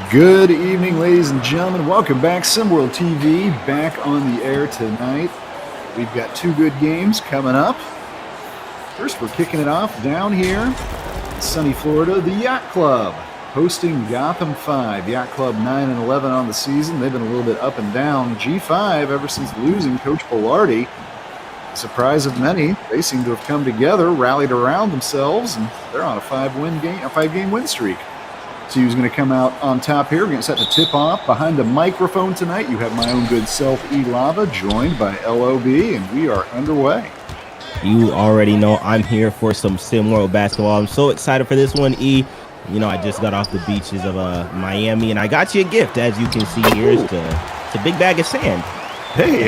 Good evening, ladies and gentlemen. Welcome back. SimWorld TV back on the air tonight. We've got two good games coming up. First, we're kicking it off down here in sunny Florida. The Yacht Club hosting Gotham 5. Yacht Club 9-11 on the season. They've been a little bit up and down. G5 ever since losing Coach Bilardi. Surprise of many, they seem to have come together, rallied around themselves, and they're on a five-game win streak. See who's going to come out on top here. We're going to set the tip off behind the microphone tonight. You have my own good self, E Lava, joined by LOB, and we are underway. You already know I'm here for some SimWorld basketball. I'm so excited for this one, E. You know, I just got off the beaches of Miami, and I got you a gift. As you can see here, it's a big bag of sand. Hey,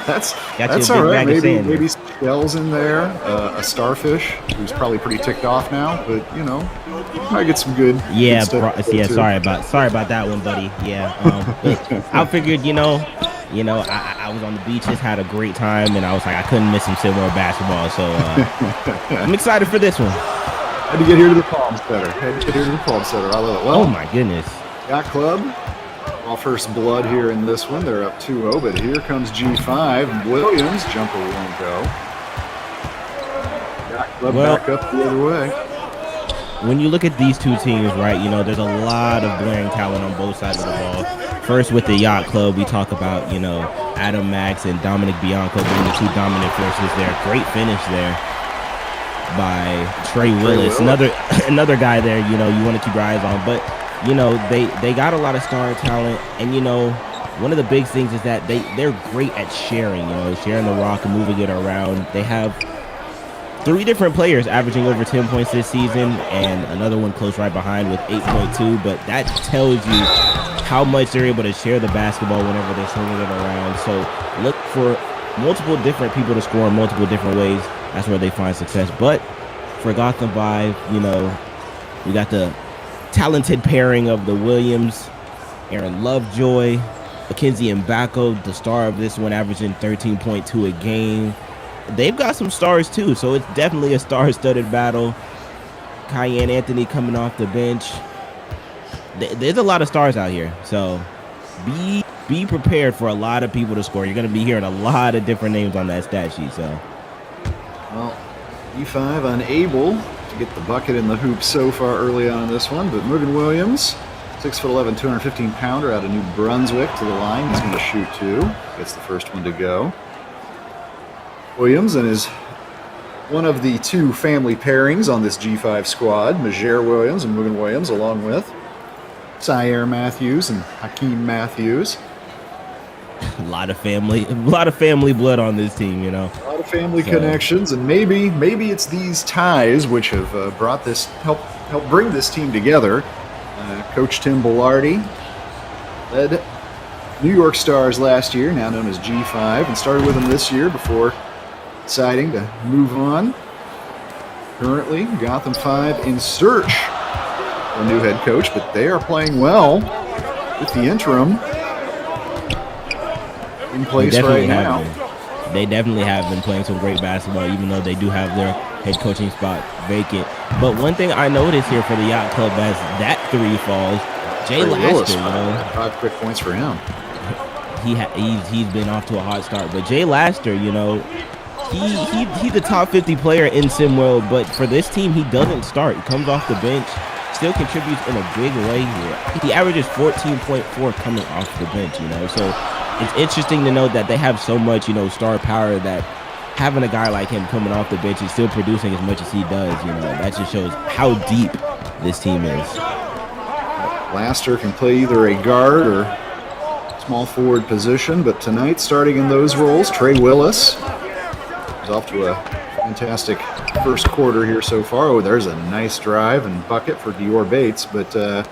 that's all right. Maybe shells in there, a starfish who's probably pretty ticked off now, but you know, I get some good. Yeah, good sorry about that one, buddy. Yeah, I figured, I was on the beaches, had a great time, and I was like, I couldn't miss some SimWorld basketball, so I'm excited for this one. Had to get here to the Palm Center. I love it. Well, oh my goodness. Yacht Club. All first blood here in this one. They're up 2-0, but here comes G5. Williams, jumper won't go. Yacht Club back up the other way. When you look at these two teams, right, there's a lot of glaring talent on both sides of the ball. First, with the Yacht Club, we talk about, Adam Max and Dominic Bianco being the two dominant forces there. Great finish there by Trey Willis. Another guy there, you want to keep your eyes on. But they got a lot of star talent, and one of the big things is that they're great at sharing the rock and moving it around. They have 3 different players averaging over 10 points this season, and another one close right behind with 8.2, but that tells you how much they're able to share the basketball whenever they're swinging it around. So look for multiple different people to score in multiple different ways. That's where they find success. But for Gotham 5, we got the talented pairing of the Williams, Aaron Lovejoy, Mackenzie Mbako, the star of this one, averaging 13.2 a game. They've got some stars too, so it's definitely a star-studded battle. Cayenne Anthony coming off the bench. There's a lot of stars out here, so be prepared for a lot of people to score. You're going to be hearing a lot of different names on that stat sheet. So, well, E5 unable to get the bucket in the hoop so far early on in this one, but Morgan Williams, 6'11", 215-pounder out of New Brunswick to the line. He's going to shoot 2. Gets the first one to go. Williams and is one of the 2 family pairings on this G5 squad, Majere Williams and Morgan Williams, along with Syer Matthews and Hakeem Matthews. A lot of family blood on this team, A lot of family connections, and maybe it's these ties which have helped bring this team together. Coach Tim Bilardi led New York Stars last year, now known as G5, and started with them this year before deciding to move on. Currently, Gotham 5 in search of a new head coach, but they are playing well with the interim in place right now. They definitely have been playing some great basketball, even though they do have their head coaching spot vacant. But one thing I noticed here for the Yacht Club as that 3 falls, Jay Laster, 5 quick points for him. He's been off to a hot start, but Jay Laster, he's the top 50 player in SimWorld, but for this team, he doesn't start. He comes off the bench, still contributes in a big way here. He averages 14.4 coming off the bench, So it's interesting to note that they have so much, star power that having a guy like him coming off the bench and still producing as much as he does, that just shows how deep this team is. Laster can play either a guard or small forward position, but tonight, starting in those roles, Trey Willis is off to a fantastic first quarter here so far. Oh, there's a nice drive and bucket for Dior Bates, but the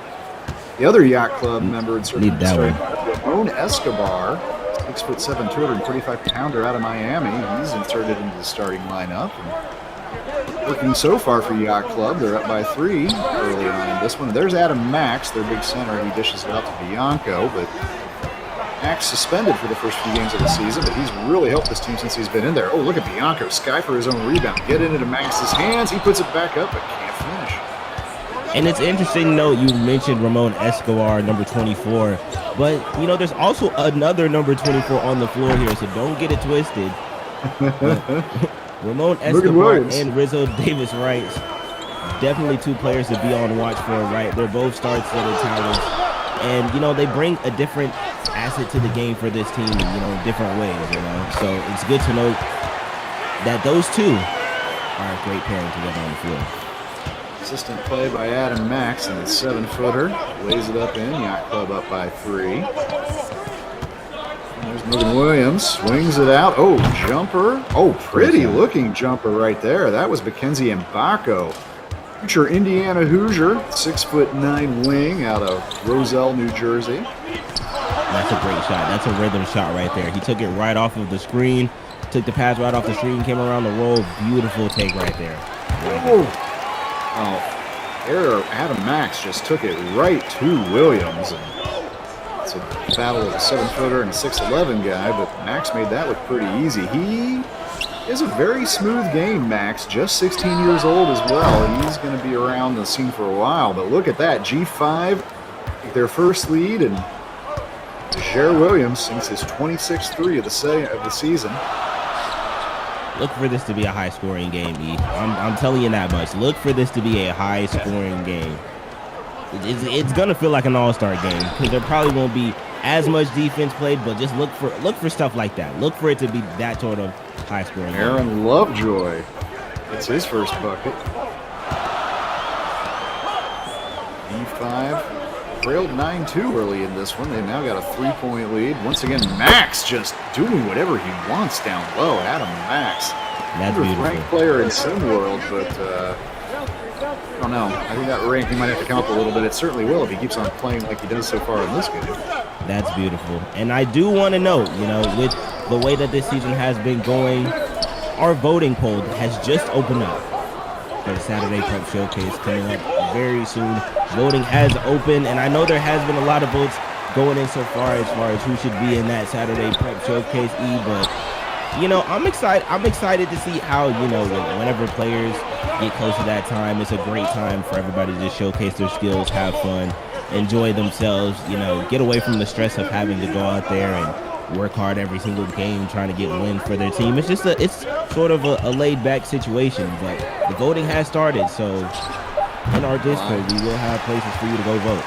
other Yacht Club member in need that one. Ramon Escobar, 6'7", 235-pounder out of Miami. He's inserted into the starting lineup. And working so far for Yacht Club. They're up by 3 early on in this one. And there's Adam Max, their big center. He dishes it out to Bianco, but Max suspended for the first few games of the season, but he's really helped this team since he's been in there. Oh, look at Bianco. Sky for his own rebound. Get into Max's hands. He puts it back up, but can't finish. And it's interesting to note you mentioned Ramon Escobar, number 24, but you know there's also another number 24 on the floor here, so don't get it twisted. Ramon Escobar and Rizzo Davis Wright, definitely two players to be on watch for, right? They're both star-studded talents, and you know they bring a different asset to the game for this team, you know, in different ways, you know. So it's good to note that those two are a great pairing together on the floor. Consistent play by Adam Max, and the 7-footer lays it up in. Yacht Club up by 3. And there's Morgan Williams, swings it out. Oh, jumper. Oh, pretty looking jumper right there. That was Mackenzie Mbako. Future Indiana Hoosier, 6'9" wing out of Roselle, New Jersey. That's a great shot. That's a rhythm shot right there. He took it right off of the screen, took the pass right off the screen, came around the roll. Beautiful take right there. Oh, Adam Max just took it right to Williams. It's a battle of a 7-footer and a 6'11" guy, but Max made that look pretty easy. He is a very smooth game, Max. Just 16 years old as well. He's going to be around the scene for a while. But look at that. G5, their first lead, and Jair Williams sinks his 26th three of the season. Look for this to be a high-scoring game, E. I'm telling you that much. Look for this to be a high-scoring game. It's gonna feel like an all-star game because there probably won't be as much defense played, but just look for stuff like that. Look for it to be that sort of high-scoring game. Aaron Lovejoy, it's his first bucket. E5 trailed 9-2 early in this one. They've now got a 3-point lead. Once again, Max just doing whatever he wants down low. Adam Max. That's beautiful. Ranked player in SimWorld, but I don't know. I think that ranking might have to come up a little bit. It certainly will if he keeps on playing like he does so far in this game. That's beautiful. And I do want to note, you know, with the way that this season has been going, our voting poll has just opened up for the Saturday Prep Showcase coming up very soon. Voting has opened, and I know there has been a lot of votes going in so far as who should be in that Saturday Prep Showcase, E, but you know, I'm excited to see how, you know, whenever players get close to that time, it's a great time for everybody to just showcase their skills, have fun, enjoy themselves, you know, get away from the stress of having to go out there and work hard every single game trying to get wins for their team. It's just it's sort of a laid-back situation, but the voting has started, so in our Discord, we will have places for you to go vote.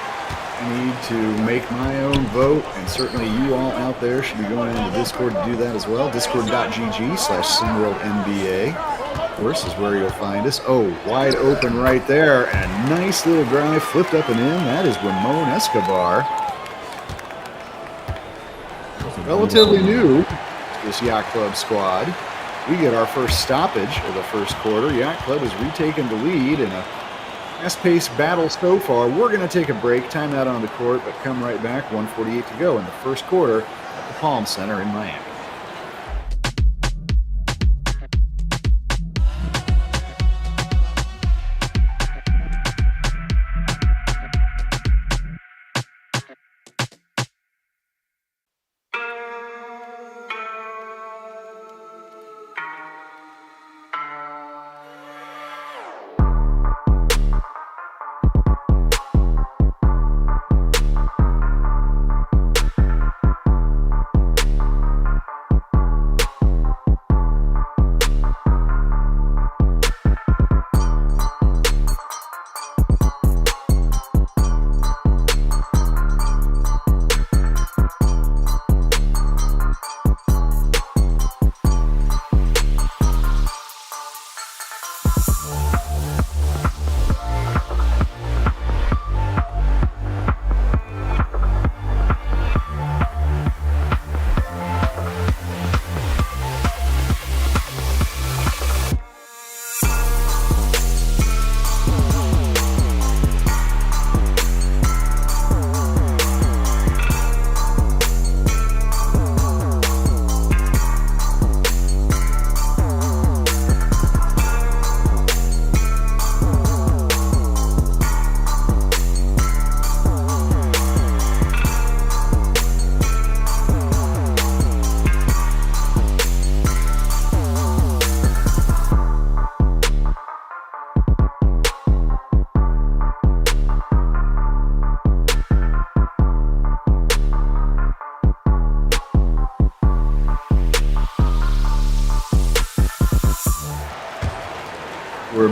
I need to make my own vote, and certainly you all out there should be going into Discord to do that as well. Discord.gg/SimWorldNBA, of course, is where you'll find us. Oh, wide open right there, and a nice little drive flipped up and in. That is Ramon Escobar. Relatively new to this Yacht Club squad. We get our first stoppage of the first quarter. Yacht Club has retaken the lead in a fast-paced battle so far. We're going to take a break, timeout on the court, but come right back. 1:48 to go in the first quarter at the Palm Center in Miami.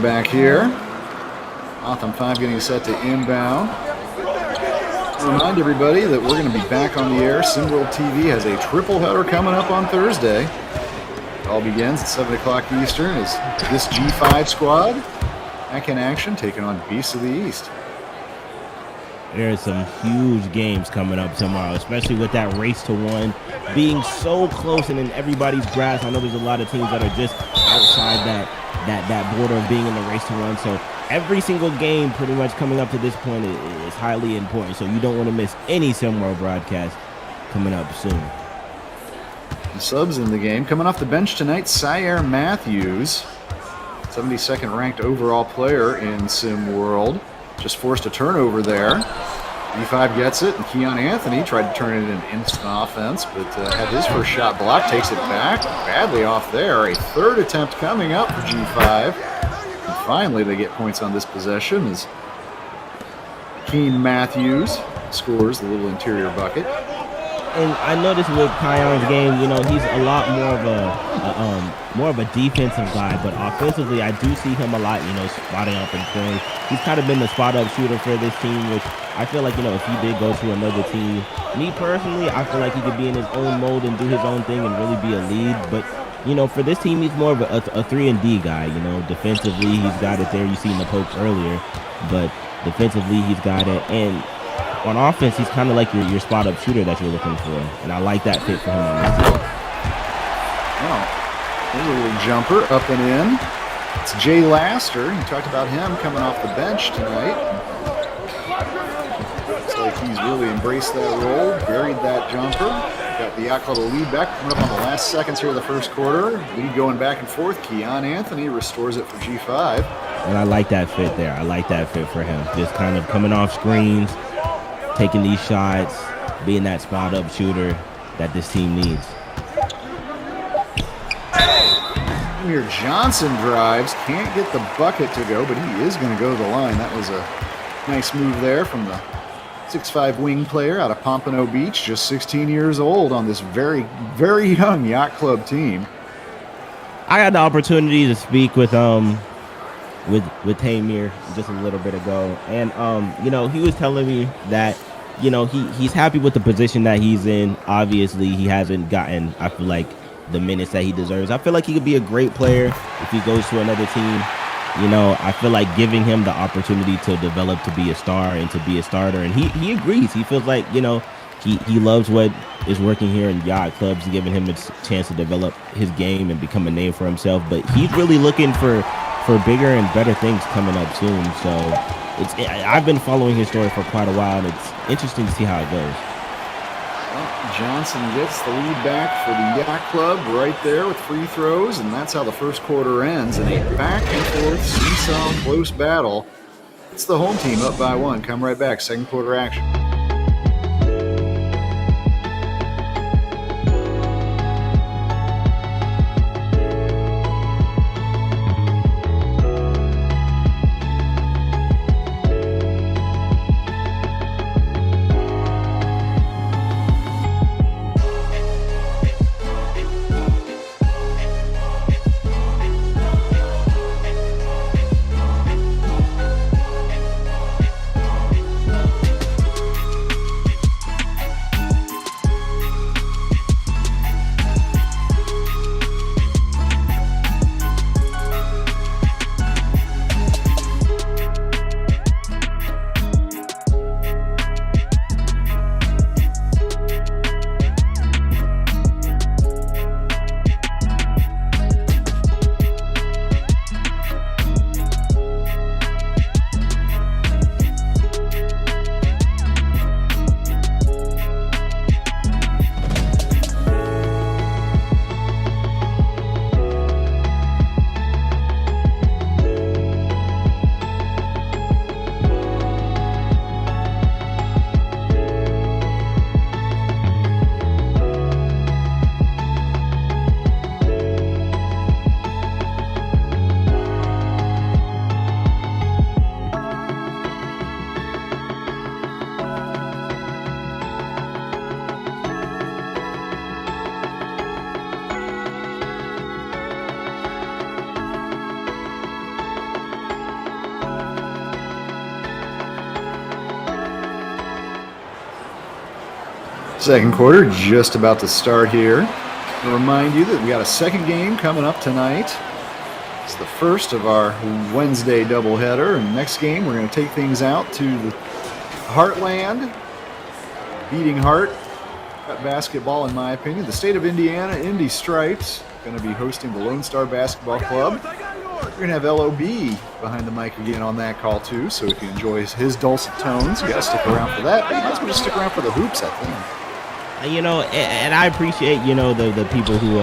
back here. Gotham 5 getting set to inbound. Remind everybody that we're going to be back on the air. SimWorld TV has a triple header coming up on Thursday. It all begins at 7 o'clock Eastern as this G5 squad back in action, taking on Beasts of the East. There's some huge games coming up tomorrow, especially with that race to one being so close and in everybody's grasp. I know there's a lot of teams that are just outside that border of being in the race to one. So every single game pretty much coming up to this point is highly important. So you don't want to miss any SimWorld broadcast coming up soon. The subs in the game. Coming off the bench tonight, Syer Matthews, 72nd ranked overall player in SimWorld. Just forced a turnover there. E5 gets it, and Keon Anthony tried to turn it into an instant offense, but had his first shot blocked, takes it back, badly off there. A third attempt coming up for G5. And finally, they get points on this possession as Keon Matthews scores the little interior bucket. And I noticed with Kion's game, you know, he's a lot more of a defensive guy, but offensively, I do see him a lot, you know, spotting up and playing. He's kind of been the spot-up shooter for this team, which I feel like, you know, if he did go to another team, me personally, I feel like he could be in his own mode and do his own thing and really be a lead. But, you know, for this team, he's more of a 3-and-D guy, you know. Defensively, he's got it there. You seen the pokes earlier, but defensively, he's got it. And on offense, he's kind of like your spot-up shooter that you're looking for, and I like that fit for him on this team. Oh, there's a little jumper up and in. It's Jay Laster. You talked about him coming off the bench tonight. Looks like he's really embraced that role, buried that jumper. Got the Yacht Club a lead back, coming up on the last seconds here of the first quarter. Lead going back and forth. Keon Anthony restores it for G5. And I like that fit there. I like that fit for him. Just kind of coming off screens, taking these shots, being that spot-up shooter that this team needs. Here Johnson drives, can't get the bucket to go, but he is going to go to the line. That was a nice move there from the 6'5" wing player out of Pompano Beach, just 16 years old on this very, very young Yacht Club team. I had the opportunity to speak with Tamir just a little bit ago, and you know, he was telling me that, you know, he's happy with the position that he's in. Obviously, he hasn't gotten, I feel like, the minutes that he deserves. I feel like he could be a great player if he goes to another team. You know, I feel like giving him the opportunity to develop to be a star and to be a starter, and he agrees. He feels like, you know, he loves what is working here in Yacht Clubs, giving him a chance to develop his game and become a name for himself. But he's really looking for bigger and better things coming up soon. So I've been following his story for quite a while, and it's interesting to see how it goes. Well, Johnson gets the lead back for the Yacht Club right there with free throws, and that's how the first quarter ends in a back-and-forth seesaw close battle. It's the home team up by one. Come right back, second quarter action. Second quarter just about to start here. I'll remind you that we got a second game coming up tonight. It's the first of our Wednesday doubleheader, and next game we're going to take things out to the Heartland, beating Heart basketball, in my opinion. The state of Indiana, Indy Stripes, going to be hosting the Lonestar Basketball Club. We're going to have LOB behind the mic again on that call too, so if you enjoy his dulcet tones, you got to stick around for that. But you might as well just stick around for the hoops, I think. You know, and I appreciate, you know, the people who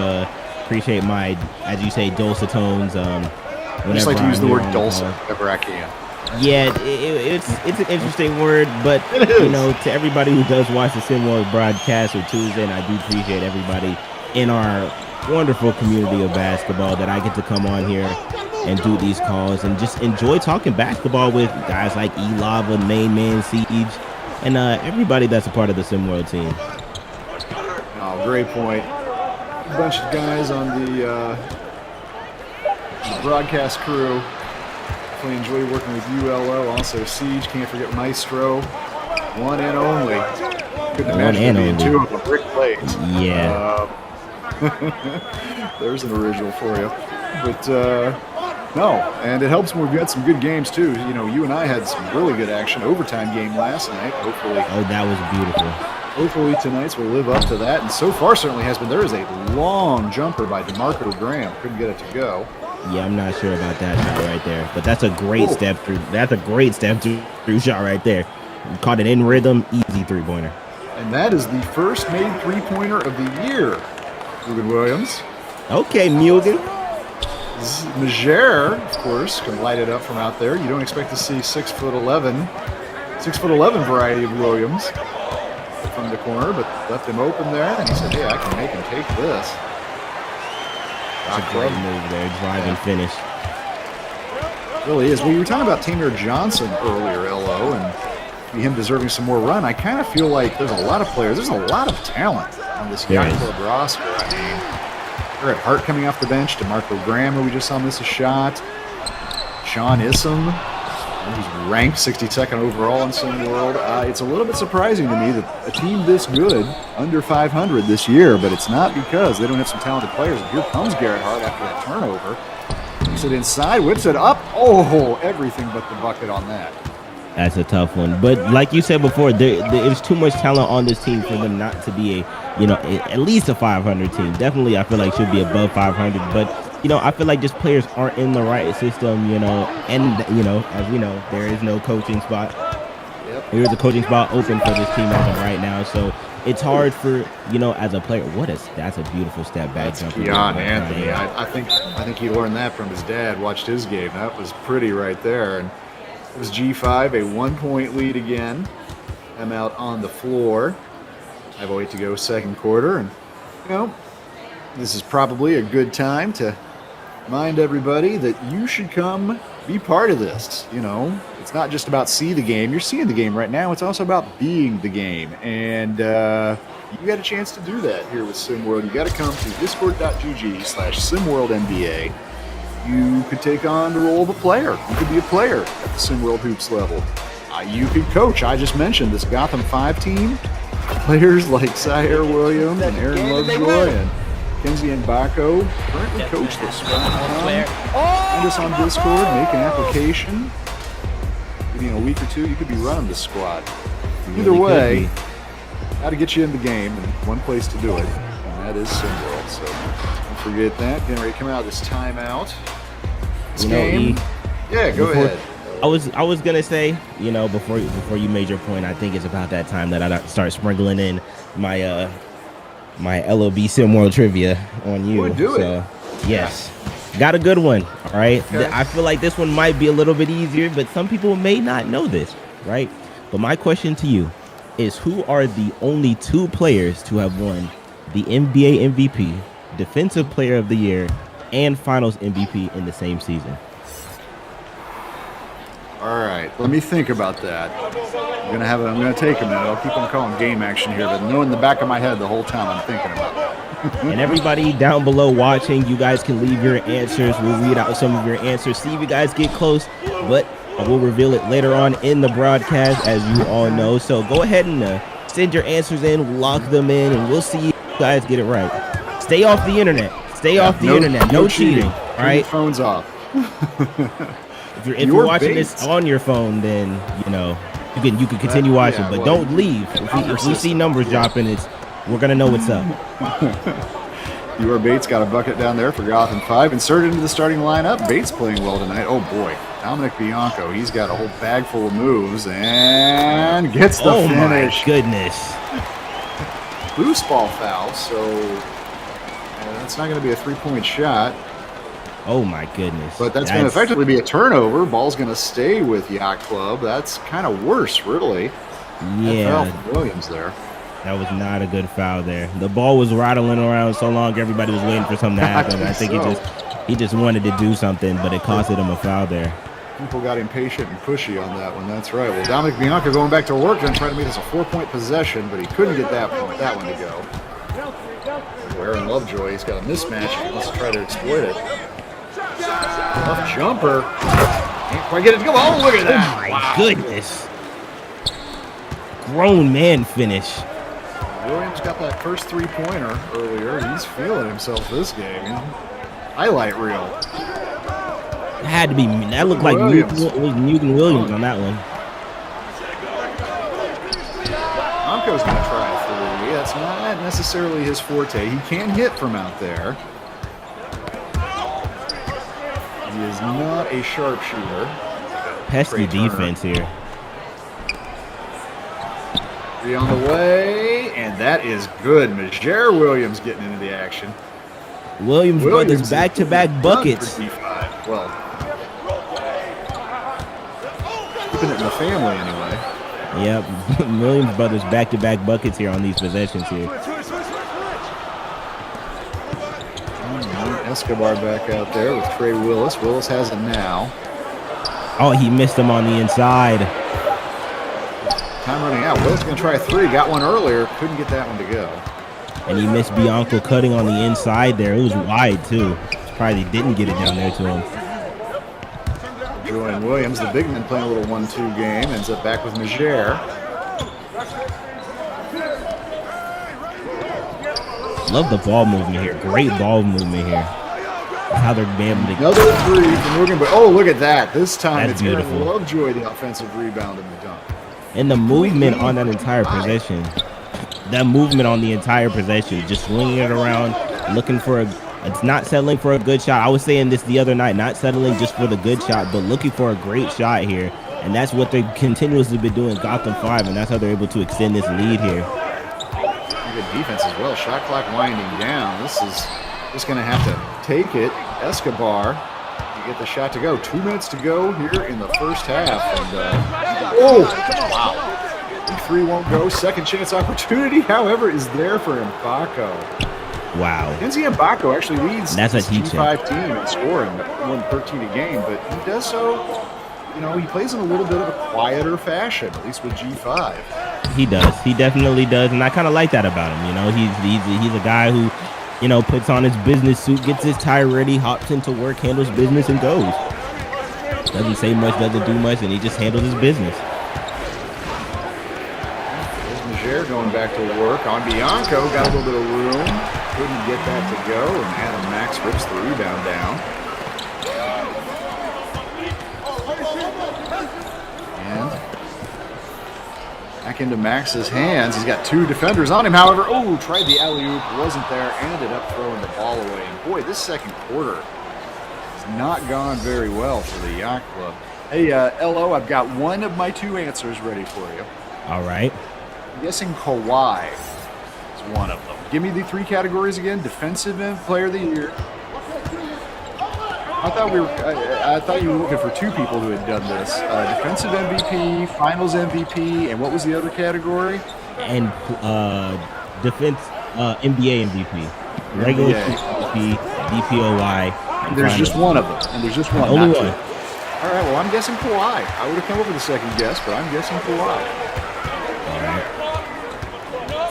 appreciate my, as you say, dulcet tones. I just like to use the word dulcet whenever I can. Yeah, it's an interesting word, but you know, to everybody who does watch the SimWorld broadcast or Tuesday, and I do appreciate everybody in our wonderful community of basketball that I get to come on here and do these calls and just enjoy talking basketball with guys like E-Lava, Main Man, Siege, and everybody that's a part of the SimWorld team. Oh, great point. A bunch of guys on the broadcast crew. Definitely enjoy working with ULO. Also Siege, can't forget Maestro. One and only. Couldn't imagine there being two of them. Rick Blades. Yeah. There's an original for you. But no, and it helps when we've got some good games too. You know, you and I had some really good action. Overtime game last night. Hopefully. Oh, that was beautiful. Hopefully tonight's will live up to that, and so far certainly has been. There is a long jumper by DeMarco Graham. Couldn't get it to go. Yeah, I'm not sure about that shot right there, but that's a great step through. That's a great step through shot right there. Caught it in rhythm, easy three-pointer. And that is the first made three-pointer of the year. Mugen Williams. Okay, Mugen. Majere, of course, can light it up from out there. You don't expect to see 6'11" variety of Williams from the corner, but left him open there, and he said, "Hey, I can make him take this." That's a great move there, drive and finish. Really is. Well, you were talking about Tamer Johnson earlier, LO, and him deserving some more run. I kind of feel like there's a lot of players, there's a lot of talent on this Yacht Club roster. I mean, we're at Hart coming off the bench, DeMarco Graham, who we just saw miss a shot. Sean Issam, who's ranked 62nd overall in SimWorld. It's a little bit surprising to me that a team this good, under 500 this year, but it's not because they don't have some talented players. And here comes Garrett Hart after that turnover. Puts it inside, whips it up. Oh, everything but the bucket on that. That's a tough one. But like you said before, there's too much talent on this team for them not to be at least a 500 team. Definitely, I feel like should be above 500, but I feel like just players aren't in the right system, and, as we know, there is no coaching spot. Yep. There is a coaching spot open for this team as of right now. So it's hard for, as a player. That's a beautiful step back. That's Keon Anthony. I think he learned that from his dad, watched his game. That was pretty right there. And it was G5, a 1-point lead again. I'm out on the floor. 5:08 to go, second quarter. And, this is probably a good time to remind everybody that you should come be part of this. It's not just about see the game. You're seeing the game right now. It's also about being the game. And you got a chance to do that here with SimWorld. You got to come to discord.gg/SimWorldNBA. You could take on the role of a player. You could be a player at the SimWorld Hoops level. You could coach. I just mentioned this Gotham 5 team. Players like Zaire Williams and Aaron Lovejoy and Kenzie Mbako currently coach this squad. Find us on Discord, make an application. Maybe in a week or two, you could be running this squad. Either way, got to get you in the game, and one place to do it, and that is SimWorld. So don't forget that. Getting ready to come out of this timeout. This game. Go ahead. I was gonna say, before you made your point, I think it's about that time that I start sprinkling in my my LOB SimWorld trivia on you. Do it. Yes, got a good one. All right. Okay. I feel like this one might be a little bit easier, but some people may not know this, right? But my question to you is, who are the only two players to have won the NBA MVP, Defensive Player of the Year, and Finals MVP in the same season? All right, let me think about that. I'm gonna take a minute. I'll keep on calling game action here, but knowing in the back of my head the whole time I'm thinking about that. And everybody down below watching, you guys can leave your answers. We'll read out some of your answers, see if you guys get close, but I will reveal it later on in the broadcast, as you all know. So go ahead and Send your answers in, lock them in, and we'll see you guys get it right. Stay off the internet. Stay off the internet. No cheating. All right. Your phone's off. If you're watching this on your phone, then you can continue watching, but don't leave. If we see numbers dropping, we're gonna know what's up. Your Bates got a bucket down there for Gotham 5. Inserted into the starting lineup. Bates playing well tonight. Oh boy, Dominic Bianco. He's got a whole bag full of moves and gets the finish. Oh my goodness! Loose ball foul. So that's not going to be a 3-point shot. Oh my goodness! But that's going to effectively be a turnover. Ball's going to stay with Yacht Club. That's kind of worse, really. Yeah. That foul from Williams there. That was not a good foul there. The ball was rattling around so long, everybody was waiting for something to happen. I think he just wanted to do something, but it costed him a foul there. People got impatient and pushy on that one. That's right. Well, Dominic Bianco going back to work and trying to make this a 4-point possession, but he couldn't get that one to go. Aaron Lovejoy, he's got a mismatch. He wants to try to exploit it. Tough jumper. Can't quite get it to go. Oh, look at that. Oh, my goodness. Grown man finish. Williams got that first 3-pointer earlier. He's feeling himself this game. Highlight reel. It had to be. That looked like Newton Williams on that one. Bianco's going to try a 3. That's not necessarily his forte. He can hit from out there. He is not a sharpshooter. Pesky defense here. 3 on the way, and that is good. Majere Williams getting into the action. Williams brothers back-to-back buckets. Well, keeping it in the family anyway. Yep, Williams brothers back-to-back buckets here on these possessions here. Escobar back out there with Trey Willis. Willis has it now. Oh, he missed him on the inside. Time running out. Willis going to try a 3. Got one earlier. Couldn't get that one to go. And he missed Bianco cutting on the inside there. It was wide, too. Probably didn't get it down there to him. Jordan Williams, the big man, playing a little 1-2 game. Ends up back with Majere. Love the ball movement here. Great ball movement here. How they're able to... Another 3 from Morgan. But oh, look at that. This time That's it's beautiful. Aaron Lovejoy, the offensive rebound and the dunk. And the movement on that entire possession. That movement on the entire possession. Just swinging it around, looking for it's not settling for a good shot. I was saying this the other night, not settling just for the good shot, but looking for a great shot here. And that's what they've continuously been doing Gotham 5, and that's how they're able to extend this lead here. Good defense as well. Shot clock winding down. This is just going to have to take it. Escobar, you get the shot to go. 2 minutes to go here in the first half. And wow. 3 won't go. Second chance opportunity, however, is there for Mbako. Wow. Kenzie Mbako actually leads this G5 team in scoring, more than 13 a game, but he does so, he plays in a little bit of a quieter fashion, at least with G5. He does. He definitely does, and I kind of like that about him. He's a guy who, puts on his business suit, gets his tie ready, hops into work, handles business, and goes. Doesn't say much, doesn't do much, and he just handles his business. There's Majere going back to work on Bianco. Got a little bit of room. Couldn't get that to go, and Adam Max rips the rebound down. And back into Max's hands. He's got 2 defenders on him, however. Oh, tried the alley-oop, wasn't there, ended up throwing the ball away. And boy, this second quarter has not gone very well for the Yacht Club. Hey, LO, I've got one of my 2 answers ready for you. All right. I'm guessing Kawhi is one of them. Give me the 3 categories again. Defensive Player of the Year. I thought you were looking for 2 people who had done this. Defensive MVP, Finals MVP, and what was the other category? And defense NBA MVP. Regular MVP, DPOY. There's just one of them. And there's just one. Only one. 2. All right, well, I'm guessing Kawhi. I would have come up with a second guess, but I'm guessing Kawhi.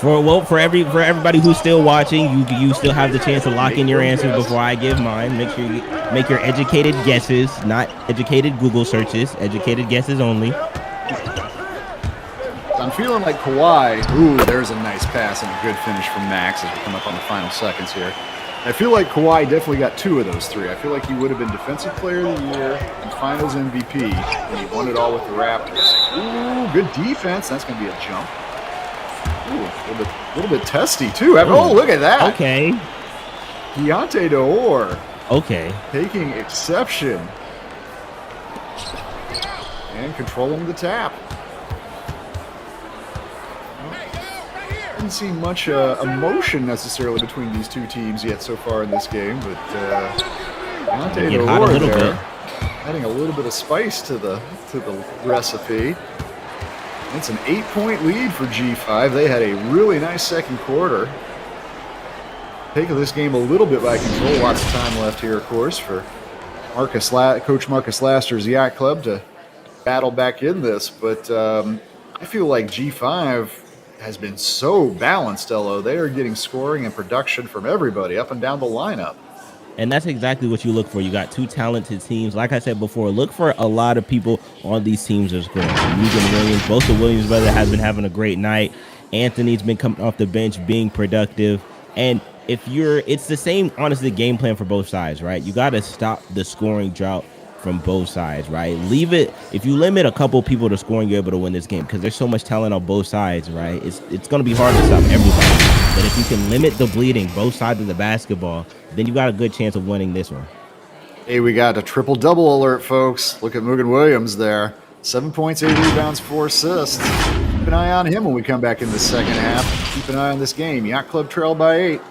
For everybody who's still watching, you still have the chance to lock in your answers before I give mine. Make sure you make your educated guesses, not educated Google searches, educated guesses only. I'm I'm feeling like Kawhi. Ooh, there's a nice pass and a good finish from Max as we come up on the final seconds here. I feel like Kawhi definitely got 2 of those 3. I feel like he would have been Defensive Player of the Year and Finals MVP, and he won it all with the Raptors. Ooh, good defense. That's going to be a jump. Ooh, a little bit testy, too. Oh, look at that. Okay. Deontay DeOr. Okay. Taking exception. And controlling the tap. Didn't see much emotion necessarily between these two teams yet so far in this game, but Deontay DeOr there, adding a little bit of spice to the recipe. It's an 8-point lead for G5. They had a really nice second quarter. Taking this game a little bit by control. Lots of time left here, of course, for Coach Marcus Laster's Yacht Club to battle back in this. But I feel like G5 has been so balanced, Elo. They are getting scoring and production from everybody up and down the lineup. And that's exactly what you look for. You got 2 talented teams. Like I said before, look for a lot of people on these teams are scoring. Megan Williams, both the Williams brothers have been having a great night. Anthony's been coming off the bench, being productive. And it's the same, honestly, game plan for both sides, right? You got to stop the scoring drought from both sides, right? Leave it. If you limit a couple people to scoring, you're able to win this game because there's so much talent on both sides, right? It's going to be hard to stop everybody. But if you can limit the bleeding, both sides of the basketball, then you got a good chance of winning this one. Hey, we got a triple-double alert, folks. Look at Megan Williams there. 7 points, 8 rebounds, 4 assists. Keep an eye on him when we come back in the second half. Keep an eye on this game. Yacht Club trail by 8.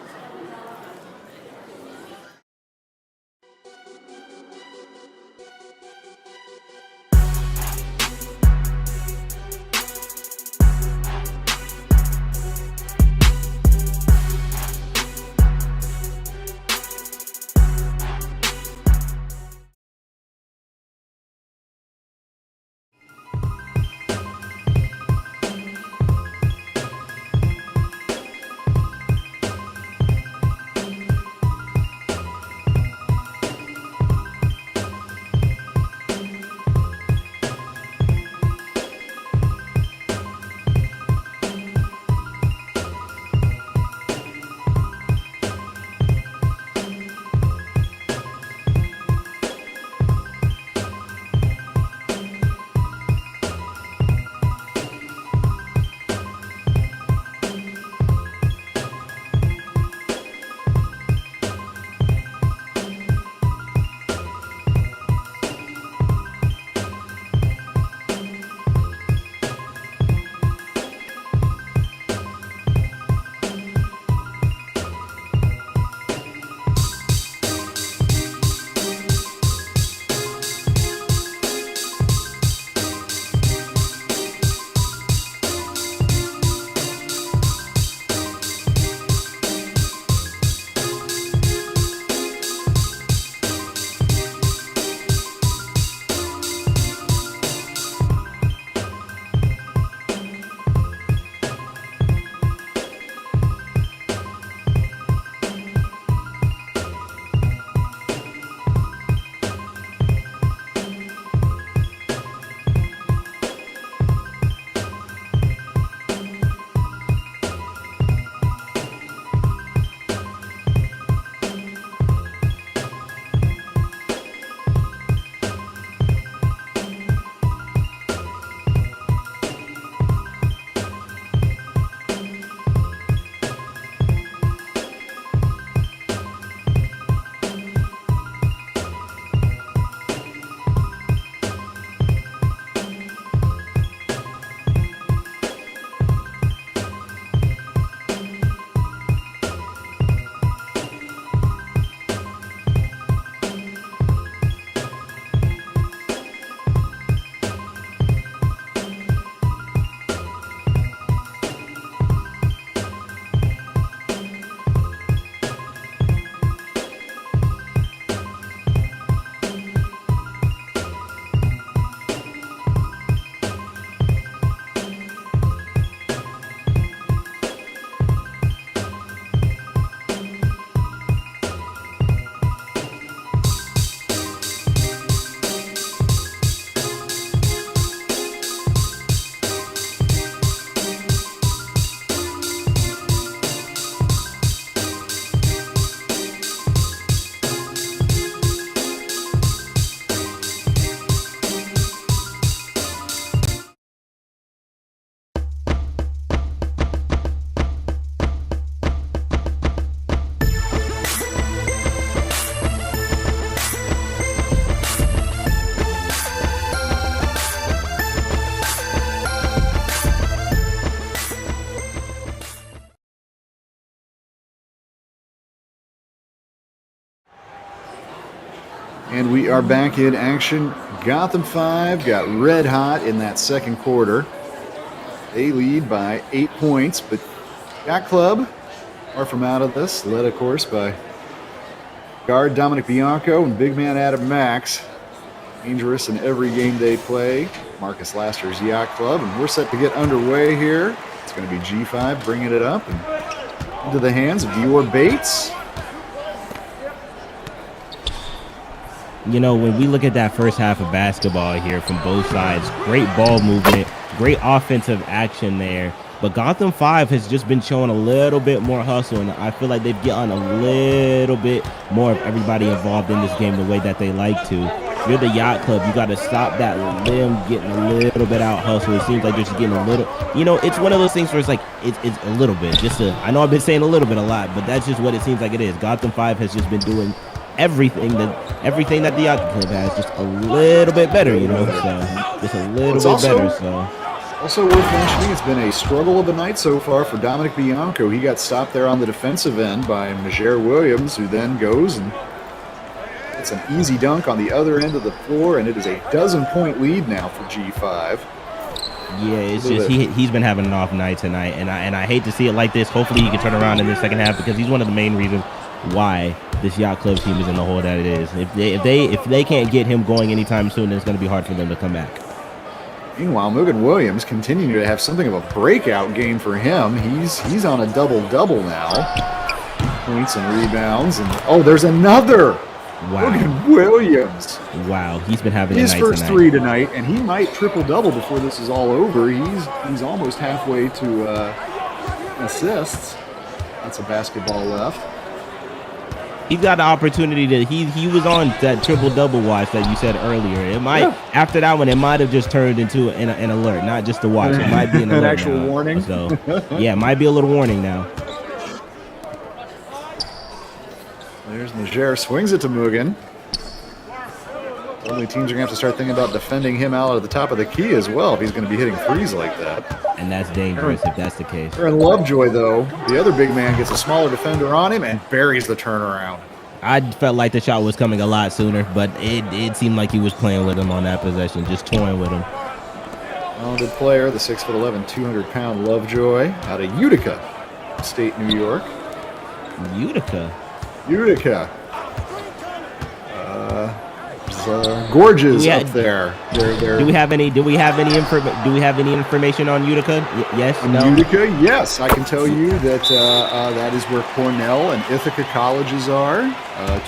And we are back in action. Gotham 5 got red hot in that second quarter. They lead by 8 points, but Yacht Club far from out of this, led, of course, by guard Dominic Bianco and big man Adam Max. Dangerous in every game they play. Marcus Laster's Yacht Club, and we're set to get underway here. It's going to be G5 bringing it up and into the hands of Dior Bates. You know, when we look at that first half of basketball here from both sides, great ball movement, great offensive action there. But Gotham 5 has just been showing a little bit more hustle, and I feel like they've gotten a little bit more of everybody involved in this game the way that they like to. If you're the Yacht Club, you got to stop that limb getting a little bit out hustle. It seems like they're just getting a little, you know, it's one of those things where it's like, it's a little bit. I know I've been saying a little bit a lot, but that's just what it seems like it is. Gotham 5 has just been doing everything that the Yacht Club has, just a little bit better, you know, so just a little bit better, so. Also worth mentioning, it's been a struggle of the night so far for Dominic Bianco. He got stopped there on the defensive end by Majere Williams, who then goes and gets an easy dunk on the other end of the floor, and it is a 12-point lead now for G5. Yeah, it's just he's been having an off night tonight, and I hate to see it like this. Hopefully he can turn around in the second half, because he's one of the main reasons why this Yacht Club team is in the hole that it is. If they can't get him going anytime soon, then it's going to be hard for them to come back. Meanwhile, Morgan Williams continuing to have something of a breakout game for him. He's on a double-double now. Points and rebounds. And there's another. Wow. Morgan Williams. Wow, he's been having his a night first tonight. Three tonight, and he might triple-double before this is all over. He's almost halfway to assists. That's a basketball left. He's got the opportunity to. He was on that triple-double watch that you said earlier. It might after that one, it might have just turned into an alert, not just a watch. It might be an alert, actual now. warning. So yeah, it might be a little warning now. There's Majere, swings it to Mugen. Only teams are going to have to start thinking about defending him out at the top of the key as well if he's going to be hitting threes like that. And that's dangerous if that's the case. Aaron Lovejoy, though, the other big man, gets a smaller defender on him and buries the turnaround. I felt like the shot was coming a lot sooner, but it seemed like he was playing with him on that possession, just toying with him. Talented player, the 6'11", 200-pound Lovejoy out of Utica, State, New York. Utica. Gorgeous up there. Do we have any information on Utica? Yes, no. Utica, yes, I can tell you that that is where Cornell and Ithaca colleges are.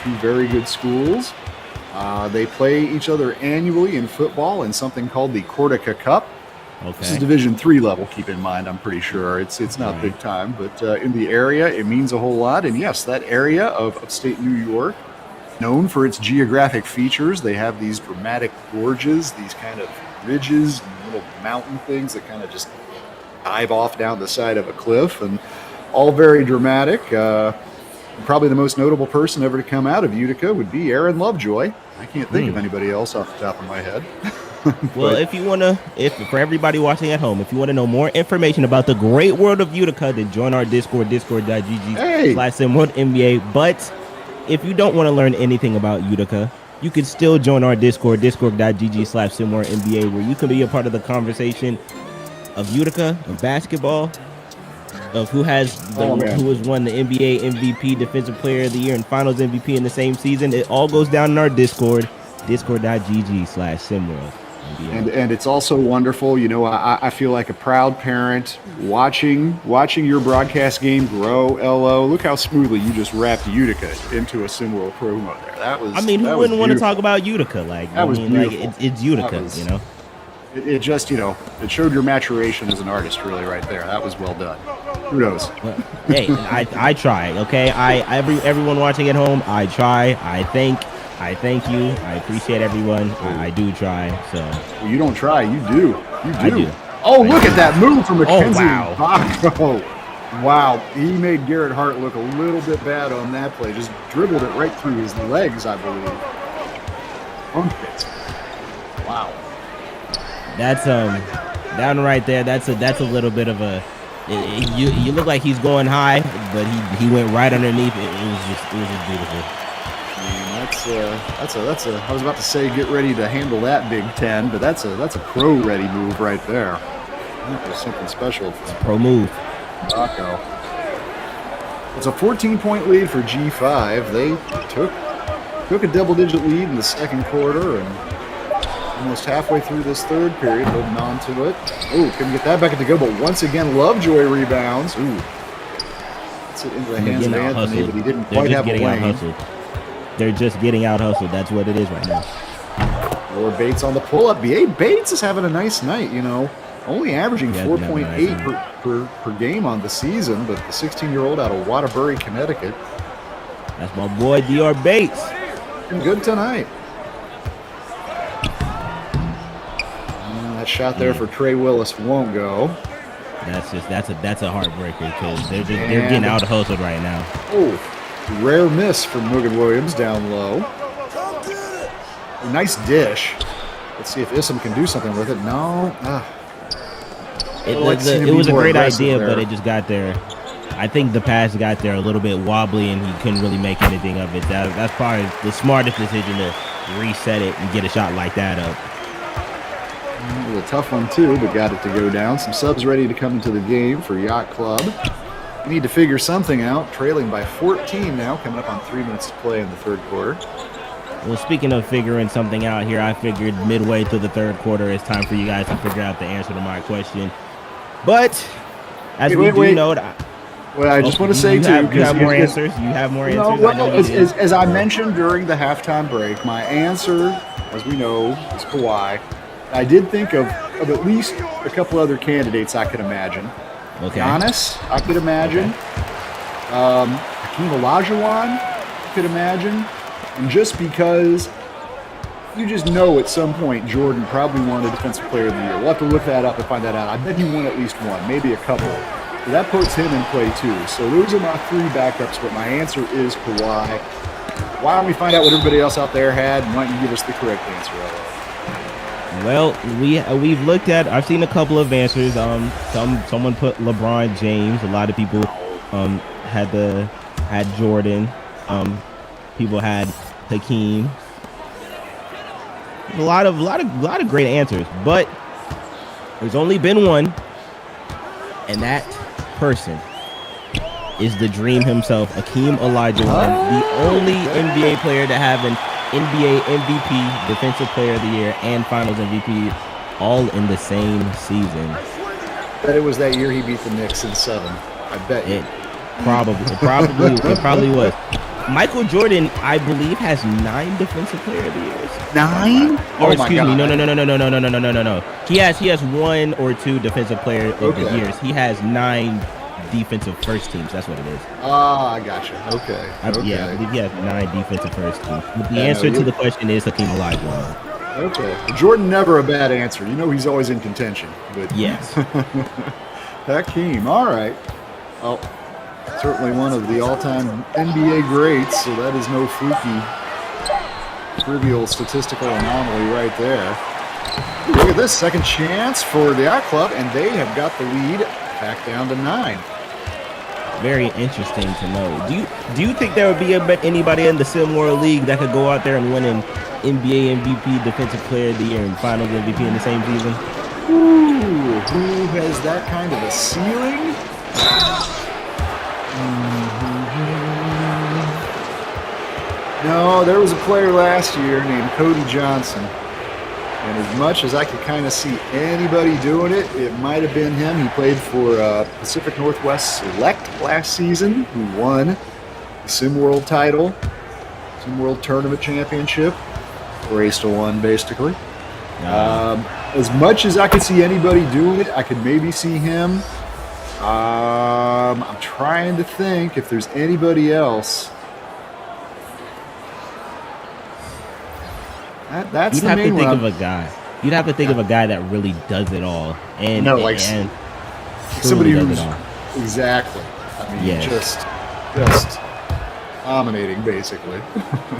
Two very good schools. They play each other annually in football in something called the Cortica Cup. Okay. This is Division III level. Keep in mind, I'm pretty sure it's not big time, but in the area, it means a whole lot. And yes, that area of upstate New York, known for its geographic features. They have these dramatic gorges, these kind of ridges and little mountain things that kind of just dive off down the side of a cliff, and all very dramatic. Probably the most notable person ever to come out of Utica would be Aaron Lovejoy. I can't think of anybody else off the top of my head. Well, for everybody watching at home, if you want to know more information about the great world of Utica, then join our Discord, discord.gg/SimWorldNBA. But if you don't want to learn anything about Utica, you can still join our Discord, discord.gg/SimWorldNBA, where you can be a part of the conversation of Utica, of basketball, of who has won the NBA MVP, Defensive Player of the Year, and Finals MVP in the same season. It all goes down in our Discord, discord.gg/SimWorld. And it's also wonderful, you know, I feel like a proud parent watching your broadcast game grow. LO, look how smoothly you just wrapped Utica into a SimWorld promo there. Who wouldn't want to talk about Utica? It's Utica, you know. It just, you know, it showed your maturation as an artist, really, right there. That was well done. Kudos. Well, hey, I try. Okay, everyone watching at home, I try. I thank you. I appreciate everyone. I do try. So well, you don't try, you do. I do. Oh, look at that move from Mackenzie. Oh, wow. Wow, he made Garrett Hart look a little bit bad on that play. Just dribbled it right through his legs, I believe. Wow. That's down right there. That's a little bit of a. You look like he's going high, but he went right underneath. It was just beautiful. That's a. I was about to say get ready to handle that Big Ten, but that's a pro ready move right there. I think there's something special. It's a pro move. Rocco. It's a 14-point lead for G5. They took a double-digit lead in the second quarter and almost halfway through this third period, holding on to it. Oh, couldn't get that back to go, but once again, Lovejoy rebounds. Ooh. It's it into the hands of Anthony, but he didn't quite have a lane. They're just getting out hustled. That's what it is right now. Or Bates on the pull-up. B.A. Bates is having a nice night, you know. Only averaging 4.8 per game on the season, but the 16-year-old out of Waterbury, Connecticut. That's my boy, D.R. Bates. Been good tonight. That shot there for Trey Willis won't go. That's a heartbreaker because they're getting out hustled right now. Oh, rare miss from Mugen Williams down low. Nice dish. Let's see if Issam can do something with it. No. It was a great idea, but it just got there. I think the pass got there a little bit wobbly, and he couldn't really make anything of it. That's probably the smartest decision to reset it and get a shot like that up. It was a tough one, too, but got it to go down. Some subs ready to come into the game for Yacht Club. We need to figure something out. Trailing by 14 now, coming up on 3 minutes to play in the third quarter. Well, speaking of figuring something out here, I figured midway through the third quarter, it's time for you guys to figure out the answer to my question. But as we do know, well, I just want to say, too, you have more answers. You have more answers. Well, as I mentioned during the halftime break, my answer, as we know, is Kawhi. I did think of at least a couple other candidates I could imagine. Okay. Giannis, I could imagine. Okay. Hakeem Olajuwon, I could imagine. And just because you just know at some point Jordan probably won a Defensive Player of the Year. We'll have to look that up and find that out. I bet he won at least one, maybe a couple. But that puts him in play too. So those are my three backups, but my answer is Kawhi. Why don't we find out what everybody else out there had, and why don't you give us the correct answer? Well, we've looked at. I've seen a couple of answers. Someone put LeBron James. A lot of people had Jordan. People had Hakeem. A lot of great answers, but there's only been one, and that person is the dream himself, Hakeem Olajuwon, the only NBA player to have an NBA MVP, Defensive Player of the Year, and Finals MVP all in the same season. I bet it was that year he beat the Knicks in 7. I bet you. It probably was. Michael Jordan, I believe, has 9 Defensive Player of the Years. 9? Or excuse me, no. He has 1 or 2 Defensive Player of the Years. He has 9 defensive first teams. That's what it is. I gotcha. Okay. Yeah, I believe he has 9 defensive first teams. But the answer to the question is Hakeem Olajuwon. Okay. Jordan, never a bad answer. You know he's always in contention. But yes. Hakeem. All right. Well, certainly one of the all-time NBA greats, so that is no fluky, trivial statistical anomaly right there. Look at this. Second chance for the Yacht Club, and they have got the lead back down to 9. Very interesting to know. Do you think there would be anybody in the Sim World League that could go out there and win an NBA MVP, Defensive Player of the Year, and Finals MVP in the same season? Ooh, who has that kind of a ceiling? No, there was a player last year named Cody Johnson. And as much as I could kind of see anybody doing it, it might have been him. He played for Pacific Northwest Select last season, who won the SimWorld title, SimWorld Tournament Championship, race to 1, basically. As much as I could see anybody doing it, I could maybe see him. I'm trying to think if there's anybody else. That's You'd the have main to think one. of a guy. You'd have to think of a guy that really does it all, and somebody does who's it all. Exactly. I mean, Yes. just dominating, basically.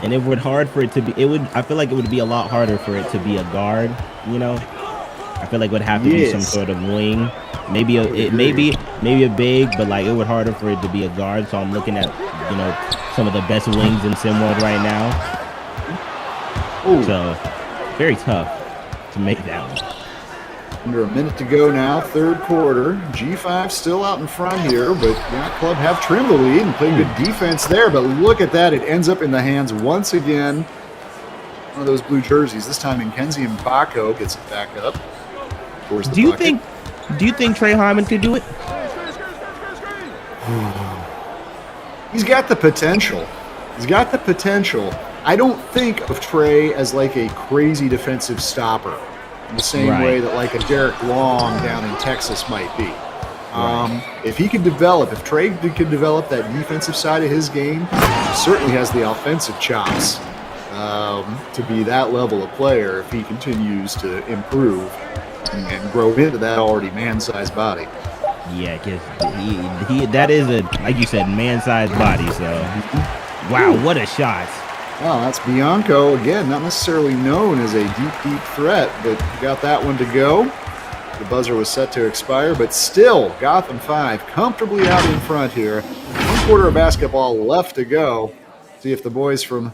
And it would hard for it to be. I feel like it would be a lot harder for it to be a guard. You know, I feel like it would have to be some sort of wing. Maybe a big, but like it would harder for it to be a guard. So I'm looking at some of the best wings in SimWorld right now. Ooh. So very tough to make that one. Under a minute to go now, third quarter. G5 still out in front here, but Yacht Club have trimmed the lead and played good defense there. But look at that. It ends up in the hands once again. One of those blue jerseys, this time Mackenzie Mbako gets it back up. Do you think Trey Hyman could do it? He's got the potential. I don't think of Trey as like a crazy defensive stopper in the same way that like a Derek Long down in Texas might be. If he could develop, if Trey could develop that defensive side of his game, he certainly has the offensive chops to be that level of player if he continues to improve and grow into that already man-sized body. Yeah, because he that is a, like you said, man-sized body. So, wow, what a shot! Well, that's Bianco again, not necessarily known as a deep threat, but got that one to go. The buzzer was set to expire, but still, Gotham 5 comfortably out in front here. 1 quarter of basketball left to go. See if the boys from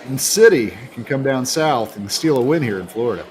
the city can come down south and steal a win here in Florida.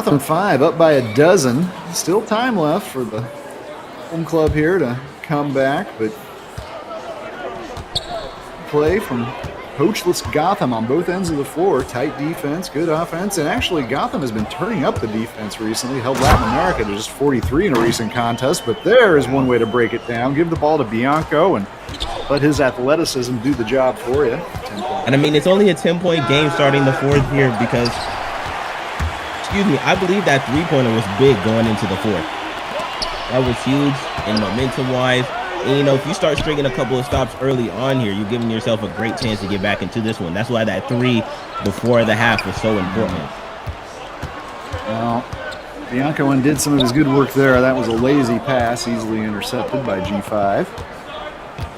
Gotham 5 up by a dozen. Still time left for the home club here to come back, but play from coachless Gotham on both ends of the floor. Tight defense, good offense, and actually Gotham has been turning up the defense recently. Held Latin America to just 43 in a recent contest, but there is one way to break it down. Give the ball to Bianco and let his athleticism do the job for you. And I mean, it's only a 10-point game starting the fourth here because, excuse me, I believe that three-pointer was big going into the fourth. That was huge and momentum-wise. And, you know, if you start stringing a couple of stops early on here, you're giving yourself a great chance to get back into this one. That's why that 3 before the half was so important. Well, Bianco undid some of his good work there. That was a lazy pass, easily intercepted by G5.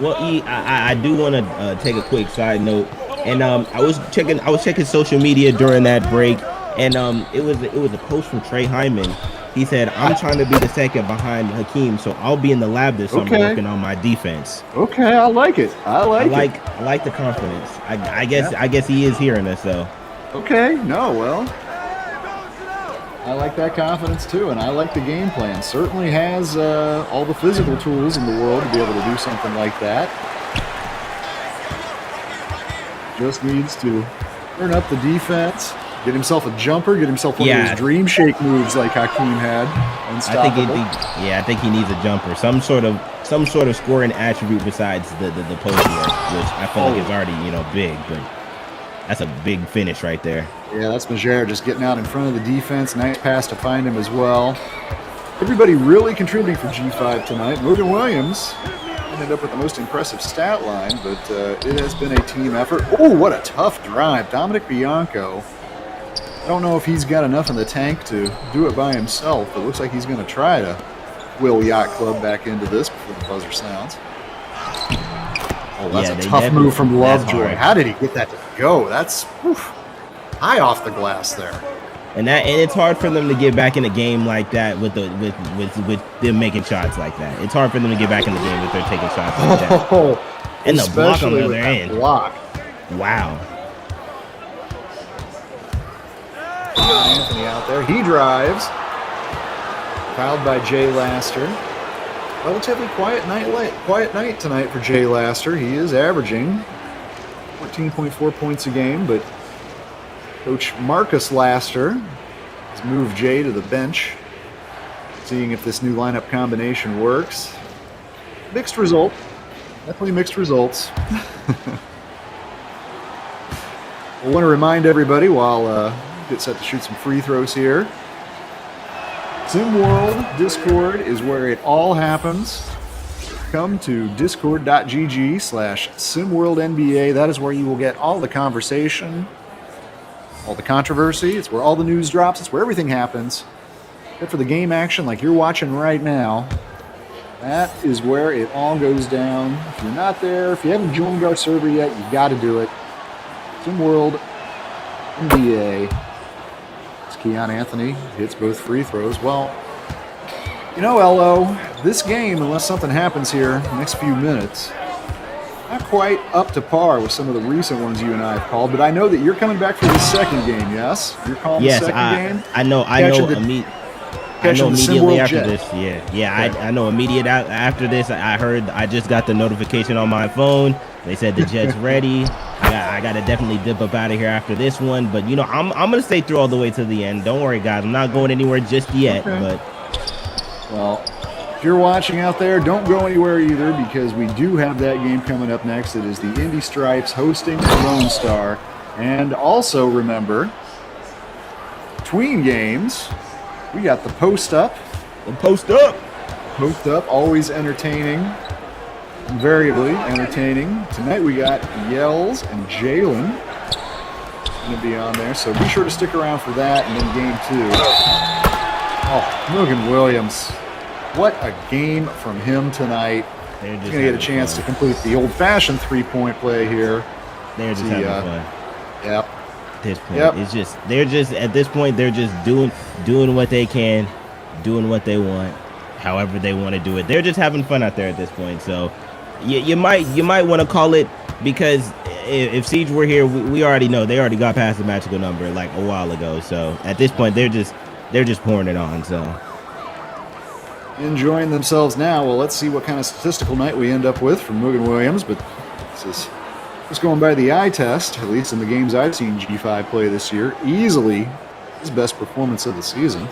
Well, I do want to take a quick side note, and I was checking social media during that break, and it was a post from Trey Hyman. He said, "I'm trying to be the second behind Hakeem, so I'll be in the lab this summer working on my defense." Okay, I like it. I like the confidence. I guess he is hearing us though. Okay, no, well, I like that confidence too, and I like the game plan. Certainly has all the physical tools in the world to be able to do something like that. Just needs to turn up the defense, get himself a jumper, get himself one of those dream shake moves like Hakeem had. Unstoppable. I think he needs a jumper, some sort of scoring attribute besides the post work, which I feel like is already big, but that's a big finish right there. Yeah, that's Majer just getting out in front of the defense. Nice pass to find him as well. Everybody really contributing for G5 tonight. Morgan Williams ended up with the most impressive stat line, but it has been a team effort. Oh, what a tough drive. Dominic Bianco. I don't know if he's got enough in the tank to do it by himself, but it looks like he's going to try to will Yacht Club back into this before the buzzer sounds. Oh, that's a tough move from Lovejoy. How did he get that to go? That's high off the glass there. And it's hard for them to get back in a game like that with them making shots like that. It's hard for them to get back in the game if they're taking shots like that. And the block on the other end. Block. Wow. Anthony out there. He drives. Fouled by Jay Laster. Relatively quiet night tonight for Jay Laster. He is averaging 14.4 points a game, but Coach Marcus Laster has moved Jay to the bench, seeing if this new lineup combination works. Mixed result. Definitely mixed results. I want to remind everybody while get set to shoot some free throws here. SimWorld Discord is where it all happens. Come to discord.gg/SimWorldNBA. That is where you will get all the conversation, all the controversy. It's where all the news drops. It's where everything happens. Except for the game action like you're watching right now. That is where it all goes down. If you're not there, if you haven't joined our server yet, you got to do it. SimWorld NBA. Keon Anthony hits both free throws. Well, LO, this game, unless something happens here in the next few minutes, not quite up to par with some of the recent ones you and I have called, but I know that you're coming back for the second game, yes? You're calling the second game? I know immediately after this. I know immediate after this. I just got the notification on my phone. They said the Jets ready. I got to definitely dip up out of here after this one. But, I'm going to stay through all the way to the end. Don't worry, guys. I'm not going anywhere just yet. Okay. But well, if you're watching out there, don't go anywhere either because we do have that game coming up next. It is the Indy Stripes hosting Lonestar. And also remember, between games, we got the post up. Post up, always entertaining. Invariably entertaining. Tonight we got Yells and Jalen going to be on there, so be sure to stick around for that. And then game 2. Oh, Morgan Williams. What a game from him tonight. He's going to get a chance to complete the old-fashioned three-point play here. They're just having fun. Yep. This point, at this point they're just doing what they can, doing what they want, however they want to do it. They're just having fun out there at this point. So you might want to call it, because if Siege were here, we already know they already got past the magical number like a while ago. So at this point they're just pouring it on. So enjoying themselves now. Well, let's see what kind of statistical night we end up with from Morgan Williams, but this is just going by the eye test, at least in the games I've seen G5 play this year, easily his best performance of the season.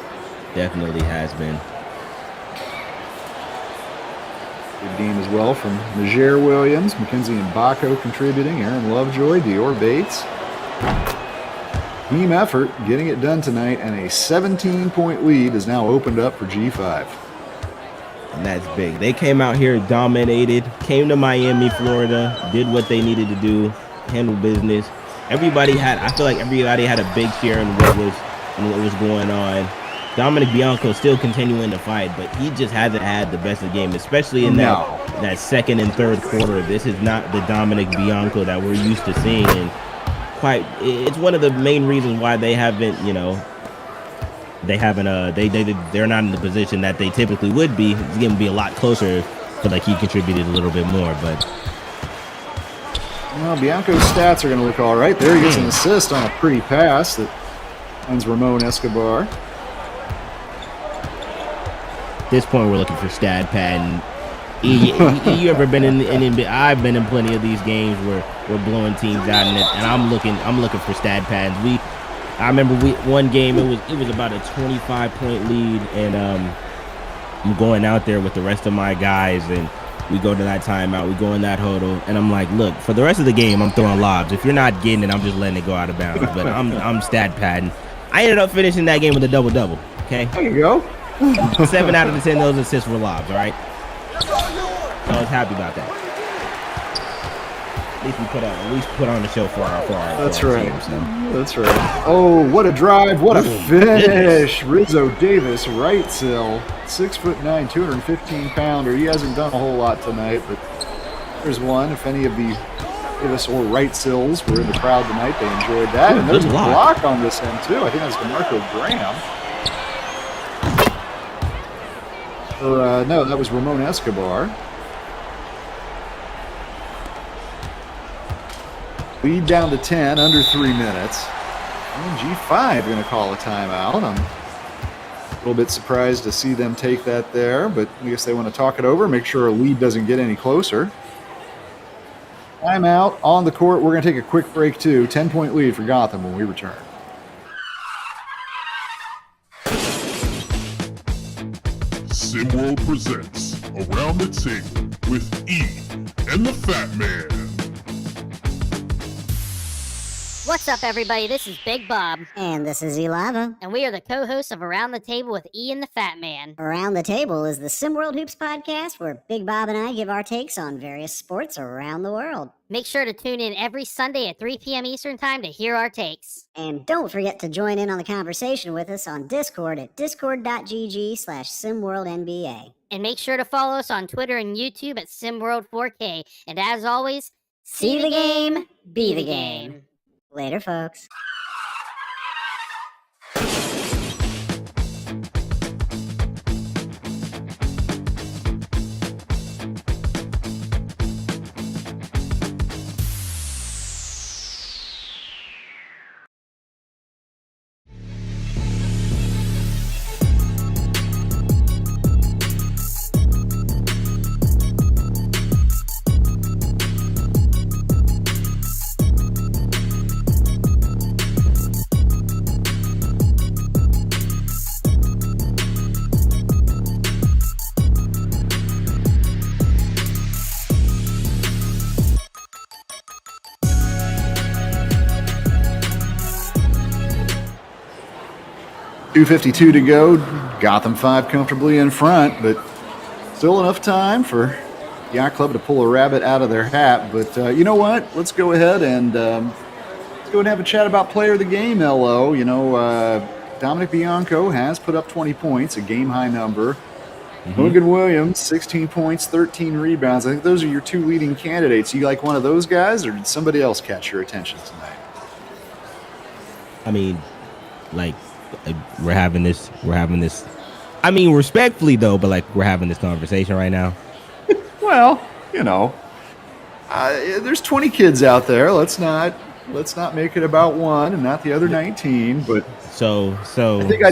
Definitely has been. Good game as well from Majer Williams, Mackenzie Mbako contributing, Aaron Lovejoy, Dior Bates. Team effort, getting it done tonight, and a 17-point lead is now opened up for G5. And that's big. They came out here, dominated, came to Miami, Florida, did what they needed to do, handle business. I feel like everybody had a big share in what was going on. Dominic Bianco still continuing to fight, but he just hasn't had the best of the game, especially in that second and third quarter. This is not the Dominic Bianco that we're used to seeing. And it's one of the main reasons why they're not in the position that they typically would be. It's going to be a lot closer. I feel like he contributed a little bit more, but well, Bianco's stats are going to look all right. There he gets an assist on a pretty pass that finds Ramon Escobar. At this point, we're looking for stat pad. And you ever been in I've been in plenty of these games where we're blowing teams out, and I'm looking for stat pads. I remember one game it was about a 25-point lead, and I'm going out there with the rest of my guys, and we go to that timeout, we go in that huddle, and I'm like, look, for the rest of the game, I'm throwing lobs. If you're not getting it, I'm just letting it go out of bounds. But I'm stat padding. I ended up finishing that game with a double-double. Okay. There you go. 7 out of the 10 of those assists were lobs. All right. So I was happy about that. At least we put on the show for our That's for our right. team, so. That's right. Oh, what a drive! What a finish! Rizzo Davis, right sill, 6'9", 215-pounder. He hasn't done a whole lot tonight, but there's one. If any of the Davis or right sills were in the crowd tonight, they enjoyed that. And there's a block on this end too. I think that's DeMarco Graham. No, that was Ramon Escobar. Lead down to 10, under 3 minutes. And G5 going to call a timeout. I'm a little bit surprised to see them take that there, but I guess they want to talk it over, make sure a lead doesn't get any closer. Timeout on the court. We're going to take a quick break, too. 10-point lead for Gotham when we return. SimWorld presents Around the Table with E and the Fat Man. What's up, everybody? This is Big Bob. And this is Elava. And we are the co-hosts of Around the Table with E and the Fat Man. Around the Table is the SimWorld Hoops podcast where Big Bob and I give our takes on various sports around the world. Make sure to tune in every Sunday at 3 p.m. Eastern Time to hear our takes. And don't forget to join in on the conversation with us on Discord at discord.gg/SimWorldNBA. And make sure to follow us on Twitter and YouTube at SimWorld4K. And as always, see the game, be the game. Later, folks. .252 to go. Gotham 5 comfortably in front, but still enough time for Yacht Club to pull a rabbit out of their hat. But you know what? Let's go ahead and have a chat about player of the game, LO. You know, Dominic Bianco has put up 20 points, a game-high number. Logan Williams, 16 points, 13 rebounds. I think those are your two leading candidates. You like one of those guys, or did somebody else catch your attention tonight? I mean, like, we're having this. I mean, respectfully though, but like we're having this conversation right now. Well, you know, there's 20 kids out there. Let's not make it about one and not the other 19. But so I think I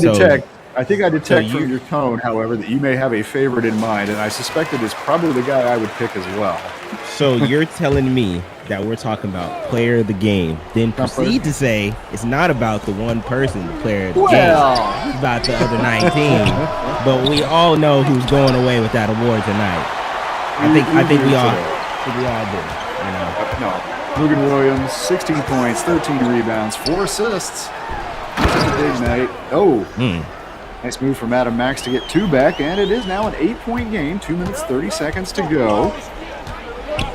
detect from your tone, however, that you may have a favorite in mind, and I suspect it is probably the guy I would pick as well. So you're telling me that we're talking about player of the game, then proceed to say it's not about the one person, the player of the game. It's about the other 19. But we all know who's going away with that award tonight. I think we all do. You know. No. Logan Williams, 16 points, 13 rebounds, 4 assists. It's a big night. Oh. Nice move from Adam Max to get 2 back, and it is now an 8-point game. 2 minutes, 30 seconds to go.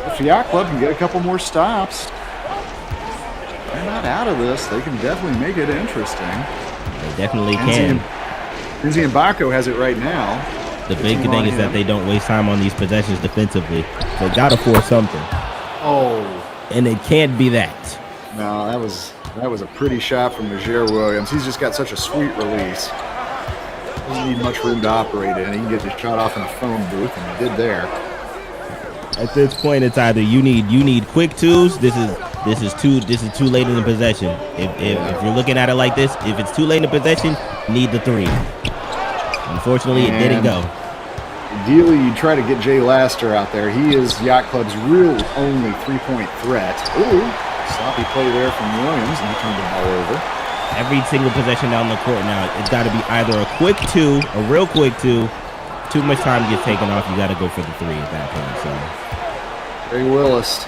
If the Yacht Club can get a couple more stops, they're not out of this. They can definitely make it interesting. They definitely can. Indy and Baco has it right now. The big thing is that they don't waste time on these possessions defensively. They got to force something. Oh. And it can't be that. No, that was a pretty shot from Majere Williams. He's just got such a sweet release. Doesn't need much room to operate in. He can get his shot off in a phone booth, and he did there. At this point, it's either you need quick twos. This is too late in the possession. If you're looking at it like this, if it's too late in the possession, need the 3. Unfortunately, it didn't go. Ideally, you try to get Jay Laster out there. He is Yacht Club's real only 3-point threat. Ooh, sloppy play there from Williams, and he turned the ball over. Every single possession down the court now, it's got to be either a quick 2, a real quick 2. Too much time gets taken off. You got to go for the 3 at that point. So, Ray Willis,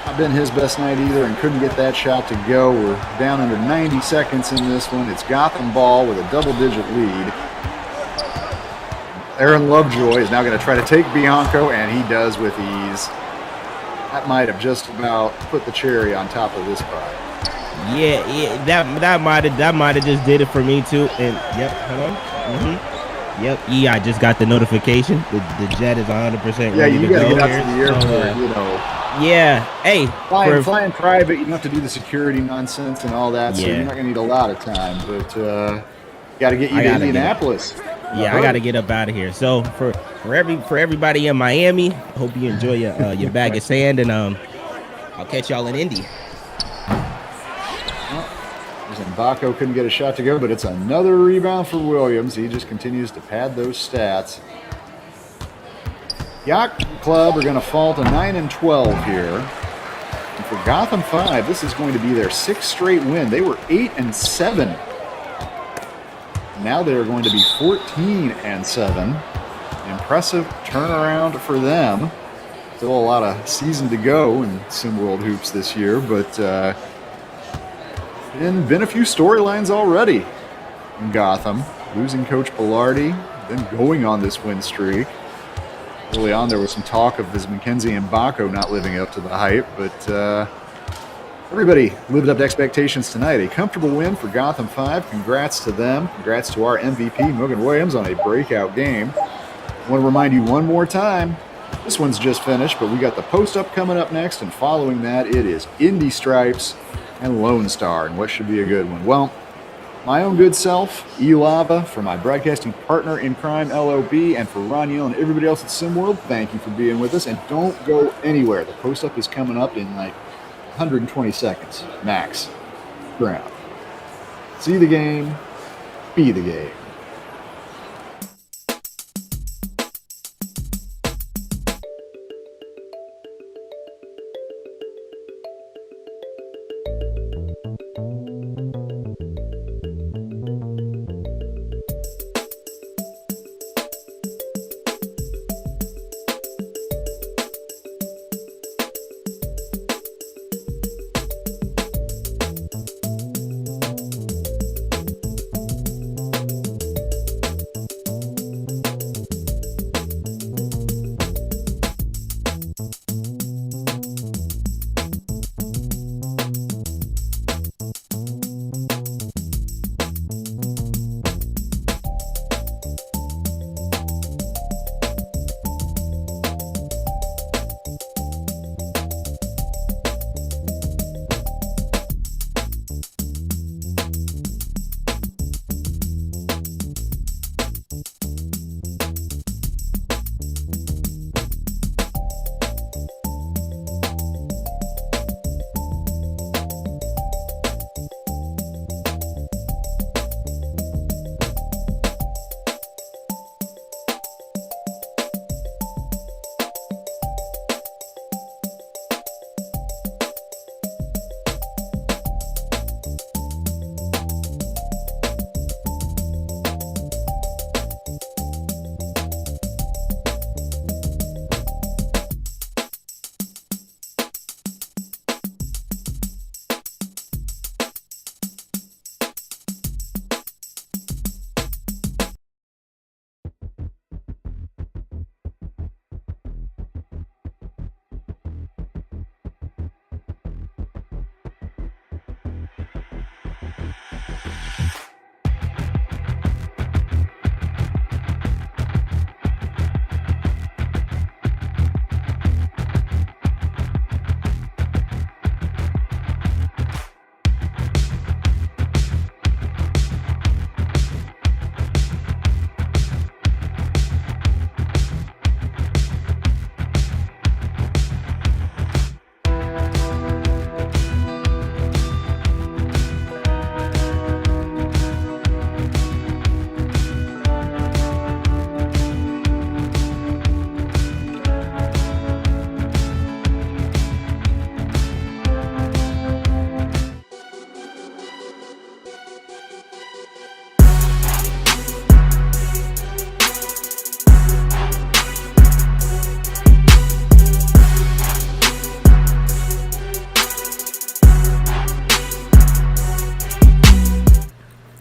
not been his best night either, and couldn't get that shot to go. We're down under 90 seconds in this one. It's Gotham ball with a double-digit lead. Aaron Lovejoy is now going to try to take Bianco, and he does with ease. That might have just about put the cherry on top of this pie. Yeah, that might have just did it for me too. And yep, hello. Yep, I just got the notification. The jet is 100% ready you to got to go get out here. to the airport, you know. Yeah, hey, Flying private, you don't have to do the security nonsense and all that, so you're not going to need a lot of time. But got to get you to Indianapolis. I got to get up out of here. So for everybody in Miami, hope you enjoy your bag of sand, and I'll catch y'all in Indy. Baco couldn't get a shot to go, but it's another rebound for Williams. He just continues to pad those stats. Yacht Club are going to fall to 9-12 here. And for Gotham 5, this is going to be their 6th straight win. They were 8-7. Now they're going to be 14-7. Impressive turnaround for them. Still a lot of season to go in SimWorld Hoops this year, but been a few storylines already in Gotham. Losing Coach Bilardi, then going on this win streak. Early on, there was some talk of this McKenzie and Baco not living up to the hype, but everybody lived up to expectations tonight. A comfortable win for Gotham 5. Congrats to them. Congrats to our MVP, Morgan Williams, on a breakout game. I want to remind you one more time, this one's just finished, but we got the post-up coming up next, and following that, it is Indy Stripes and Lonestar, and what should be a good one. Well, my own good self, E-Lava, for my broadcasting partner in crime, LOB, and for Roniel and everybody else at SimWorld, thank you for being with us, and don't go anywhere. The post-up is coming up in like 120 seconds, max. Ground. See the game, be the game.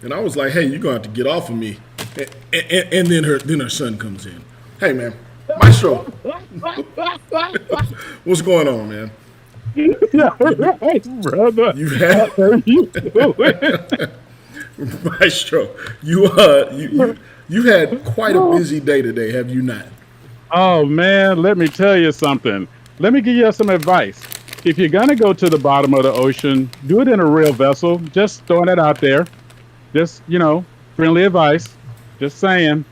And I was like, hey, you're going to have to get off of me. And then her son comes in. Hey, man, Maestro, what's going on, man? Yeah, right, brother. You had How are you doing? Maestro, you had quite a busy day today, have you not? Oh man, let me tell you something. Let me give you some advice. If you're gonna go to the bottom of the ocean, do it in a real vessel. Just throwing it out there. Just friendly advice. Just saying.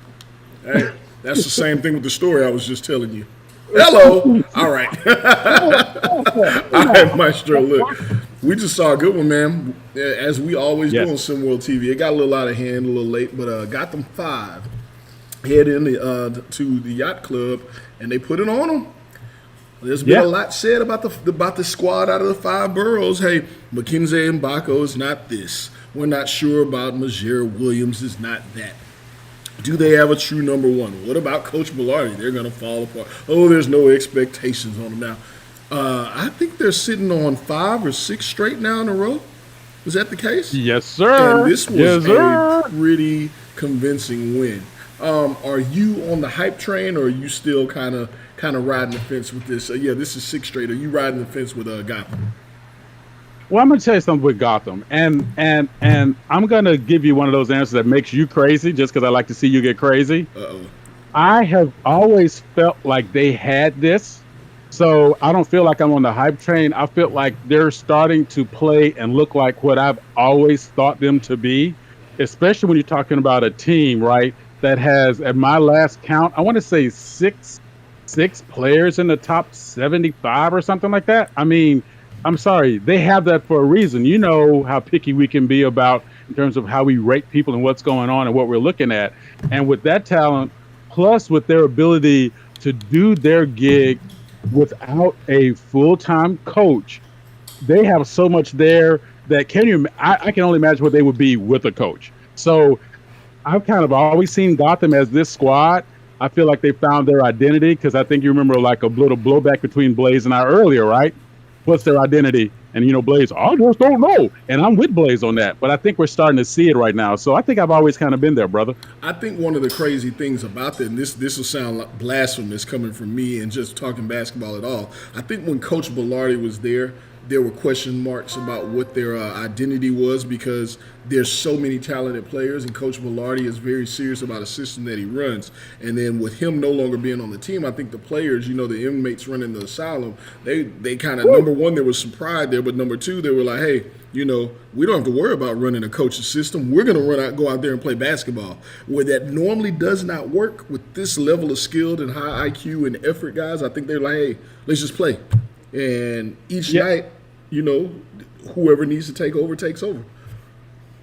Hey, that's the same thing with the story I was just telling you. Hello. All right. All right, Maestro. Look, we just saw a good one, man. As we always do on SimWorld TV. It got a little out of hand, a little late, but Gotham 5 head in to the Yacht Club, and they put it on them. There's been a lot said about the squad out of the 5 boroughs. Hey, McKenzie and Baco is not this. We're not sure about Majere Williams is not that. Do they have a true number one? What about Coach Bilardi? They're going to fall apart. Oh, there's no expectations on them now. I think they're sitting on 5 or 6 straight now in a row. Is that the case? Yes, sir. And this was a pretty convincing win. Are you on the hype train, or are you still kind of riding the fence with this? This is 6 straight. Are you riding the fence with Gotham? Well, I'm gonna tell you something with Gotham, and I'm gonna give you one of those answers that makes you crazy, just because I like to see you get crazy. I have always felt like they had this, so I don't feel like I'm on the hype train. I feel like they're starting to play and look like what I've always thought them to be, especially when you're talking about a team, right, that has, at my last count, I want to say six players in the top 75 or something like that. I mean, I'm sorry, they have that for a reason. You know how picky we can be about in terms of how we rate people and what's going on and what we're looking at. And with that talent, plus with their ability to do their gig without a full-time coach, they have so much there that I can only imagine what they would be with a coach. So I've kind of always seen Gotham as this squad. I feel like they found their identity, because I think you remember like a little blowback between Blaze and I earlier, right? What's their identity? And Blaze, I just don't know. And I'm with Blaze on that. But I think we're starting to see it right now. So I think I've always kind of been there, brother. I think one of the crazy things about that, and this will sound like blasphemous coming from me and just talking basketball at all. I think when Coach Bilardi was there were question marks about what their identity was, because there's so many talented players, and Coach Bilardi is very serious about a system that he runs. And then with him no longer being on the team, I think the players, the inmates running the asylum, they kind of, number one, there was some pride there, but number two, they were like, hey, we don't have to worry about running a coach's system. We're going to go out there and play basketball. Where that normally does not work with this level of skilled and high IQ and effort guys, I think they're like, hey, let's just play. And each night, whoever needs to take over takes over.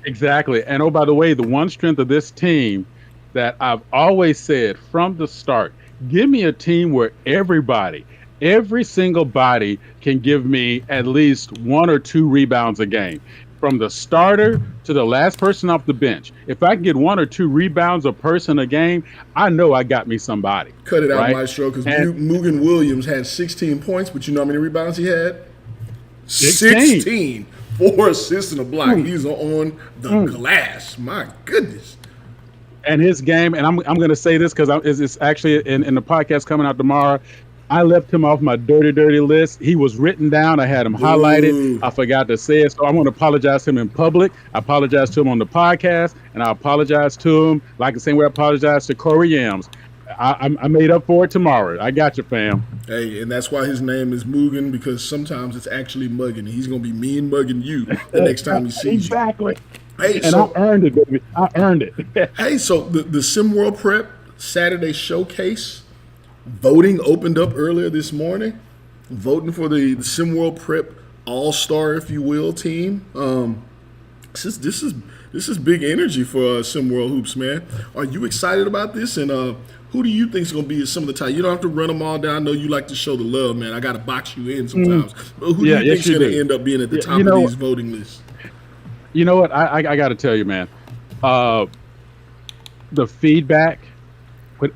Exactly. And oh, by the way, the one strength of this team that I've always said from the start, give me a team where every single body can give me at least 1 or 2 rebounds a game. From the starter to the last person off the bench. If I can get 1 or 2 rebounds a person a game, I know I got me somebody. Cut it out, Maestro, because Mugen Williams had 16 points, but you know how many rebounds he had? 16. 4 assists and a block. He's on the glass. My goodness. And his game, and I'm going to say this because it's actually in the podcast coming out tomorrow. I left him off my dirty list. He was written down. I had him highlighted. I forgot to say it. So I want to apologize to him in public. I apologize to him on the podcast. And I apologize to him like the same way I apologize to Corey Yams. I made up for it tomorrow. I got you, fam. Hey, and that's why his name is Mugen, because sometimes it's actually mugging. He's going to be mean mugging you the next time he sees you. Exactly. Hey, and I earned it, baby. I earned it. Hey, so the SimWorld Prep Saturday Showcase, voting opened up earlier this morning. Voting for the SimWorld Prep All-Star, if you will, team. This is big energy for SimWorld Hoops, man. Are you excited about this? And who do you think is going to be some of the time? You don't have to run them all down. I know you like to show the love, man. I got to box you in sometimes. But who do you think is going to end up being at the top of these voting lists? You know what? I got to tell you, man. The feedback,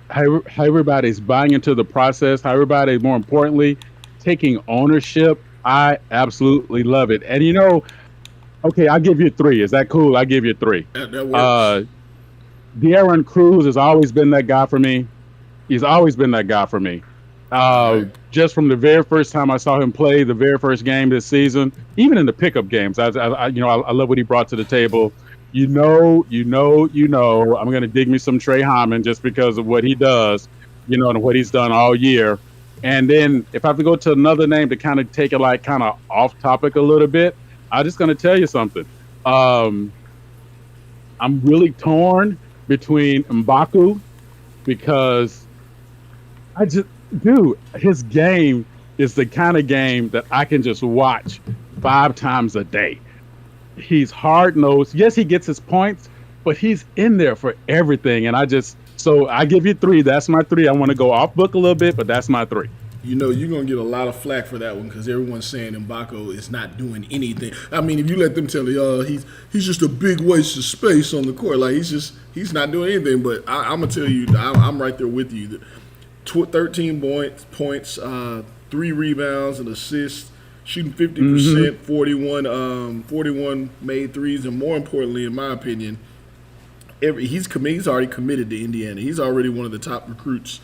how everybody's buying into the process, how everybody, more importantly, taking ownership, I absolutely love it. And Okay, I'll give you 3. Is that cool? I'll give you 3. That works. De'Aaron Cruz has always been that guy for me. He's always been that guy for me. Right. Just from the very first time I saw him play, the very first game this season, even in the pickup games, I love what he brought to the table. I'm going to dig me some Trey Hyman just because of what he does, and what he's done all year. And then if I have to go to another name to kind of take it like kind of off topic a little bit, I'm just going to tell you something. I'm really torn between M'Baku because his game is the kind of game that I can just watch 5 times a day. He's hard-nosed. Yes, he gets his points, but he's in there for everything. And so I give you 3. That's my 3. I want to go off book a little bit, but that's my 3. You're going to get a lot of flack for that one because everyone's saying M'Baku is not doing anything. I mean, if you let them tell you, he's just a big waste of space on the court. Like, he's not doing anything. But I'm going to tell you, I'm right there with you. 13 points, 3 rebounds, an assist, shooting 50%, 41 made threes, and more importantly, in my opinion, he's already committed to Indiana. He's already one of the top recruits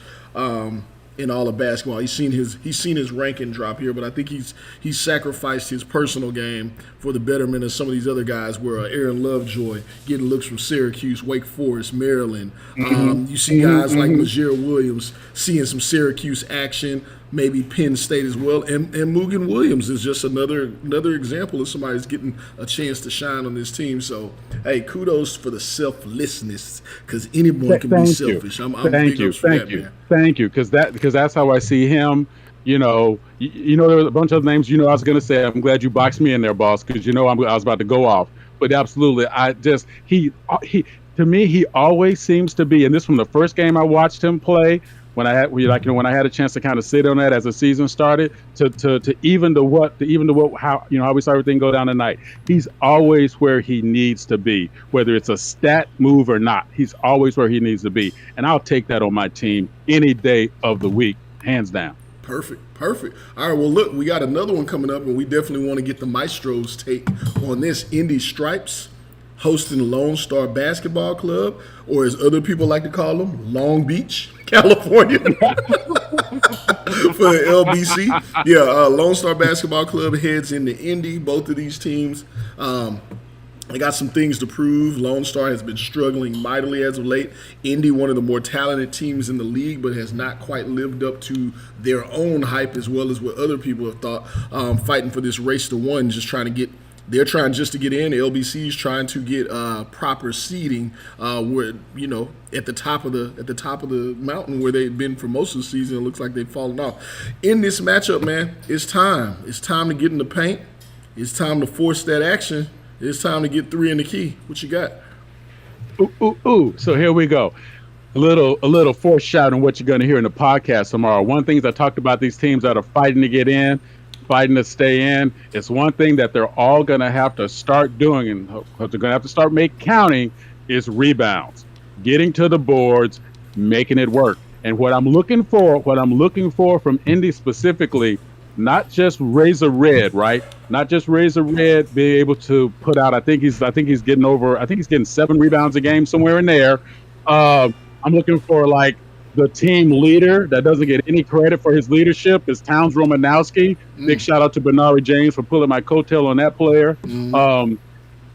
in all of basketball. He's seen his ranking drop here, but I think he's sacrificed his personal game for the betterment of some of these other guys. Where Aaron Lovejoy getting looks from Syracuse, Wake Forest, Maryland. You see guys like Majir Williams seeing some Syracuse action, maybe Penn State as well, and Mugen Williams is just another example of somebody who's getting a chance to shine on this team. So, hey, kudos for the selflessness, because anyone can be selfish. I'm thank you, because that's how I see him. There was a bunch of names. I was going to say, I'm glad you boxed me in there, boss, because I was about to go off. But absolutely, to me, he always seems to be, and this from the first game I watched him play. When I had a chance to kind of sit on that as the season started, to even to what how we saw everything go down tonight. He's always where he needs to be, whether it's a stat move or not. He's always where he needs to be, and I'll take that on my team any day of the week, hands down. Perfect. All right, well, look, we got another one coming up, and we definitely want to get the Maestro's take on this. Indy Stripes hosting Lonestar Basketball Club, or as other people like to call them, Long Beach, California, for the LBC. Yeah, Lonestar Basketball Club heads into Indy. Both of these teams, they got some things to prove. Lonestar has been struggling mightily as of late. Indy, one of the more talented teams in the league, but has not quite lived up to their own hype as well as what other people have thought. Fighting for this race to one, they're trying just to get in. The LBC is trying to get proper seeding, where at the top of the mountain where they've been for most of the season. It looks like they've fallen off. In this matchup, man, it's time. It's time to get in the paint. It's time to force that action. It's time to get 3 in the key. What you got? Ooh. So here we go. A little foreshadowing what you're going to hear in the podcast tomorrow. One thing I talked about these teams that are fighting to get in, fighting to stay in. It's one thing that they're all going to have to start doing, and they're going to have to start counting, is rebounds, getting to the boards, making it work. And what I'm looking for from Indy specifically, not just Razor Red, right? Not just Razor Red being able to put out. I think he's getting 7 rebounds a game, somewhere in there. I'm looking for like the team leader that doesn't get any credit for his leadership is Towns Romanowski. Big shout out to Bernard James for pulling my coattail on that player.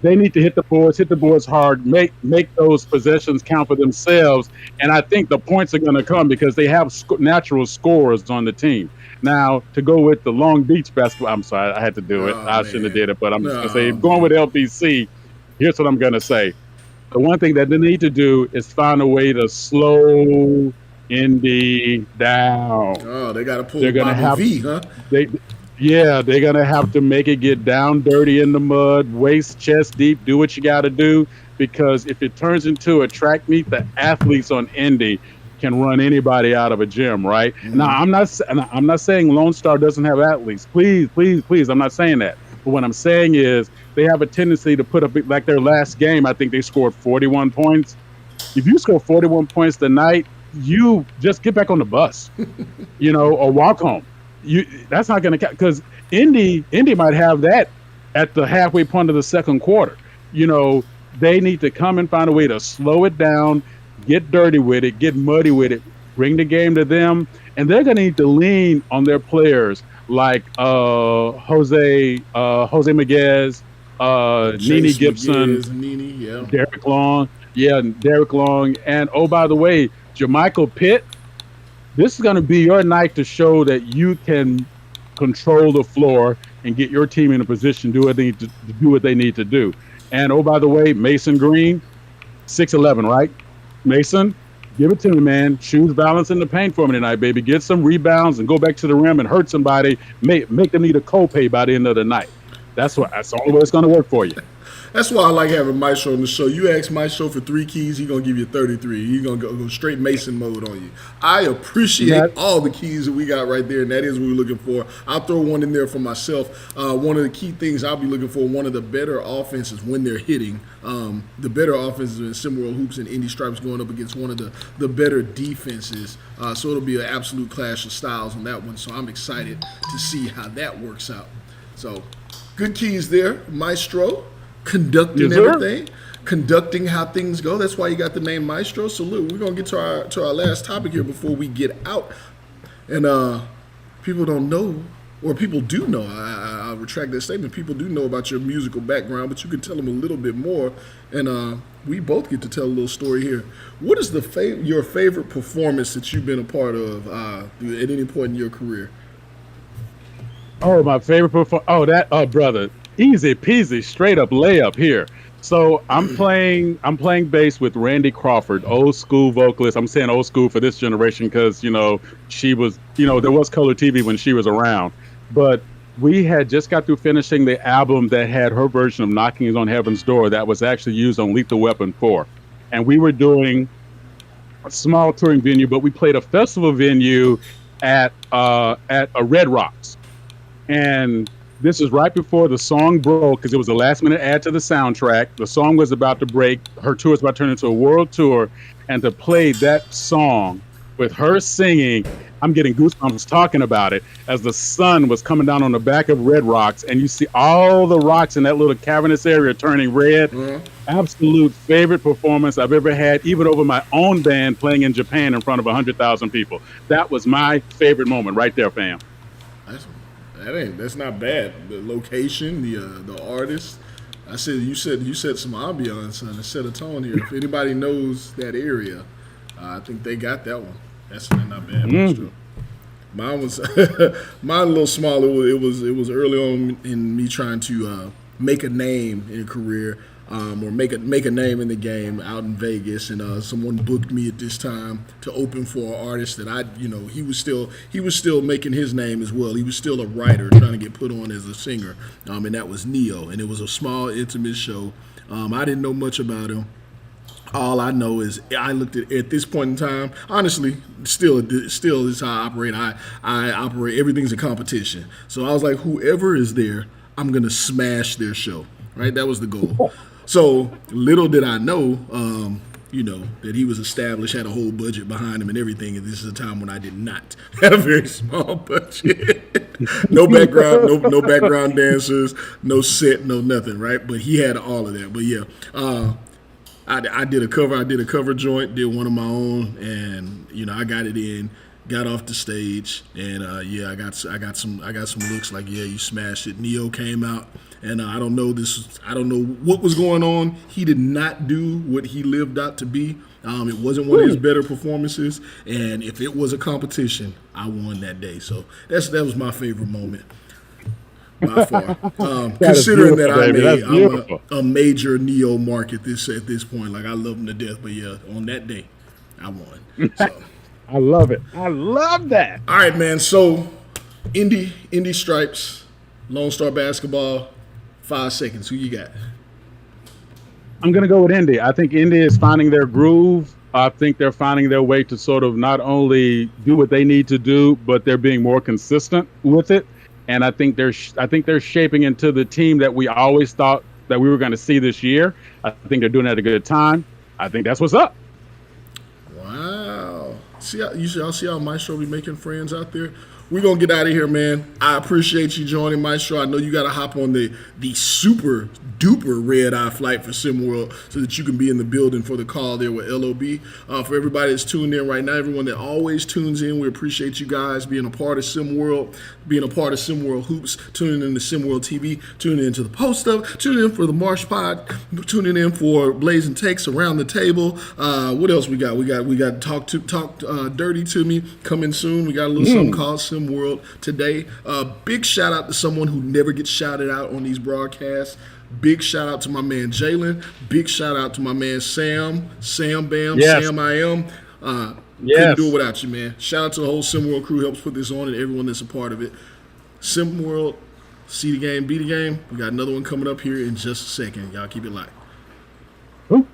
They need to hit the boards hard, make those possessions count for themselves. And I think the points are going to come because they have natural scorers on the team. Now, to go with the Long Beach basketball, I'm sorry, I had to do it. I shouldn't have did it, but I'm just going to say, going with LBC, here's what I'm going to say. The one thing that they need to do is find a way to slow Indy down. Oh, they got to pull Bobby V, huh? They're going to have to make it get down dirty in the mud, waist, chest deep, do what you got to do, because if it turns into a track meet, the athletes on Indy can run anybody out of a gym, right? Now, I'm not saying Lonestar doesn't have athletes. Please, I'm not saying that. But what I'm saying is they have a tendency to put up, like their last game, I think they scored 41 points. If you score 41 points tonight, you just get back on the bus, or walk home. That's not going to count, because Indy might have that at the halfway point of the second quarter. They need to come and find a way to slow it down, get dirty with it, get muddy with it, bring the game to them, and they're going to need to lean on their players like Jose Miguez, Nene Gibson, Derek Long, and oh, by the way, Jermichael Pitt. This is going to be your night to show that you can control the floor and get your team in a position to do what they need to do. And oh, by the way, Mason Green, 6'11", right? Mason, give it to me, man. Choose balance in the paint for me tonight, baby. Get some rebounds and go back to the rim and hurt somebody. Make them need a co-pay by the end of the night. That's the only way it's going to work for you. That's why I like having Maestro on the show. You ask Maestro for 3 keys, he's going to give you 33. He's going to go straight Mason mode on you. I appreciate all the keys that we got right there, and that is what we're looking for. I'll throw one in there for myself. One of the key things I'll be looking for, one of the better offenses when they're hitting, the better offenses in SimWorld Hoops and Indy Stripes going up against one of the better defenses. So it'll be an absolute clash of styles on that one. So I'm excited to see how that works out. So good keys there, Maestro. Conducting everything, conducting how things go. That's why you got the name Maestro. So look, we're gonna get to our last topic here before we get out. And people don't know, or people do know. I'll retract that statement. People do know about your musical background, but you can tell them a little bit more. And we both get to tell a little story here. What is your favorite performance that you've been a part of at any point in your career? Oh, my favorite performance. Brother. Easy peasy, straight up layup here. So I'm playing bass with Randy Crawford, old school vocalist. I'm saying old school for this generation because, she was, there was color TV when she was around. But we had just got through finishing the album that had her version of Knocking on Heaven's Door that was actually used on Lethal Weapon 4. And we were doing a small touring venue, but we played a festival venue at a Red Rocks. And this is right before the song broke because it was a last-minute add to the soundtrack. The song was about to break. Her tour was about to turn into a world tour. And to play that song with her singing, I'm getting goosebumps talking about it, as the sun was coming down on the back of Red Rocks. And you see all the rocks in that little cavernous area turning red. Mm-hmm. Absolute favorite performance I've ever had, even over my own band playing in Japan in front of 100,000 people. That was my favorite moment right there, fam. That's not bad. The location, the artist. You said some ambiance and set a tone here. If anybody knows that area, I think they got that one. That's not bad. Mm. Mine was mine a little smaller. It was early on in me trying to make a name in a career. Or make a name in the game out in Vegas, and someone booked me at this time to open for an artist that he was still making his name as well. He was still a writer trying to get put on as a singer, and that was Neo, and it was a small intimate show. I didn't know much about him. All I know is I looked at this point in time. Honestly, still is how I operate. I operate. Everything's a competition. So I was like, whoever is there, I'm gonna smash their show. Right, that was the goal. So little did I know, that he was established, had a whole budget behind him and everything. And this is a time when I did not have a very small budget, no background dancers, no set, no nothing. Right, but he had all of that. But yeah, I did a cover joint, did one of my own, and I got it in. Got off the stage, and I got some looks like, yeah, you smashed it. Neo came out, and I don't know what was going on. He did not do what he lived out to be. It wasn't one of his better performances, and if it was a competition, I won that day. So that was my favorite moment by far. Considering that I'm a major Neo mark at this point, like I love him to death. But yeah, on that day, I won. So. I love it. I love that. All right, man. So, Indy Stripes, Lonestar basketball, 5 seconds. Who you got? I'm going to go with Indy. I think Indy is finding their groove. I think they're finding their way to sort of not only do what they need to do, but they're being more consistent with it. And I think they're shaping into the team that we always thought that we were going to see this year. I think they're doing it at a good time. I think that's what's up. Wow. Y'all see how Maestro be making friends out there? we're going to get out of here, man. I appreciate you joining Maestro. I know you got to hop on the super duper red eye flight for SimWorld so that you can be in the building for the call there with LOB. For everybody that's tuned in right now, everyone that always tunes in, we appreciate you guys being a part of SimWorld, being a part of SimWorld Hoops, tuning in to SimWorld TV, tuning in to the Post Stuff, tuning in for the Marsh Pod, tuning in for Blazing Takes Around the Table. What else we got? We got Talk Dirty to Me coming soon. We got a little something called SimWorld today. Big shout out to someone who never gets shouted out on these broadcasts. Big shout out to my man Jalen. Big shout out to my man Sam Bam, Yes. Sam I Am. Yes. Couldn't do it without you, man. Shout out to the whole SimWorld crew who helps put this on and everyone that's a part of it. SimWorld, see the game, be the game. We got another one coming up here in just a second. Y'all keep it live. Ooh.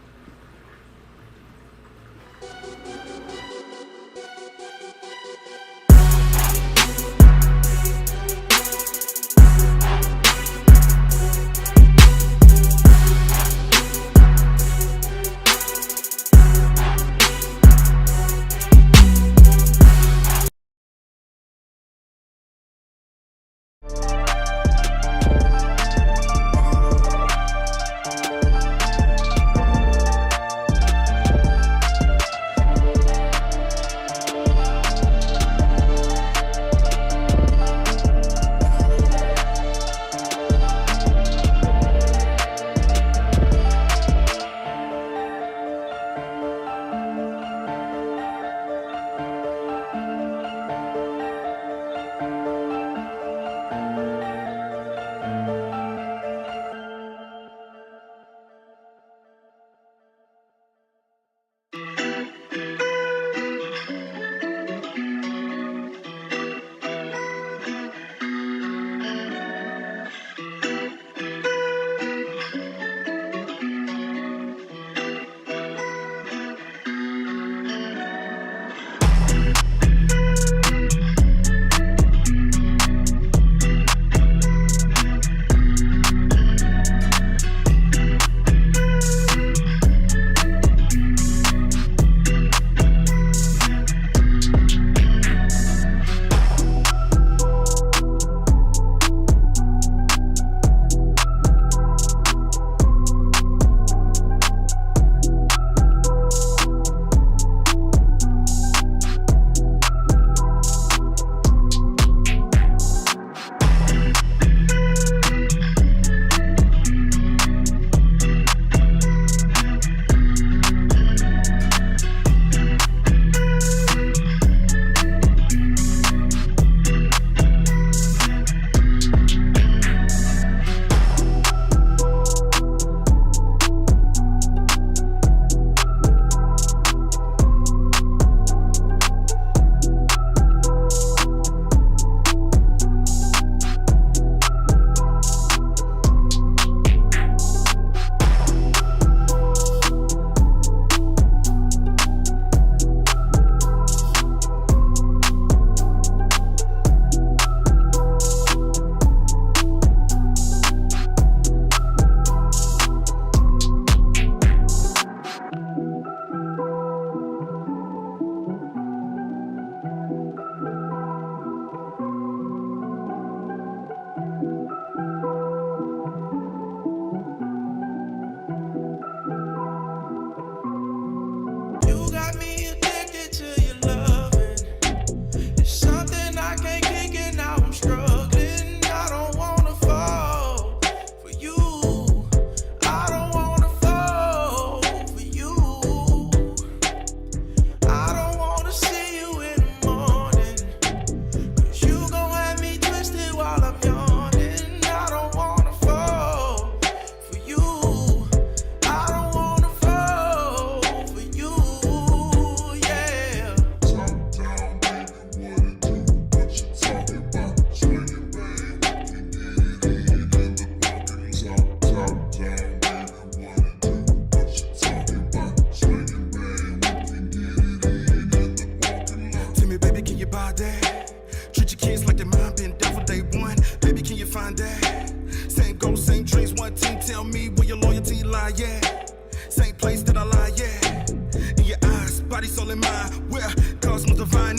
body, soul, and mind. Where cosmos divine,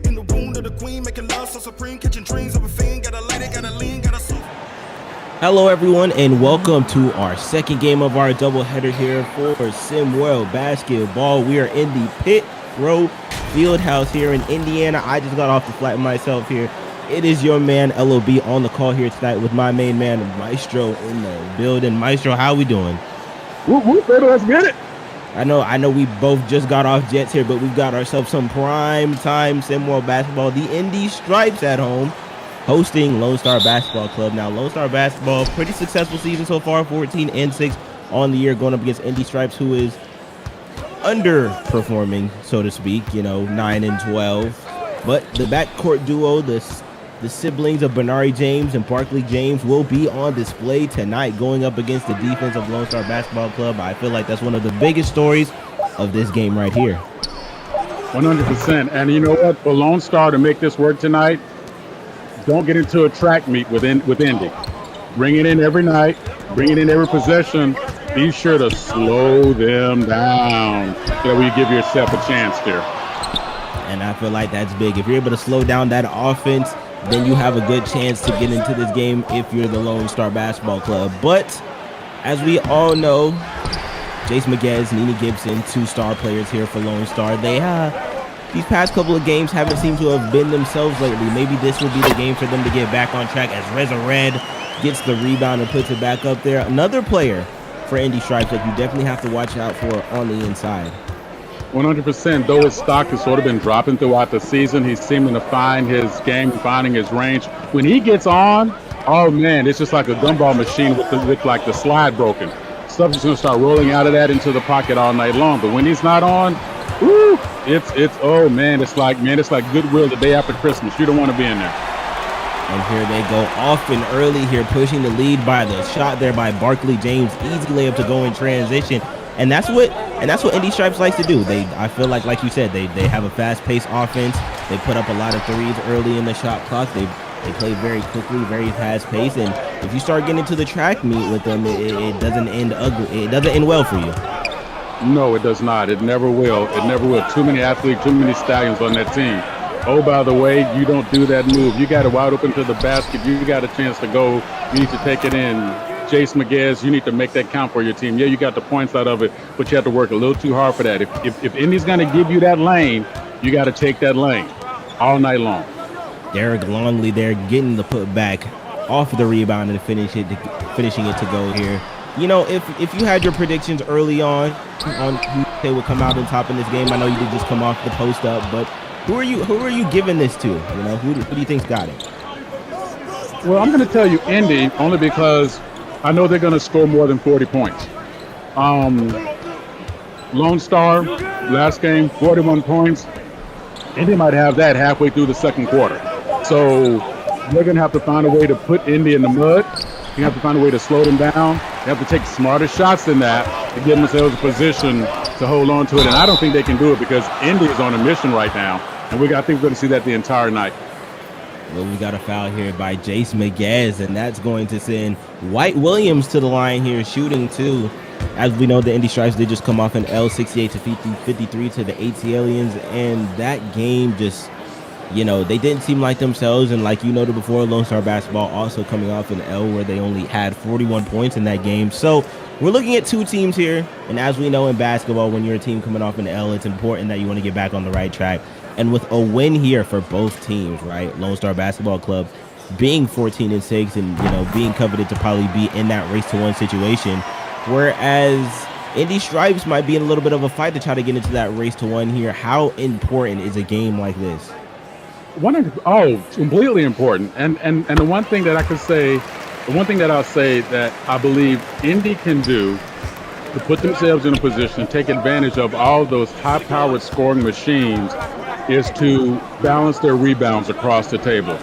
in the womb of the queen, making love. Hello everyone and welcome to our second game of our doubleheader here for SimWorld Basketball. We are in the Pit Row Fieldhouse here in Indiana. I just got off the flight myself here. It is your man LOB on the call here tonight with my main man Maestro in the building. Maestro, how we doing? Whoop, whoop, baby, let's get it. I know we both just got off jets here, but we've got ourselves some prime time SimWorld Basketball. The Indy Stripes at home hosting Lonestar Basketball Club. Now, Lonestar Basketball, pretty successful season so far, 14-6 on the year, going up against Indy Stripes, who is underperforming, so to speak, 9-12. But the backcourt duo, the siblings of Benari James and Barkley James, will be on display tonight going up against the defense of Lonestar Basketball Club. I feel like that's one of the biggest stories of this game right here. 100%. And you know what? For Lonestar to make this work tonight, don't get into a track meet with Indy. Bring it in every night. Bring it in every possession. Be sure to slow them down so that we give yourself a chance there. And I feel like that's big. If you're able to slow down that offense, then you have a good chance to get into this game if you're the Lonestar Basketball Club. But as we all know, Jace Maguez, Nene Gibson, two star players here for Lonestar. They these past couple of games haven't seemed to have been themselves lately. Maybe this will be the game for them to get back on track as Reza Red gets the rebound and puts it back up there. Another player for Indy Stripes that you definitely have to watch out for on the inside. 100%. Though his stock has sort of been dropping throughout the season, he's seeming to find his game, finding his range. When he gets on, oh man, it's just like a gumball machine with like the slide broken. Stuff is going to start rolling out of that into the pocket all night long. But when he's not on, woo, it's like Goodwill the day after Christmas. You don't want to be in there. And here they go off and early here, pushing the lead by the shot there by Barkley James. Easy layup to go in transition. And that's what Indy Stripes likes to do. I feel like you said, they have a fast-paced offense. They put up a lot of threes early in the shot clock. They play very quickly, very fast-paced. And if you start getting into the track meet with them, it doesn't end ugly. It doesn't end well for you. No, it does not. It never will. It never will. Too many athletes, too many stallions on that team. Oh, by the way, you don't do that move. You got it wide open to the basket. You got a chance to go. You need to take it in. Jace Maguez, you need to make that count for your team. Yeah, you got the points out of it, but you have to work a little too hard for that. If Indy's going to give you that lane, you got to take that lane all night long. Derek Longley there getting the putback off the rebound and finishing it to go here. If you had your predictions early on who they would come out on top in this game, I know you did just come off the post up, but who are you giving this to? Who do you think's got it? Well, I'm going to tell you Indy only because I know they're going to score more than 40 points. Lonestar, last game, 41 points. Indy might have that halfway through the second quarter. So they're going to have to find a way to put Indy in the mud. You have to find a way to slow them down. They have to take smarter shots than that to give themselves a position to hold on to it. And I don't think they can do it because Indy is on a mission right now. And I think we're going to see that the entire night. Well, we got a foul here by Jace Maguez, and that's going to send White Williams to the line here, shooting two. As we know, the Indy Stripes did just come off an L, 68-53 to the AT Aliens, and that game just, they didn't seem like themselves. And like you noted before, Lonestar Basketball also coming off an L where they only had 41 points in that game. So we're looking at two teams here, and as we know in basketball, when you're a team coming off an L, it's important that you want to get back on the right track. And with a win here for both teams, right, Lonestar Basketball Club being 14-6 and, being coveted to probably be in that race-to-1 situation, whereas Indy Stripes might be in a little bit of a fight to try to get into that race-to-1 here. How important is a game like this? Completely important. And the one thing that I'll say that I believe Indy can do to put themselves in a position to take advantage of all those high-powered scoring machines is to balance their rebounds across the table.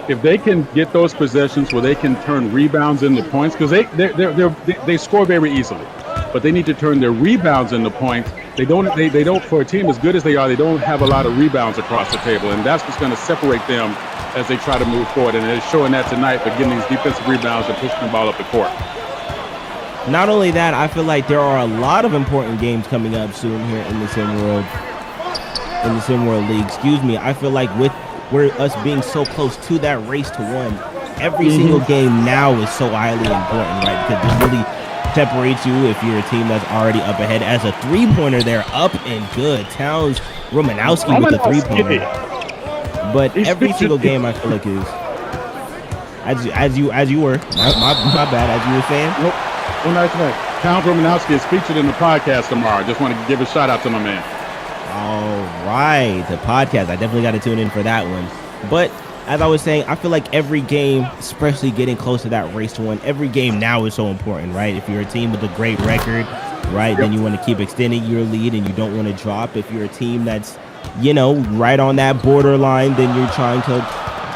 If they can get those possessions where they can turn rebounds into points, because they score very easily, but they need to turn their rebounds into points. They don't for a team as good as they are, they don't have a lot of rebounds across the table, and that's what's going to separate them as they try to move forward. And they're showing that tonight by getting these defensive rebounds and pushing the ball up the court. Not only that, I feel like there are a lot of important games coming up soon here in the SimWorld League. I feel like with we're us being so close to that race to one. Every single game now is so highly important, right? Because this really separates you if you're a team that's already up ahead. As a three-pointer, they're up and good. Towns Romanowski with the three-pointer. But every single game I feel like is as you were my bad, as you were saying. Nope. One nice thing. Towns Romanowski is featured in the podcast tomorrow. Just want to give a shout out to my man. All right, the podcast. I definitely got to tune in for that one. But as I was saying, I feel like every game, especially getting close to that race to one, every game now is so important, right? If you're a team with a great record, right, then you want to keep extending your lead and you don't want to drop. If you're a team that's, right on that borderline, then you're trying to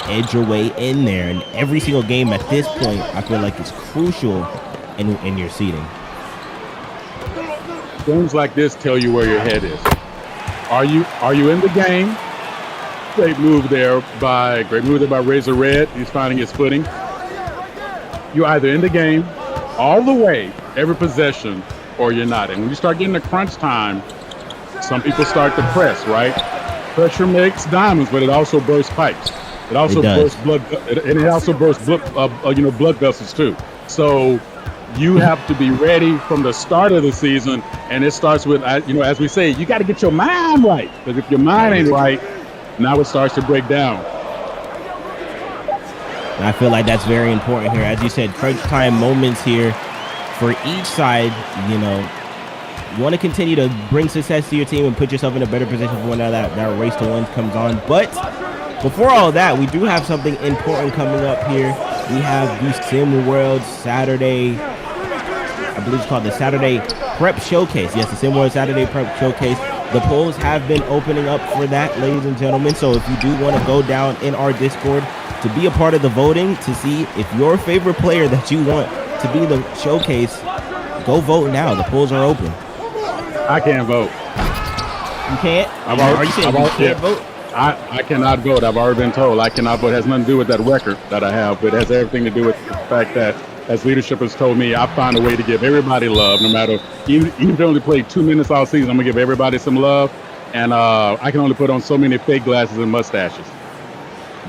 edge your way in there. And every single game at this point, I feel like is crucial in your seeding. Games like this tell you where your head is. Are you in the game? Great move there by Razor Red. He's finding his footing. You're either in the game all the way, every possession, or you're not. And when you start getting to crunch time, some people start to press, right? Pressure makes diamonds, but it also bursts pipes. It also bursts blood, and it also bursts blood vessels too. So you have to be ready from the start of the season, and it starts with, as we say, you got to get your mind right. Because if your mind ain't right, now it starts to break down. And I feel like that's very important here. As you said, crunch time moments here for each side. You want to continue to bring success to your team and put yourself in a better position for when that race to one comes on. But before all that, we do have something important coming up here. We have the Sim World Saturday, I believe it's called the Saturday Prep Showcase. Yes, the Sim World Saturday Prep Showcase. The polls have been opening up for that, ladies and gentlemen. So if you do want to go down in our Discord to be a part of the voting, to see if your favorite player that you want to be the showcase, go vote now. The polls are open. I can't vote. You can't? Are you saying you can't vote? I cannot vote. I've already been told I cannot vote. It has nothing to do with that record that I have, but it has everything to do with the fact that, as leadership has told me, I find a way to give everybody love, no matter, even if they only play 2 minutes all season, I'm going to give everybody some love, and I can only put on so many fake glasses and mustaches.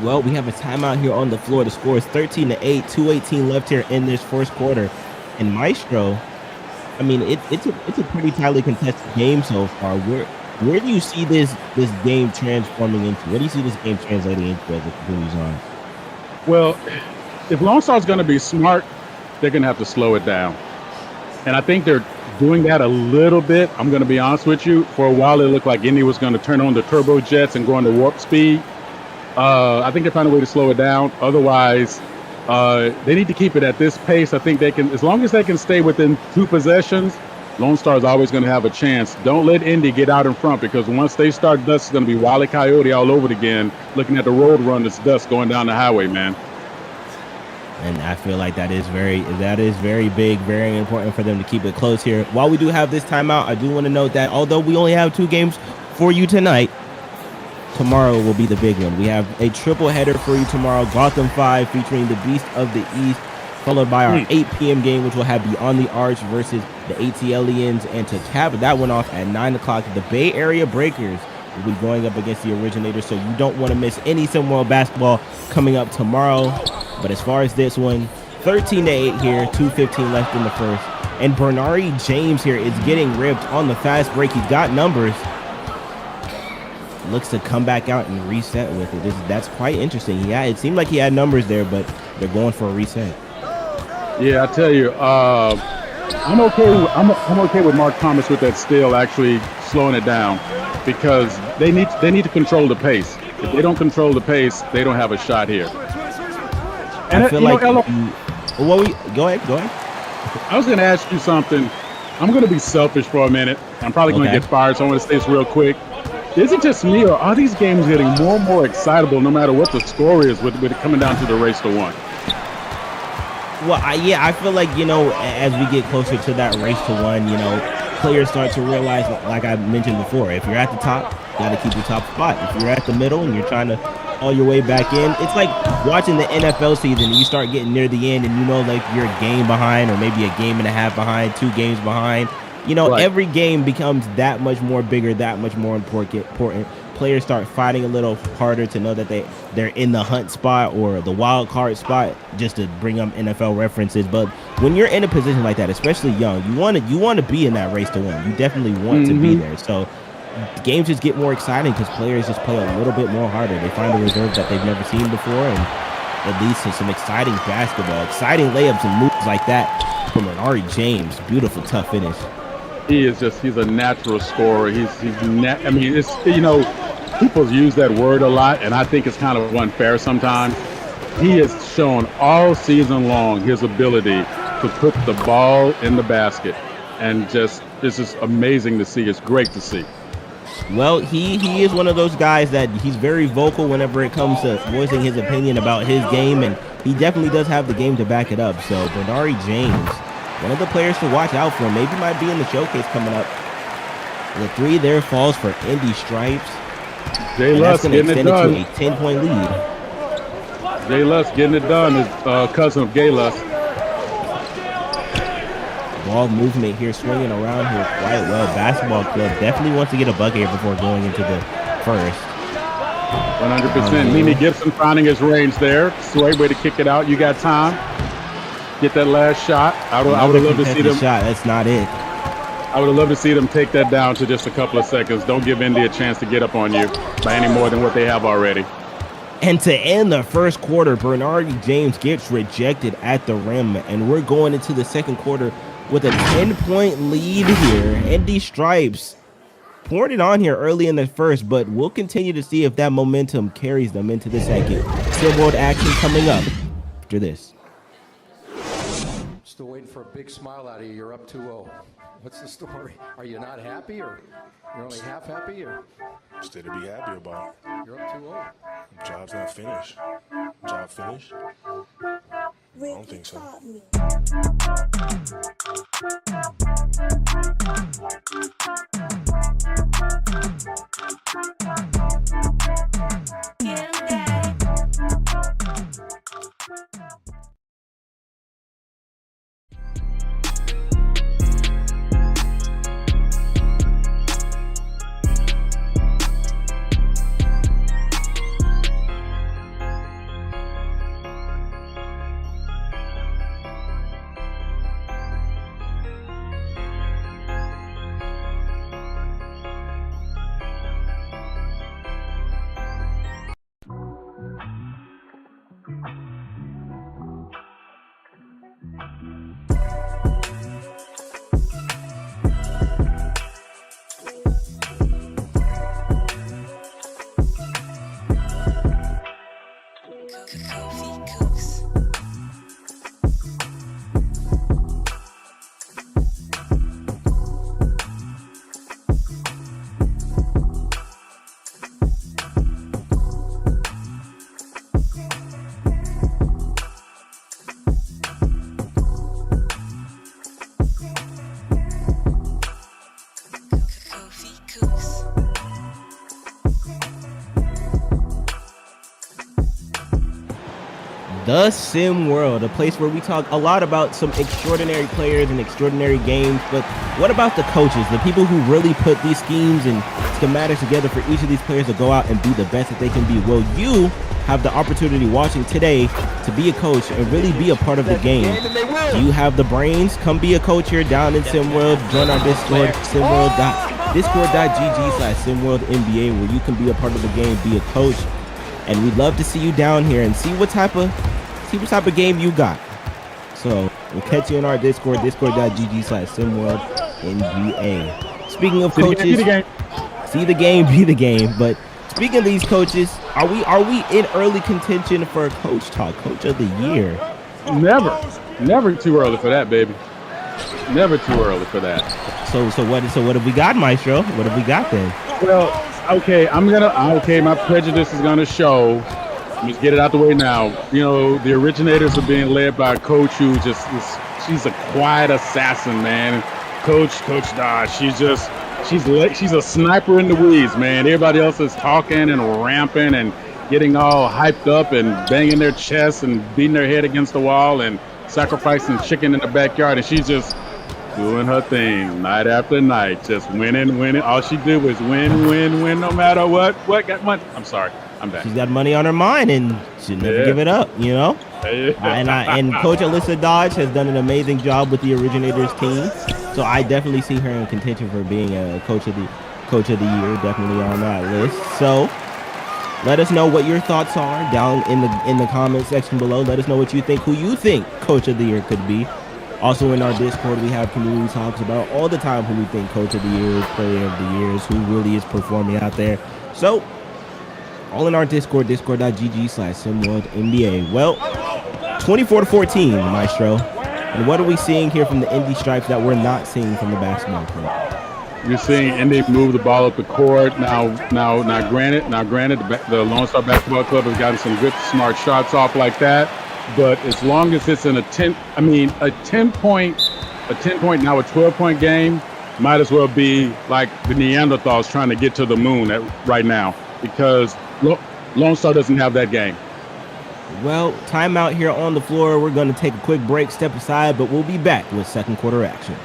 Well, we have a timeout here on the floor. The score is 13-8, 2:18 left here in this first quarter. And Maestro, I mean, it's a pretty tightly contested game so far. Where do you see this game transforming into? What do you see this game translating into as it continues on? Well, if Lonestar is going to be smart, they're going to have to slow it down. And I think they're doing that a little bit. I'm going to be honest with you. For a while, it looked like Indy was going to turn on the turbo jets and go into warp speed. I think they found a way to slow it down. Otherwise, they need to keep it at this pace. I think they can, as long as they can stay within 2 possessions, Lonestar is always going to have a chance. Don't let Indy get out in front, because once they start dust, it's going to be Wile E. Coyote all over it again, looking at the road run that's dust going down the highway, man. And I feel like that is very big, very important for them to keep it close here. While we do have this timeout, I do want to note that although we only have 2 games for you tonight, tomorrow will be the big one. We have a triple header for you tomorrow. Gotham 5 featuring the Beast of the East, followed by our 8 p.m. game, which will have Beyond the Arch versus the ATLians. And to cap that one off at 9 o'clock, the Bay Area Breakers will be going up against the Originators. So you don't want to miss any Sim World basketball coming up tomorrow. But as far as this one, 13-8 here, 2:15 left in the first. And Bernari James here is getting ripped on the fast break. He's got numbers. Looks to come back out and reset with it. That's quite interesting. Yeah, it seemed like he had numbers there, but they're going for a reset. Yeah, I tell you, I'm okay with Mark Thomas with that steal actually slowing it down, because they need to control the pace. If they don't control the pace, they don't have a shot here. And I feel like go ahead. I was going to ask you something. I'm going to be selfish for a minute. I'm probably going to get fired, so I want to say this real quick. Is it just me, or are these games getting more and more excitable no matter what the score is with it coming down to the race to one? Well, I feel like, as we get closer to that race to one, players start to realize, like I mentioned before, if you're at the top, you got to keep your top spot. If you're at the middle and you're trying to haul your way back in, it's like watching the NFL season, and you start getting near the end and like you're a game behind, or maybe a game and a half behind, 2 games behind. Right. Every game becomes that much more bigger, that much more important players start fighting a little harder to know that they're in the hunt spot or the wild card spot, just to bring up NFL references. But when you're in a position like that, especially young, you want to be in that race to win. You definitely want to be there. So games just get more exciting because players just play a little bit more harder. They find a reserve that they've never seen before, and it leads to some exciting basketball, exciting layups and moves like that from Bernard James. Beautiful, tough finish. He's a natural scorer. I mean, it's, you know, people use that word a lot, and I think it's kind of unfair sometimes. He has shown all season long his ability to put the ball in the basket, and just, this is amazing to see. It's great to see. Well, he is one of those guys that he's very vocal whenever it comes to voicing his opinion about his game, and he definitely does have the game to back it up. So Bernard James, one of the players to watch out for, maybe might be in the showcase coming up. The three there falls for Indy Stripes. Jay Luss getting it done. To a 10-point lead. Jay Luss getting it done is cousin of Gay Luss. Ball movement here, swinging around here quite well. Basketball club definitely wants to get a bucket here before going into the first. 100%. Nene Gibson finding his range there. Sway, way to kick it out. You got time. Get that last shot. I would have loved to see them. Shot. That's not it. I would have loved to see them take that down to just a couple of seconds. Don't give Indy a chance to get up on you by any more than what they have already. And to end the first quarter, Bernard James gets rejected at the rim, and we're going into the second quarter with a 10-point lead here. Indy Stripes poured it on here early in the first, but we'll continue to see if that momentum carries them into the second. Simworld action coming up after this. Still waiting for a big smile out of you. You're up 2-0. What's the story? Are you not happy, or you're only half happy, or? Still to be happy about. You're up 2-0. Job's not finished. Job finished? I don't think so. The Sim World, a place where we talk a lot about some extraordinary players and extraordinary games, but what about the coaches, the people who really put these schemes and schematics together for each of these players to go out and be the best that they can be? Well, you have the opportunity watching today to be a coach and really be a part of the game. Do you have the brains? Come be a coach here down in Sim World. Join our Discord, discord.gg/SimWorldNBA, where you can be a part of the game, be a coach, and we'd love to see you down here and see what type of game you got. So we'll catch you in our Discord, discord.gg/SimWorldNBA. Speaking of coaches, see the game, be the game. But speaking of these coaches, are we in early contention for Coach Talk, Coach of the Year? Never too early for that, baby. Never too early for that. So what have we got, Maestro? What have we got then? Well, okay, my prejudice is gonna show. Let's get it out the way now. You know, the originators are being led by a coach who she's a quiet assassin, man. Coach Dodge. She's a sniper in the weeds, man. Everybody else is talking and ramping and getting all hyped up and banging their chests and beating their head against the wall and sacrificing chicken in the backyard. And she's just doing her thing night after night, just winning. All she did was win, no matter what. What got money? I'm sorry, I'm back. She's got money on her mind, and she'll never give it up, you know? And Coach Alyssa Dodge has done an amazing job with the Originators team. So I definitely see her in contention for being a coach of the year, definitely on that list. So let us know what your thoughts are down in the comment section below. Let us know what you think, who you think Coach of the Year could be. Also in our Discord, we have community talks about all the time who we think Coach of the Year is, Player of the Year is, who really is performing out there. So all in our Discord, discord.gg/SimWorldNBA. Well, 24-14, Maestro. And what are we seeing here from the Indy Stripes that we're not seeing from the basketball club? You're seeing Indy move the ball up the court. Now, granted, the Lonestar Basketball Club has gotten some good, smart shots off like that. But as long as it's in a 10-point, now a 12-point game, might as well be like the Neanderthals trying to get to the moon right now, because Lonestar doesn't have that game. Well, timeout here on the floor. We're going to take a quick break, step aside, but we'll be back with second quarter action.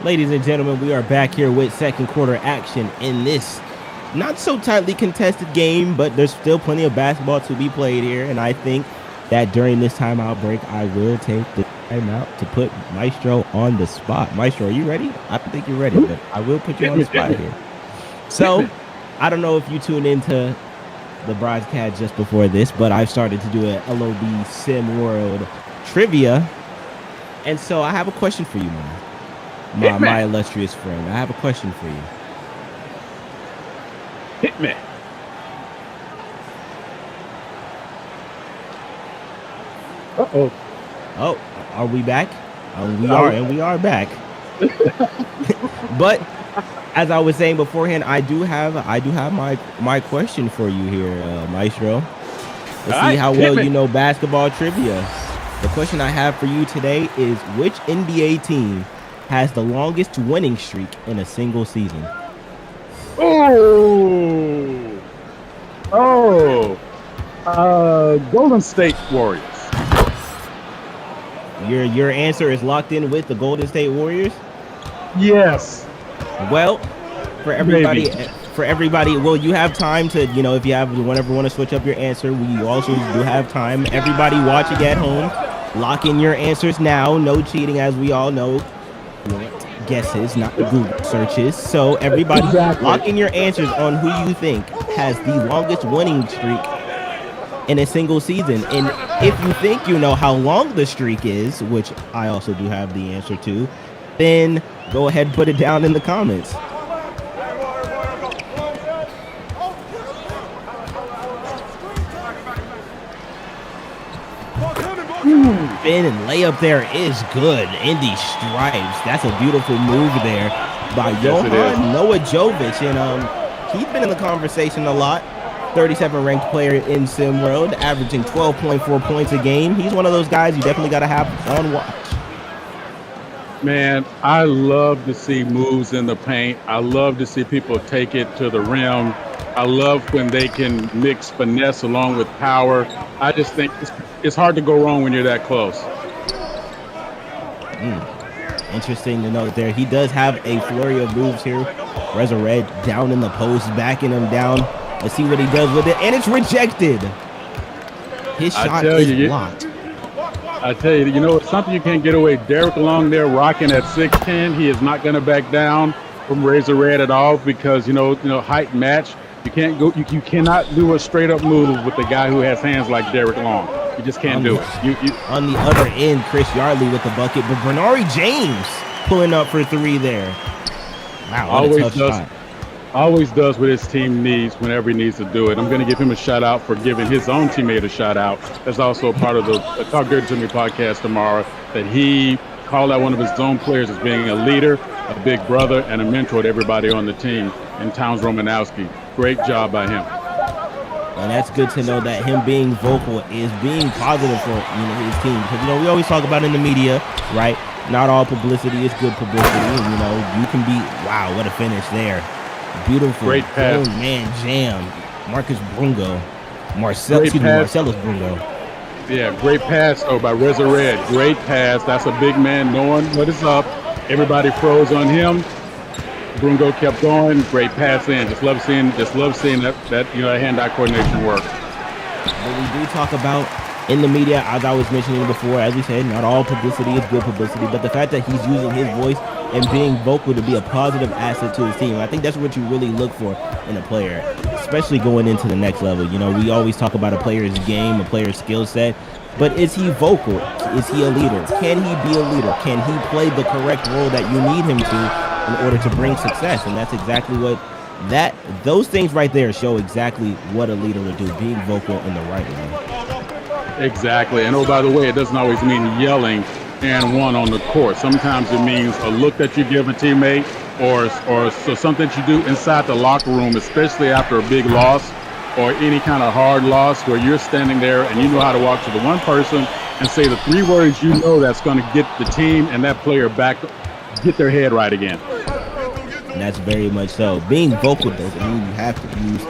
Ladies and gentlemen, we are back here with second quarter action in this not so tightly contested game, but there's still plenty of basketball to be played here. And I think that during this timeout break, I will take the timeout to put Maestro on the spot. Maestro, are you ready? I don't think you're ready, but I will put you on the spot here. So I don't know if you tuned into the broadcast just before this, but I've started to do a LOB Sim World trivia. And so I have a question for you, man. My illustrious friend, I have a question for you. Hit me. Uh-oh. Oh, are we back? We are back. But as I was saying beforehand, I do have my question for you here, Maestro. Let's see how well you know basketball trivia. The question I have for you today is, which NBA team has the longest winning streak in a single season? Golden State Warriors. Your answer is locked in with the Golden State Warriors? Yes. Well, for everybody, well, you have time to, if you whenever want to switch up your answer, we also do have time. Everybody watching at home, lock in your answers now. No cheating, as we all know. Guesses, not Google searches. So everybody, lock in your answers on who you think has the longest winning streak in a single season. And if you think you know how long the streak is, which I also do have the answer to, then go ahead and put it down in the comments. Spin and layup there is good. Indy Stripes. That's a beautiful move there by Johan Noah Jovic. And he's been in the conversation a lot. 37 ranked player in Sim World, averaging 12.4 points a game. He's one of those guys you definitely got to have on watch. Man, I love to see moves in the paint. I love to see people take it to the rim. I love when they can mix finesse along with power. I just think it's hard to go wrong when you're that close. Interesting to note there. He does have a flurry of moves here. Reza Red down in the post, backing him down. Let's see what he does with it. And it's rejected. His shot is blocked. I tell you, it's something you can't get away. Derek along there rocking at 6'10". He is not going to back down from Razor Red at all because, height match. You can't go. You cannot do a straight up move with the guy who has hands like Derek Long. You just can't do it. On the other end, Chris Yardley with the bucket, but Bernari James pulling up for 3 there. Wow, what a tough shot. Always does what his team needs whenever he needs to do it. I'm going to give him a shout out for giving his own teammate a shout out. That's also a part of the Talk Dirty to Me podcast tomorrow, that he called out one of his own players as being a leader, a big brother, and a mentor to everybody on the team in Towns Romanowski. Great job by him. And that's good to know that him being vocal is being positive for his team. Because we always talk about in the media, right? Not all publicity is good publicity. And you can be what a finish there. Beautiful. Great pass. Man jam. Marcus Brungo. Marcellus Brungo. Yeah, great pass by Reza Red. Great pass. That's a big man knowing what is up. Everybody froze on him. Brungo kept going. Great pass in. Just love seeing that hand-eye coordination work. What we do talk about in the media, as I was mentioning before, as we said, not all publicity is good publicity, but the fact that he's using his voice and being vocal to be a positive asset to his team, I think that's what you really look for in a player, especially going into the next level. We always talk about a player's game, a player's skill set, but is he vocal? Is he a leader? Can he be a leader? Can he play the correct role that you need him to in order to bring success? And that's exactly what those things right there show exactly what a leader would do, being vocal in the right way. Exactly. And by the way, it doesn't always mean yelling and one on the court. Sometimes it means a look that you give a teammate or something that you do inside the locker room, especially after a big loss or any kind of hard loss, where you're standing there and you know how to walk to the one person and say the 3 words that's going to get the team and that player back, get their head right again. And that's very much so. Being vocal doesn't mean you have to use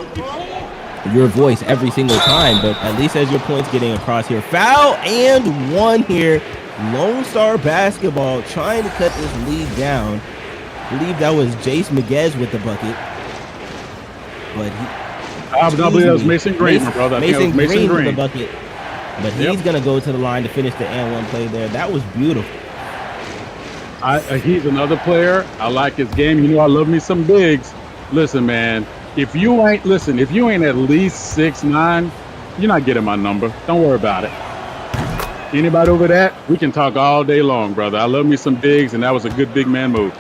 your voice every single time, but at least as your point's getting across here. Foul and 1 here. Lonestar basketball trying to cut this lead down. I believe that was Jace Miguez with the bucket. But I believe that was Mason Green, my brother. Mason Green with the bucket. But he's going to go to the line to finish the and 1 play there. That was beautiful. He's another player. I like his game. I love me some bigs. Listen, man, if you ain't at least 6'9", you're not getting my number. Don't worry about it. Anybody over that, we can talk all day long, brother. I love me some bigs, and that was a good big man move.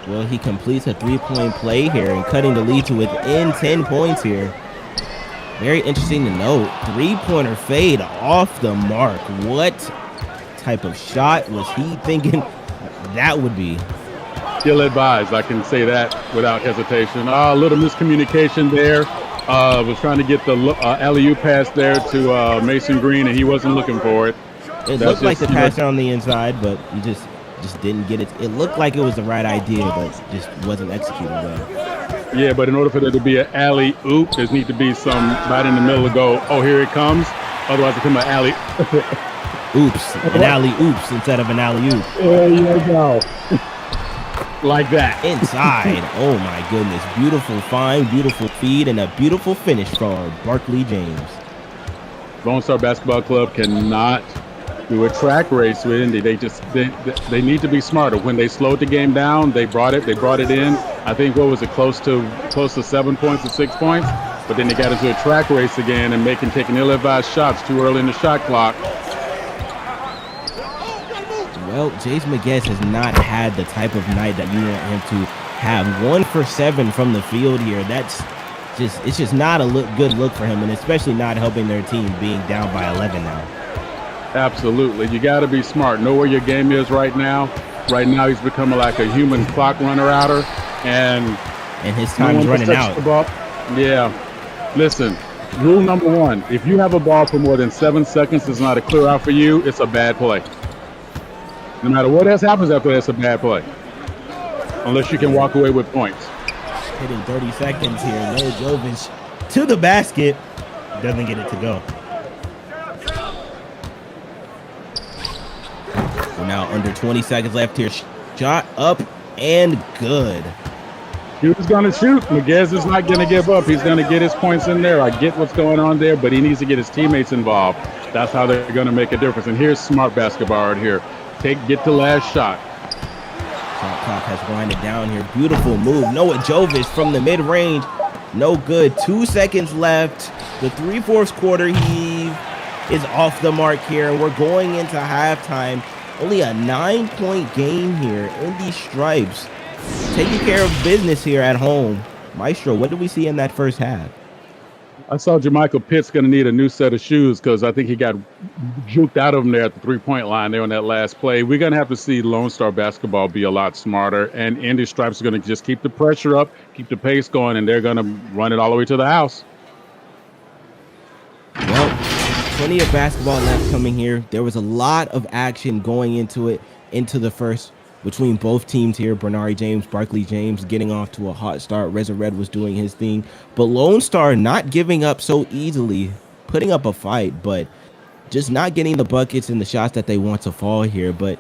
Well, he completes a 3-point play here and cutting the lead to within 10 points here. Very interesting to note. 3-pointer fade off the mark. What type of shot was he thinking that would be? Ill advised, I can say that without hesitation. A little miscommunication there. Was trying to get the alley-oop pass there to Mason Green, and he wasn't looking for it. It looked like the pass on the inside, but he just didn't get it. It looked like it was the right idea, but just wasn't executed well. Yeah, but in order for there to be an alley-oop, there needs to be some right in the middle to go, oh, here it comes. Otherwise, it becomes an alley. Oops, an alley-oops instead of an alley-oop. There you go. Like that. Inside. Oh, my goodness. Beautiful find, beautiful feed, and a beautiful finish from Barkley James. Lonestar Basketball Club cannot do a track race with Indy. They need to be smarter. When they slowed the game down, they brought it in. I think what was it, close to 7 points or 6 points, but then they got into a track race again and taking ill-advised shots too early in the shot clock. Well, Jace Miguez has not had the type of night that you want him to have. 1 for 7 from the field here. It's just not a good look for him, and especially not helping their team being down by 11 now. Absolutely. You got to be smart. Know where your game is right now. Right now, he's becoming like a human clock runner-outer, and his time's running out. Yeah. Listen, rule number 1, if you have a ball for more than 7 seconds, it's not a clear out for you, it's a bad play. No matter what else happens after that, it's a bad play. Unless you can walk away with points. Hitting 30 seconds here. No Jovic to the basket. Doesn't get it to go. We're now under 20 seconds left here. Shot up and good. He was going to shoot. Miguez is not going to give up. He's going to get his points in there. I get what's going on there, but he needs to get his teammates involved. That's how they're going to make a difference. And here's smart basketball right here. Get the last shot. Shot clock has winded down here. Beautiful move. Noah Jovic from the mid-range. No good. 2 seconds left. The 3/4 quarter heave is off the mark here, and we're going into halftime. Only a 9-point game here. Indy Stripes taking care of business here at home. Maestro, what did we see in that first half? I saw Jermichael Pitt's going to need a new set of shoes because I think he got juked out of them there at the three-point line there on that last play. We're going to have to see Lonestar basketball be a lot smarter, and Indy Stripes are going to just keep the pressure up, keep the pace going, and they're going to run it all the way to the house. Well, plenty of basketball left coming here. There was a lot of action going into it, into the first, between both teams here. Bernari James, Barkley James getting off to a hot start. Reza Red was doing his thing. But Lonestar not giving up so easily, putting up a fight, but just not getting the buckets and the shots that they want to fall here. But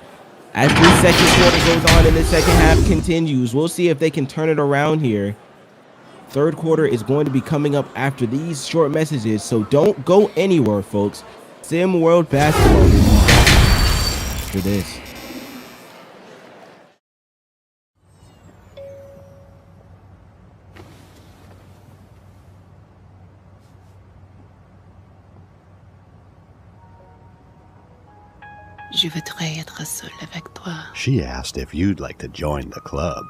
as this second quarter goes on and the second half continues, we'll see if they can turn it around here. Third quarter is going to be coming up after these short messages, so don't go anywhere, folks. Sim World Basketball will be back after this. Je voudrais être seul avec toi. She asked if you'd like to join the club.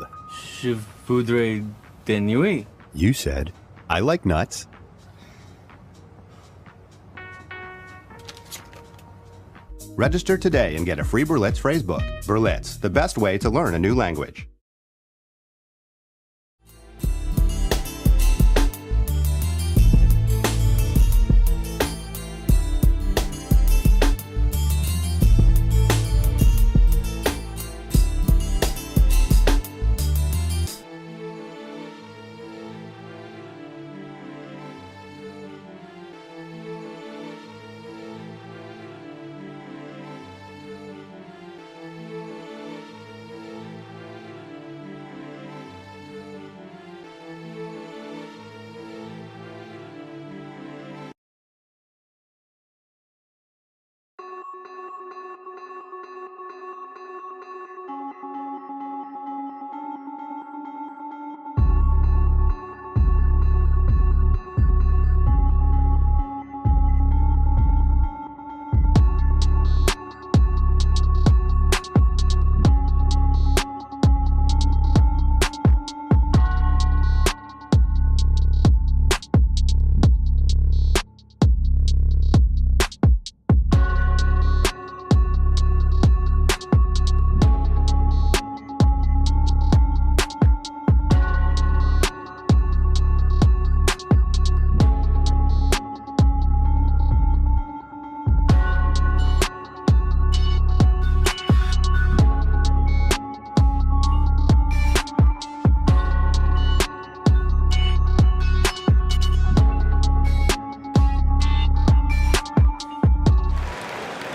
Je voudrais dénouer. You said, I like nuts. Register today and get a free Berlitz phrasebook. Berlitz, the best way to learn a new language.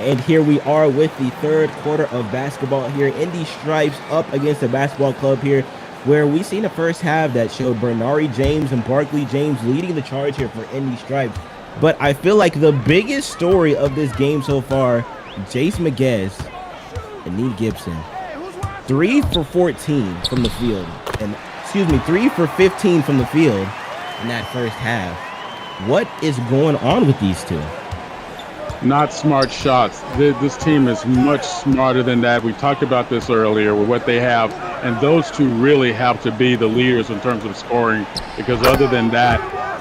And here we are with the third quarter of basketball here. Indy Stripes up against the basketball club here, where we seen the first half that showed Bernari James and Barkley James leading the charge here for Indy Stripes. But I feel like the biggest story of this game so far, Jace Maguez and Nate Gibson, 3 for 14 from the field, and 3 for 15 from the field in that first half. What is going on with these two? Not smart shots. This team is much smarter than that. We talked about this earlier with what they have, and those two really have to be the leaders in terms of scoring, because other than that,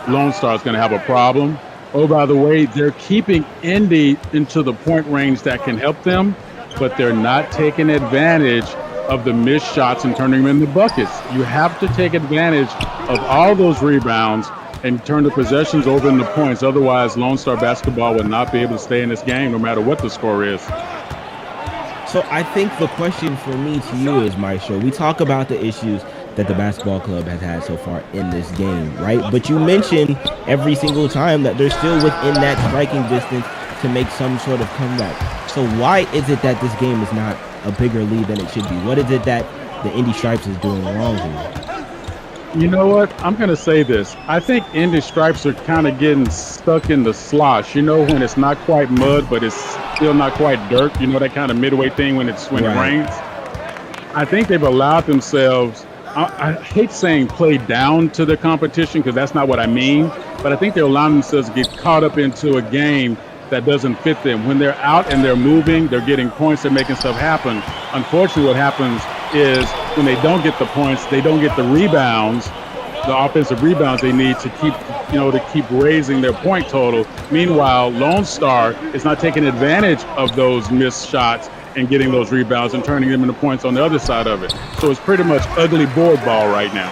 Lone Star is going to have a problem. Oh, by the way, they're keeping Indy into the point range that can help them, but they're not taking advantage of the missed shots and turning them into buckets. You have to take advantage of all those rebounds and turn the possessions over into points. Otherwise, Lone Star basketball will not be able to stay in this game no matter what the score is. So I think the question for me to you is, Maestro, we talk about the issues that the basketball club has had so far in this game, right? But you mention every single time that they're still within that striking distance to make some sort of comeback. So why is it that this game is not a bigger lead than it should be? What is it that the Indy Stripes is doing wrong here? You know what? I'm going to say this. I think Indy Stripes are kind of getting stuck in the slosh. You know, when it's not quite mud, but it's still not quite dirt. You know, that kind of midway thing when it rains. I think they've allowed themselves, I hate saying play down to the competition because that's not what I mean, but I think they're allowing themselves to get caught up into a game that doesn't fit them. When they're out and they're moving, they're getting points, they're making stuff happen. Unfortunately, what happens is when they don't get the points, they don't get the rebounds, the offensive rebounds they need to keep raising their point total. Meanwhile, Lonestar is not taking advantage of those missed shots and getting those rebounds and turning them into points on the other side of it. So it's pretty much ugly board ball right now.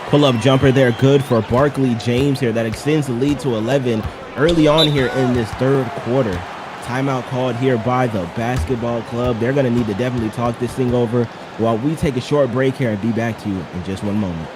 Pull-up jumper there, good for Barkley James here. That extends the lead to 11 early on here in this third quarter. Timeout called here by the basketball club. They're going to need to definitely talk this thing over while we take a short break here and be back to you in just one moment.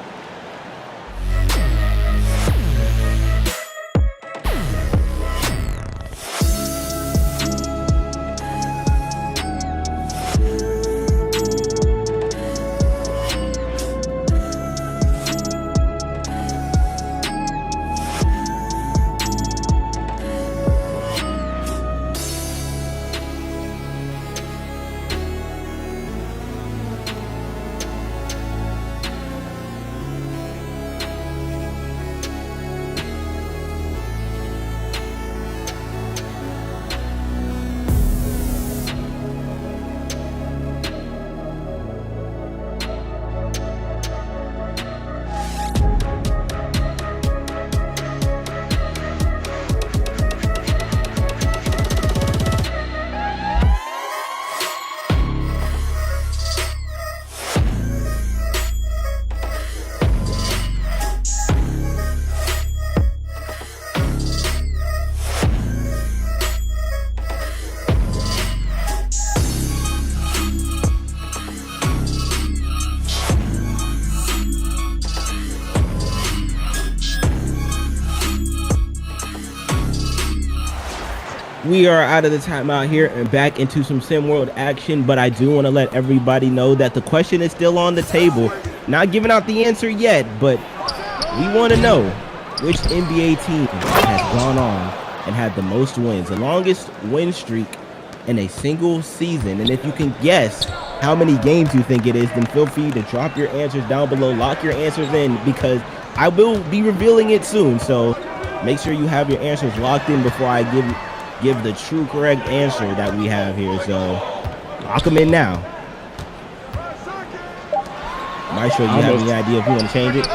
We are out of the timeout here and back into some SimWorld action, but I do want to let everybody know that the question is still on the table. Not giving out the answer yet, but we want to know which NBA team has gone on and had the most wins, the longest win streak in a single season. And if you can guess how many games you think it is, then feel free to drop your answers down below. Lock your answers in because I will be revealing it soon. So make sure you have your answers locked in before I give the true correct answer that we have here. So lock them in now. Maestro, you have any idea if you want to change it?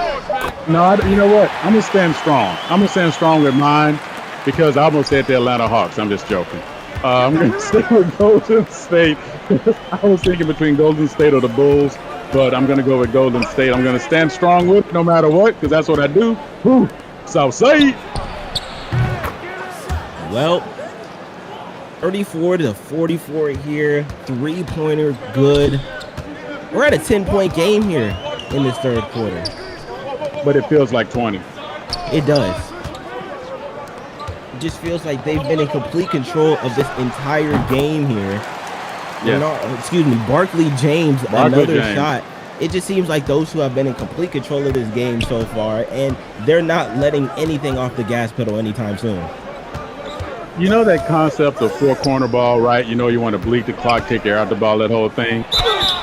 No, you know what? I'm going to stand strong. I'm going to stand strong with mine because I almost said the Atlanta Hawks. I'm just joking. I'm going to stick with Golden State. I was thinking between Golden State or the Bulls, but I'm going to go with Golden State. I'm going to stand strong with it no matter what because that's what I do. Woo! Southside. Well, 34-44 here. Three-pointer good. We're at a 10-point game here in this third quarter. But it feels like 20. It does. It just feels like they've been in complete control of this entire game here. Yeah. Barkley James, another shot. It just seems like those who have been in complete control of this game so far, and they're not letting anything off the gas pedal anytime soon. You know that concept of four-corner ball, right? You know you want to bleed the clock, take air out the ball, that whole thing.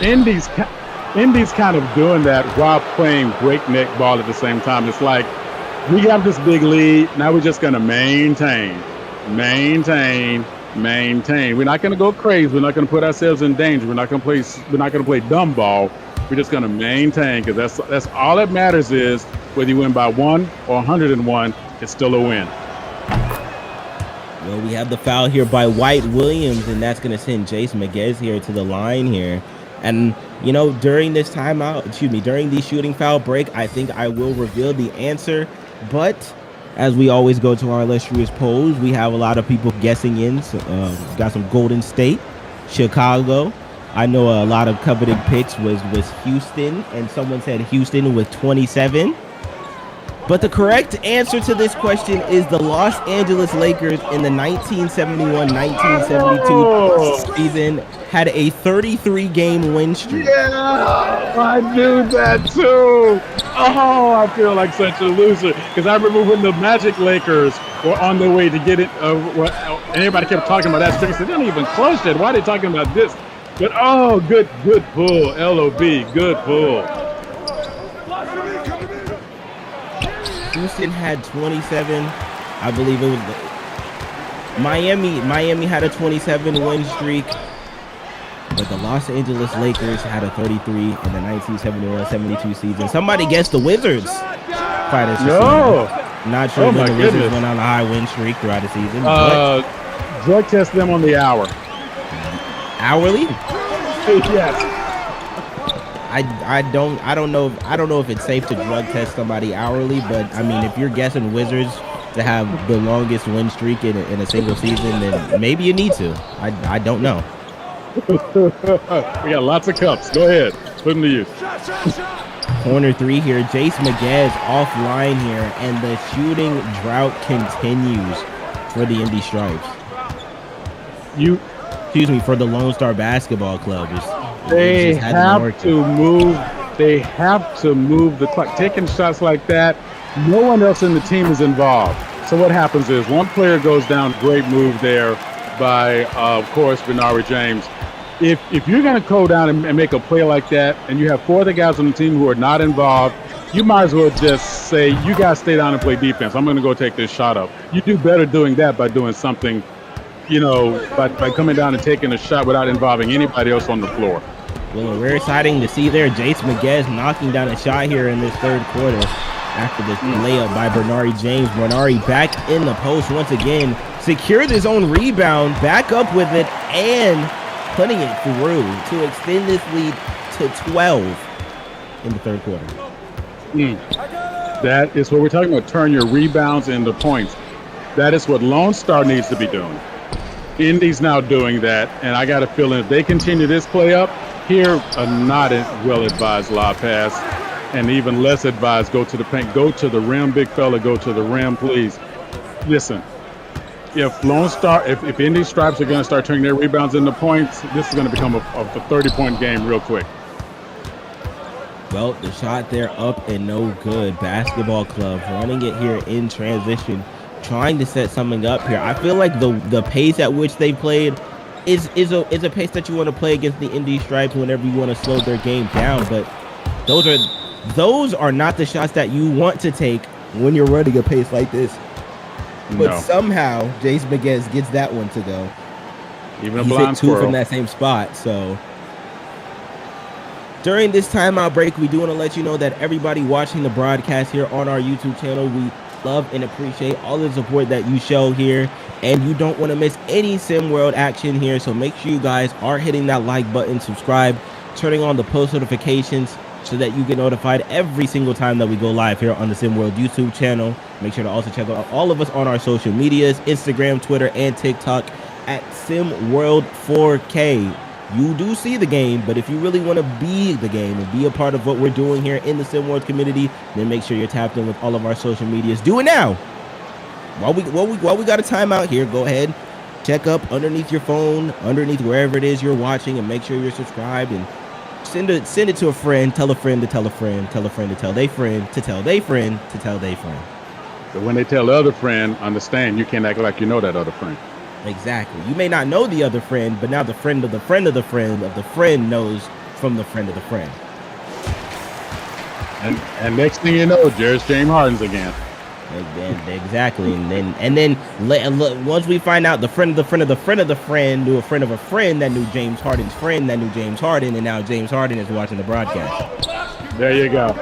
Indy's kind of doing that while playing breakneck ball at the same time. It's like we have this big lead. Now we're just going to maintain. We're not going to go crazy. We're not going to put ourselves in danger. We're not going to play dumb ball. We're just going to maintain because that's all that matters is whether you win by 1 or 101, it's still a win. Well, we have the foul here by White Williams, and that's going to send Jace Maguez here to the line here. And, you know, during this during the shooting foul break, I think I will reveal the answer. But as we always go to our illustrious polls, we have a lot of people guessing in. So, got some Golden State, Chicago. I know a lot of coveted picks was Houston, and someone said Houston with 27. But the correct answer to this question is the Los Angeles Lakers in the 1971-1972 season had a 33-game win streak. Yeah, I knew that too. Oh, I feel like such a loser because I remember when the Magic Lakers were on their way to get it. And everybody kept talking about that streak. I said, they're not even close yet. Why are they talking about this? But good pull, LOB, good pull. Houston had 27. I believe it was Miami. Miami had a 27 win streak. But the Los Angeles Lakers had a 33 in the 1971-72 season. Somebody guessed the Wizards. No. Not sure when the Wizards went on a high win streak throughout the season. Drug test them on the hour. Hourly? Yes. I don't know if it's safe to drug test somebody hourly, but I mean, if you're guessing Wizards to have the longest win streak in a single season, then maybe you need to. I don't know. We got lots of cups. Go ahead. Put them to use. Corner three here. Jace Miguez offline here, and the shooting drought continues for the Indy Stripes. For the Lonestar Basketball Club. They have to move. They have to move the clock. Taking shots like that, no one else in the team is involved. So what happens is one player goes down. Great move there by, of course, Bernard James. If you're going to go down and make a play like that, and you have 4 other guys on the team who are not involved, you might as well just say, you guys stay down and play defense. I'm going to go take this shot up. You do better doing that by doing something, by coming down and taking a shot without involving anybody else on the floor. Well, we're exciting to see there Jace Miguez knocking down a shot here in this third quarter after this layup by Bernard James. Bernard back in the post once again, secured his own rebound, back up with it, and putting it through to extend this lead to 12 in the third quarter. That is what we're talking about. Turn your rebounds into points. That is what Lone Star needs to be doing. Indy's now doing that, and I got a feeling if they continue this play up, here a not well-advised lob pass, and even less advised go to the paint, go to the rim, big fella, go to the rim, please. Listen. If Lone Star, if Indy Stripes are going to start turning their rebounds into points, this is going to become a 30-point game real quick. Well, the shot there up and no good. Basketball Club running it here in transition, trying to set something up here. I feel like the pace at which they played is a pace that you want to play against the Indy Stripes whenever you want to slow their game down. But those are not the shots that you want to take when you're running a pace like this. But somehow Jace Miguez gets that one to go. Even a blind squirrel. 2 from that same spot. So during this timeout break, we do want to let you know that everybody watching the broadcast here on our YouTube channel, we love and appreciate all the support that you show here, and you don't want to miss any Sim World action here. So make sure you guys are hitting that like button, subscribe, turning on the post notifications so that you get notified every single time that we go live here on the Sim World YouTube channel. Make sure to also check out all of us on our social medias, Instagram, Twitter, and TikTok at SimWorld4K. You do see the game, but if you really want to be the game and be a part of what we're doing here in the Sim World community, then make sure you're tapped in with all of our social medias. Do it now. While we got a timeout here, go ahead, check up underneath your phone, underneath wherever it is you're watching, and make sure you're subscribed and send it to a friend, tell a friend to tell a friend, tell a friend to tell their friend, to tell their friend, to tell their friend. But when they tell the other friend, understand, you can't act like you know that other friend. Exactly. You may not know the other friend, but now the friend of the friend of the friend of the friend knows from the friend of the friend. And next thing you know, James Harden's again. Exactly. And then once we find out the friend of the friend of the friend of the friend knew a friend of a friend that knew James Harden's friend that knew James Harden, and now James Harden is watching the broadcast. There you go.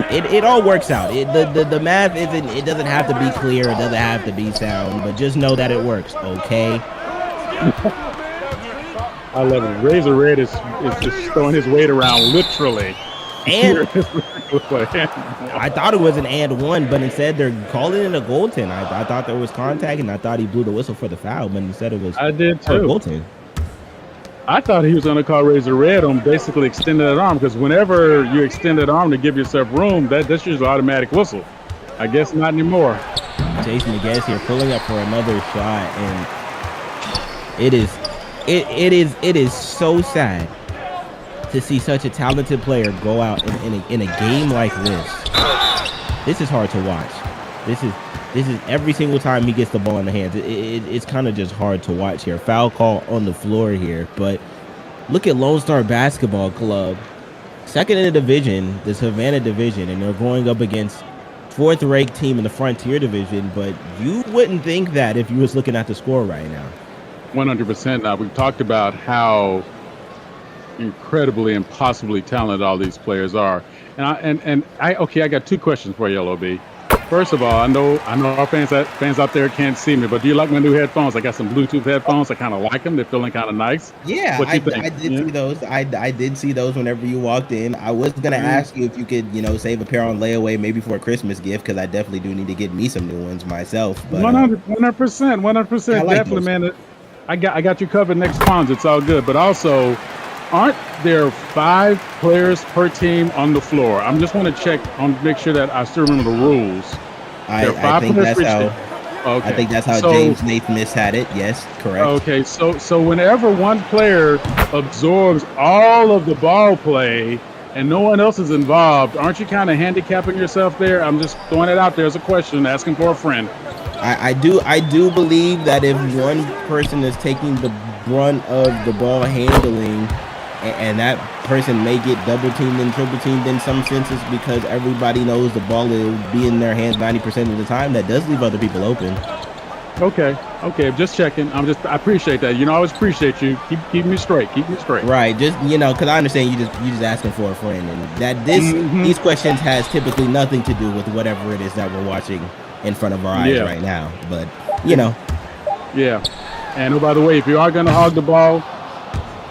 It all works out. The math it doesn't have to be clear, it doesn't have to be sound, but just know that it works, okay? I love it. Razor Red is just throwing his weight around literally. And I thought it was an and one, but instead they're calling it a goaltend. I thought there was contact, and I thought he blew the whistle for the foul, but instead it was I did too. A goaltend. I thought he was going to call Razor Red on basically extended that arm, because whenever you extend that arm to give yourself room, that's usually automatic whistle. I guess not anymore. Jason Miguez here pulling up for another shot, and it is so sad to see such a talented player go out in a game like this. This is hard to watch. This is every single time he gets the ball in the hands. It's kind of just hard to watch here. Foul call on the floor here, but look at Lonestar Basketball Club, second in the division, the Savannah division, and they're going up against fourth-ranked team in the Frontier Division, but you wouldn't think that if you was looking at the score right now. 100%. Now, we've talked about how incredibly, impossibly talented all these players are. And I got two questions for you, LOB. First of all, I know our fans out there can't see me, but do you like my new headphones? I got some Bluetooth headphones. I kind of like them. They're feeling kind of nice. Yeah, What you think? I did see those. I did see those whenever you walked in. I was gonna ask you if you could, save a pair on layaway, maybe for a Christmas gift, because I definitely do need to get me some new ones myself. But 100%, like definitely, those. man. I got you covered next Ponds. It's all good. But also, aren't there 5 players per team on the floor? I'm just want to check on make sure that I still remember the rules. I think that's how. Okay. I think that's how James Naismith had it. Yes, correct. Okay, so whenever one player absorbs all of the ball play and no one else is involved, aren't you kind of handicapping yourself there? I'm just throwing it out there as a question, asking for a friend. I do believe that if one person is taking the brunt of the ball handling, and that person may get double teamed and triple teamed in some senses because everybody knows the ball will be in their hands 90% of the time, that does leave other people open. Okay, just checking. I appreciate that. I always appreciate you. Keep me straight. Right, just because I understand you just asking for a friend, and that these questions has typically nothing to do with whatever it is that we're watching in front of our eyes right now. But Yeah. And by the way, if you are gonna hog the ball,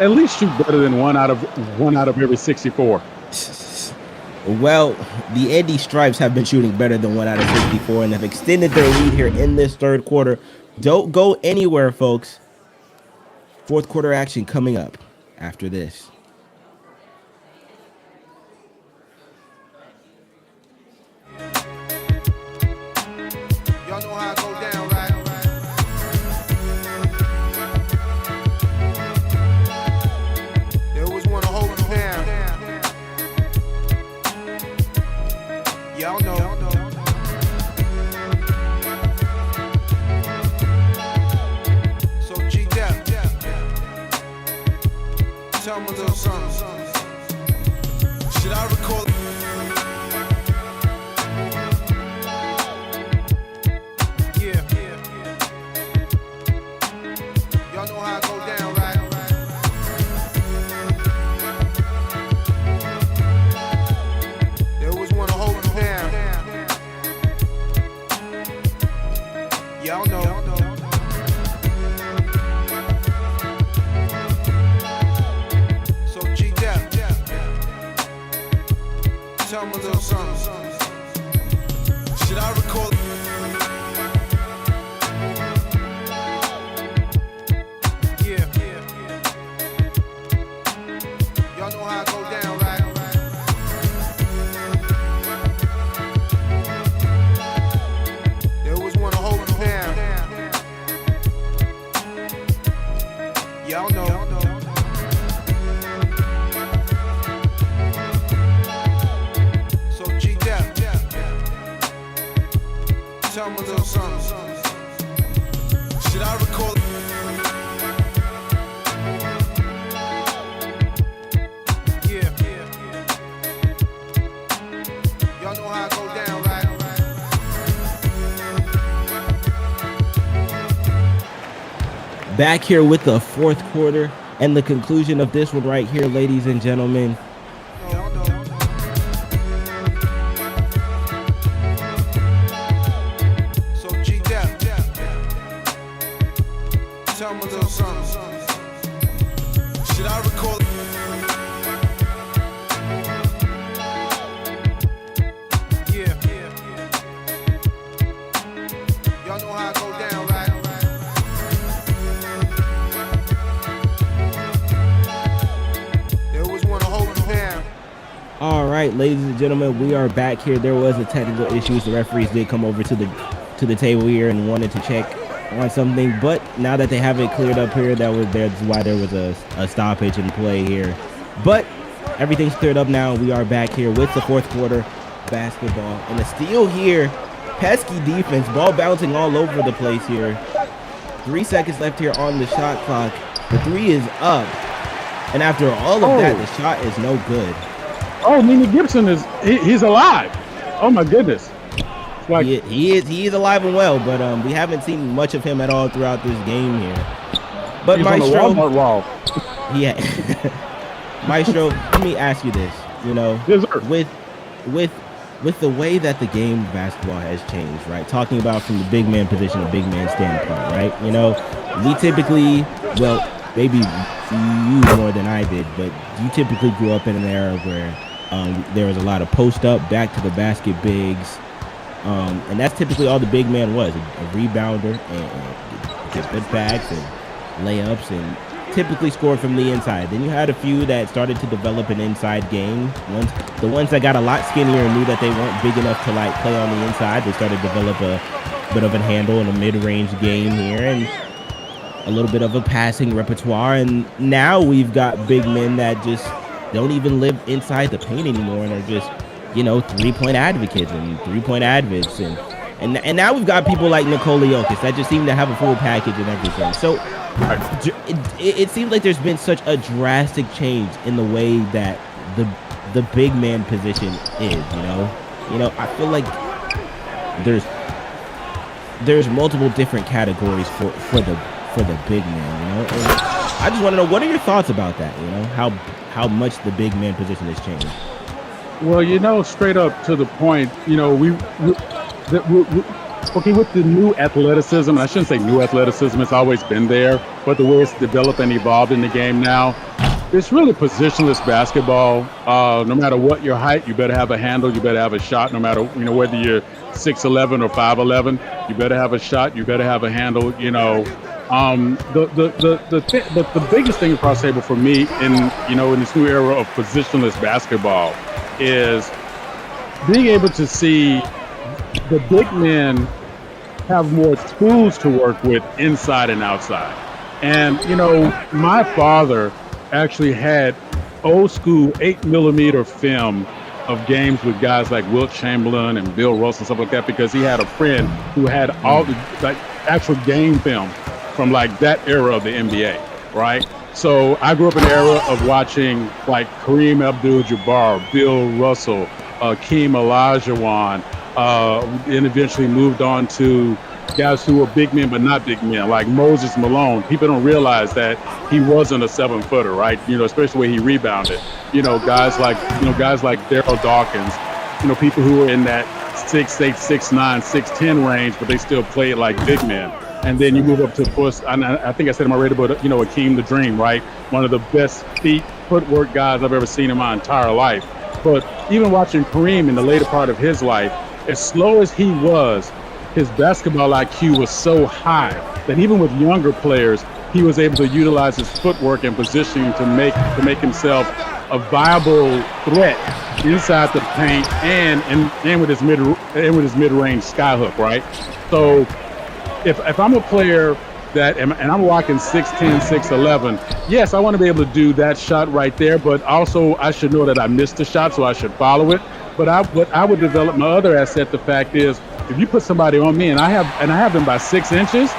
at least shoot better than one out of every 64. Well, the Indy Stripes have been shooting better than 1 out of 64 and have extended their lead here in this third quarter. Don't go anywhere, folks. Fourth quarter action coming up after this. Y'all know how I go down, right? They always want to hold me down. Y'all know. So G-Dep, tell me a little something. Should I record? Y'all know how I go down, right? They always want to hold me down. Y'all know. So G-Dep, tell me a little something. Should I record? Y'all know how I go down, right? They always want to hold me down. Y'all know. So G-Dep, tell me a little something. Should I record? Y'all know how I go down, right? Back here with the fourth quarter and the conclusion of this one right here, ladies and gentlemen. So G-Dep, tell me a little something. Should I record? Y'all know how I go down, right? They always want to hold me down. All right, ladies and gentlemen, we are back here. There was a technical issues. The referees did come over to the table here and wanted to check on something, but now that they have it cleared up here, that's why there was a stoppage in play here. But everything's cleared up now. We are back here with the fourth quarter basketball, and the steal here. Pesky defense, ball bouncing all over the place here. 3 seconds left here on the shot clock. The three is up, and after all of that, the shot is no good. Oh, Nina Gibson he's alive. Oh my goodness. Like he is alive and well, but we haven't seen much of him at all throughout this game here. But he's Maestro, on the Walmart wall. Yeah, Maestro, let me ask you this. You know, yes, sir. with the way that the game of basketball has changed, right? Talking about from the big man position, a big man standpoint, right? You know, we typically, well, maybe you more than I did, but you typically grew up in an era where there was a lot of post up, back to the basket bigs, and that's typically all the big man was, a rebounder and get good backs and layups and typically scored from the inside. Then you had a few that started to develop an inside game. The ones that got a lot skinnier and knew that they weren't big enough to like play on the inside, they started to develop a bit of a handle in a mid-range game here and a little bit of a passing repertoire. And now we've got big men that just don't even live inside the paint anymore and are just, you know, three-point advocates and three-point advocates. And now we've got people like Nikola Jokic that just seem to have a full package and everything. So it seems like there's been such a drastic change in the way that the big man position is, you know, I feel like there's multiple different categories for the big man, you know. And I just want to know, what are your thoughts about that? You know, how much the big man position has changed. Well, you know, straight up to the point, you know, okay, with the new athleticism, and I shouldn't say new athleticism, it's always been there, but the way it's developed and evolved in the game now, it's really positionless basketball. No matter what your height, you better have a handle, you better have a shot, no matter, you know, whether you're 6'11" or 5'11", you better have a shot, you better have a handle, you know. The biggest thing across the table for me in this new era of positionless basketball is being able to see the big men have more tools to work with inside and outside. And, you know, my father actually had old school 8mm film of games with guys like Wilt Chamberlain and Bill Russell and stuff like that, because he had a friend who had all the like actual game film from like that era of the NBA, right? So I grew up in an era of watching like Kareem Abdul-Jabbar, Bill Russell, Keem Olajuwon, and eventually moved on to guys who were big men but not big men, like Moses Malone. People don't realize that he wasn't a 7-footer, right? You know, especially the way he rebounded. You know, guys like Daryl Dawkins, you know, people who were in that 6'8", 6'9", 6'10" range, but they still played like big men. And then you move up to, of course, and I think I said in my radio, but, you know, Akeem the Dream, right? One of the best footwork guys I've ever seen in my entire life. But even watching Kareem in the later part of his life, as slow as he was, his basketball IQ was so high that even with younger players, he was able to utilize his footwork and positioning to make himself a viable threat inside the paint and with his mid-range skyhook, right? So if I'm a player and I'm walking 6'10", 6'11", yes, I want to be able to do that shot right there, but also I should know that I missed the shot, so I should follow it. But I would develop my other asset. The fact is, if you put somebody on me and I have them by 6 inches,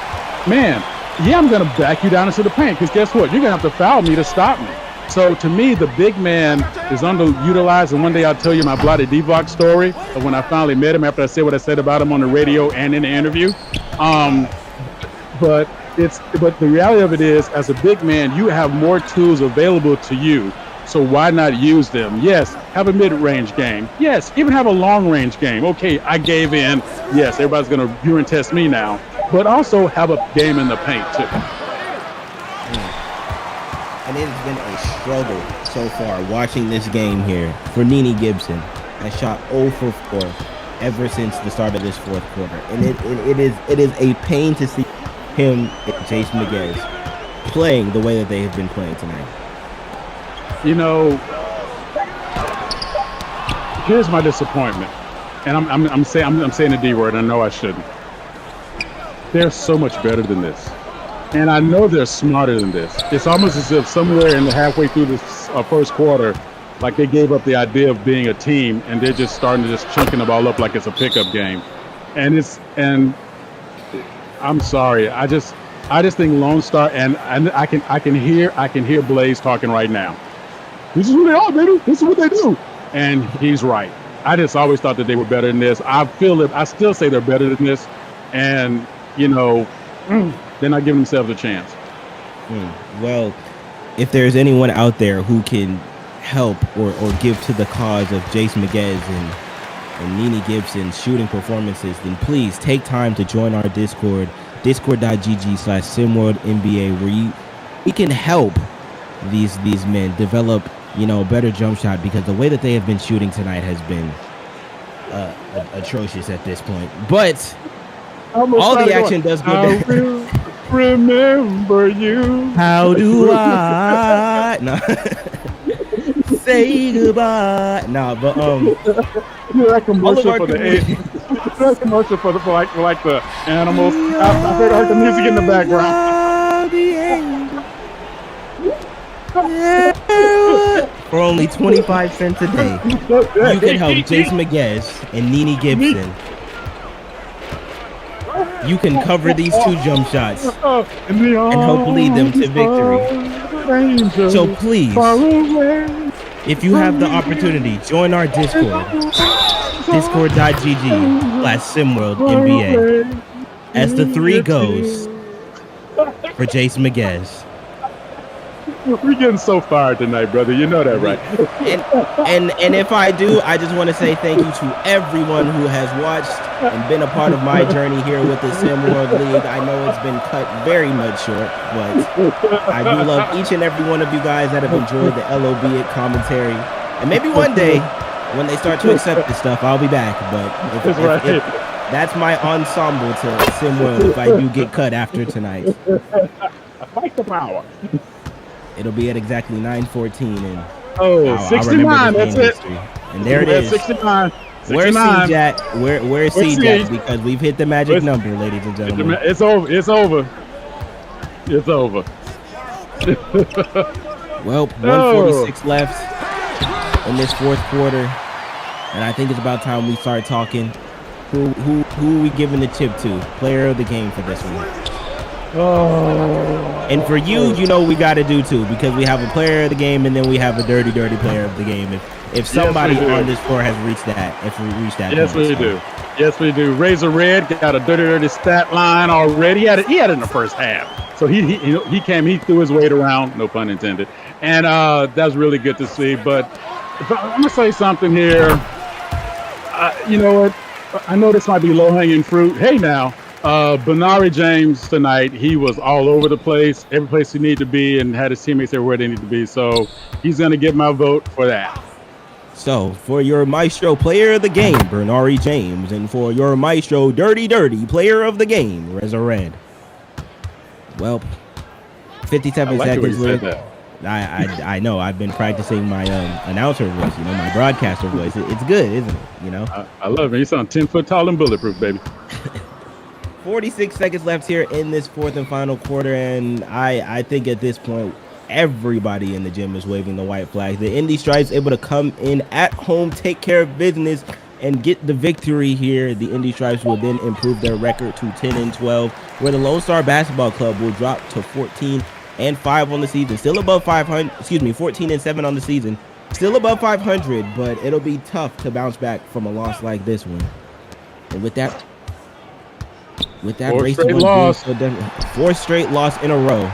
man, yeah, I'm gonna back you down into the paint, because guess what? You're gonna have to foul me to stop me. So to me, the big man is underutilized. And one day I'll tell you my Bloody D-Block story of when I finally met him after I said what I said about him on the radio and in the interview. But the reality of it is, as a big man, you have more tools available to you. So why not use them? Yes, have a mid-range game. Yes, even have a long-range game. Okay, I gave in. Yes, everybody's going to urine test me now. But also have a game in the paint, too. And it has been a struggle so far watching this game here for Nene Gibson. Has shot 0 for 4 ever since the start of this fourth quarter. And it is a pain to see him and Jason Miguez playing the way that they have been playing tonight. You know, here's my disappointment, and I'm saying the D word. I know I shouldn't. They're so much better than this, and I know they're smarter than this. It's almost as if somewhere in the halfway through this first quarter, like they gave up the idea of being a team, and they're just starting to just chunking the ball up like it's a pickup game. And I'm sorry, I just think Lonestar, and I can hear Blaze talking right now. This is who they are, baby. This is what they do. And he's right. I just always thought that they were better than this. I still say they're better than this, and they're not giving themselves a chance. Well, if there's anyone out there who can help or give to the cause of Jace Miguez and Nene Gibson's shooting performances, then please take time to join our Discord, discord.gg/SimWorldNBA, where we can help these men develop, a better jump shot, because the way that they have been shooting tonight has been atrocious at this point. But all the action does go down. Remember you. How do I say goodbye? Nah, but that commercial for the that commercial for like the animals. I heard the music in the background. For only 25 cents a day, you can help Jace Miguez and Nene Gibson. You can cover these two jump shots and help lead them to victory. So please, if you have the opportunity, join our Discord, discord.gg/SimWorldNBA, as the 3 goes for Jace Miguez. We're getting so fired tonight, brother. You know that, right? And if I do, I just want to say thank you to everyone who has watched and been a part of my journey here with the Sim World League. I know it's been cut very much short, but I do love each and every one of you guys that have enjoyed the LOB commentary. And maybe one day, when they start to accept this stuff, I'll be back. But if that's my ensemble to Sim World if I do get cut after tonight. Fight the power. It'll be at exactly 9:14, and 69. That's it. And there it is. 69. Where's C-Jack? Where's C-Jack? Because we've hit the magic number, ladies and gentlemen. It's over. It's over. It's over. Well, 1:46 left in this fourth quarter, and I think it's about time we start talking. Who are we giving the chip to? Player of the game for this one. And for you, we got to do too, because we have a player of the game and then we have a dirty player of the game. If somebody on this floor has reached that, yes, we do. Yes, we do. Razor Red got a dirty stat line already. He had it in the first half. So he threw his weight around, no pun intended, and that's really good to see. But I'm gonna say something here. You know what? I know this might be low-hanging fruit. Hey, now. Benari James tonight, he was all over the place, every place he needed to be, and had his teammates everywhere they need to be. So he's going to get my vote for that. So for your Maestro player of the game, Benari James, and for your Maestro dirty player of the game, Reza Red. Well, 57 seconds left. I know. I've been practicing my announcer voice, my broadcaster voice. It's good, isn't it? I love it. You sound 10 foot tall and bulletproof, baby. 46 seconds left here in this fourth and final quarter, and I think at this point, everybody in the gym is waving the white flag. The Indy Stripes able to come in at home, take care of business, and get the victory here. The Indy Stripes will then improve their record to 10-12, where the Lonestar Basketball Club will drop to 14-5 on the season, still above 500. 14-7 on the season, still above 500, but it'll be tough to bounce back from a loss like this one. And with that race to loss, 4th straight loss in a row.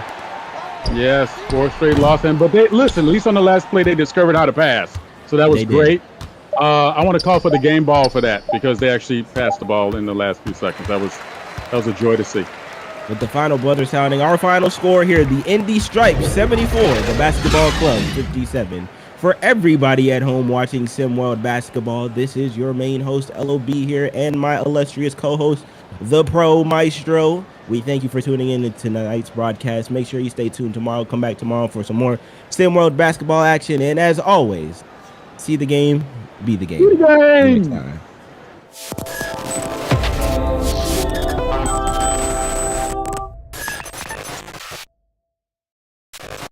Yes, 4th straight loss. But at least on the last play, they discovered how to pass. So that was great. I want to call for the game ball for that, because they actually passed the ball in the last few seconds. That was a joy to see. With the final buzzer sounding, our final score here, the Indy Stripes 74, the Basketball Club 57. For everybody at home watching Sim World Basketball, this is your main host, LOB here, and my illustrious co-host, the Pro Maestro. We thank you for tuning in to tonight's broadcast. Make sure you stay tuned tomorrow. Come back tomorrow for some more Sim World Basketball action. And as always, see the game, be the game. See the game. See you next time.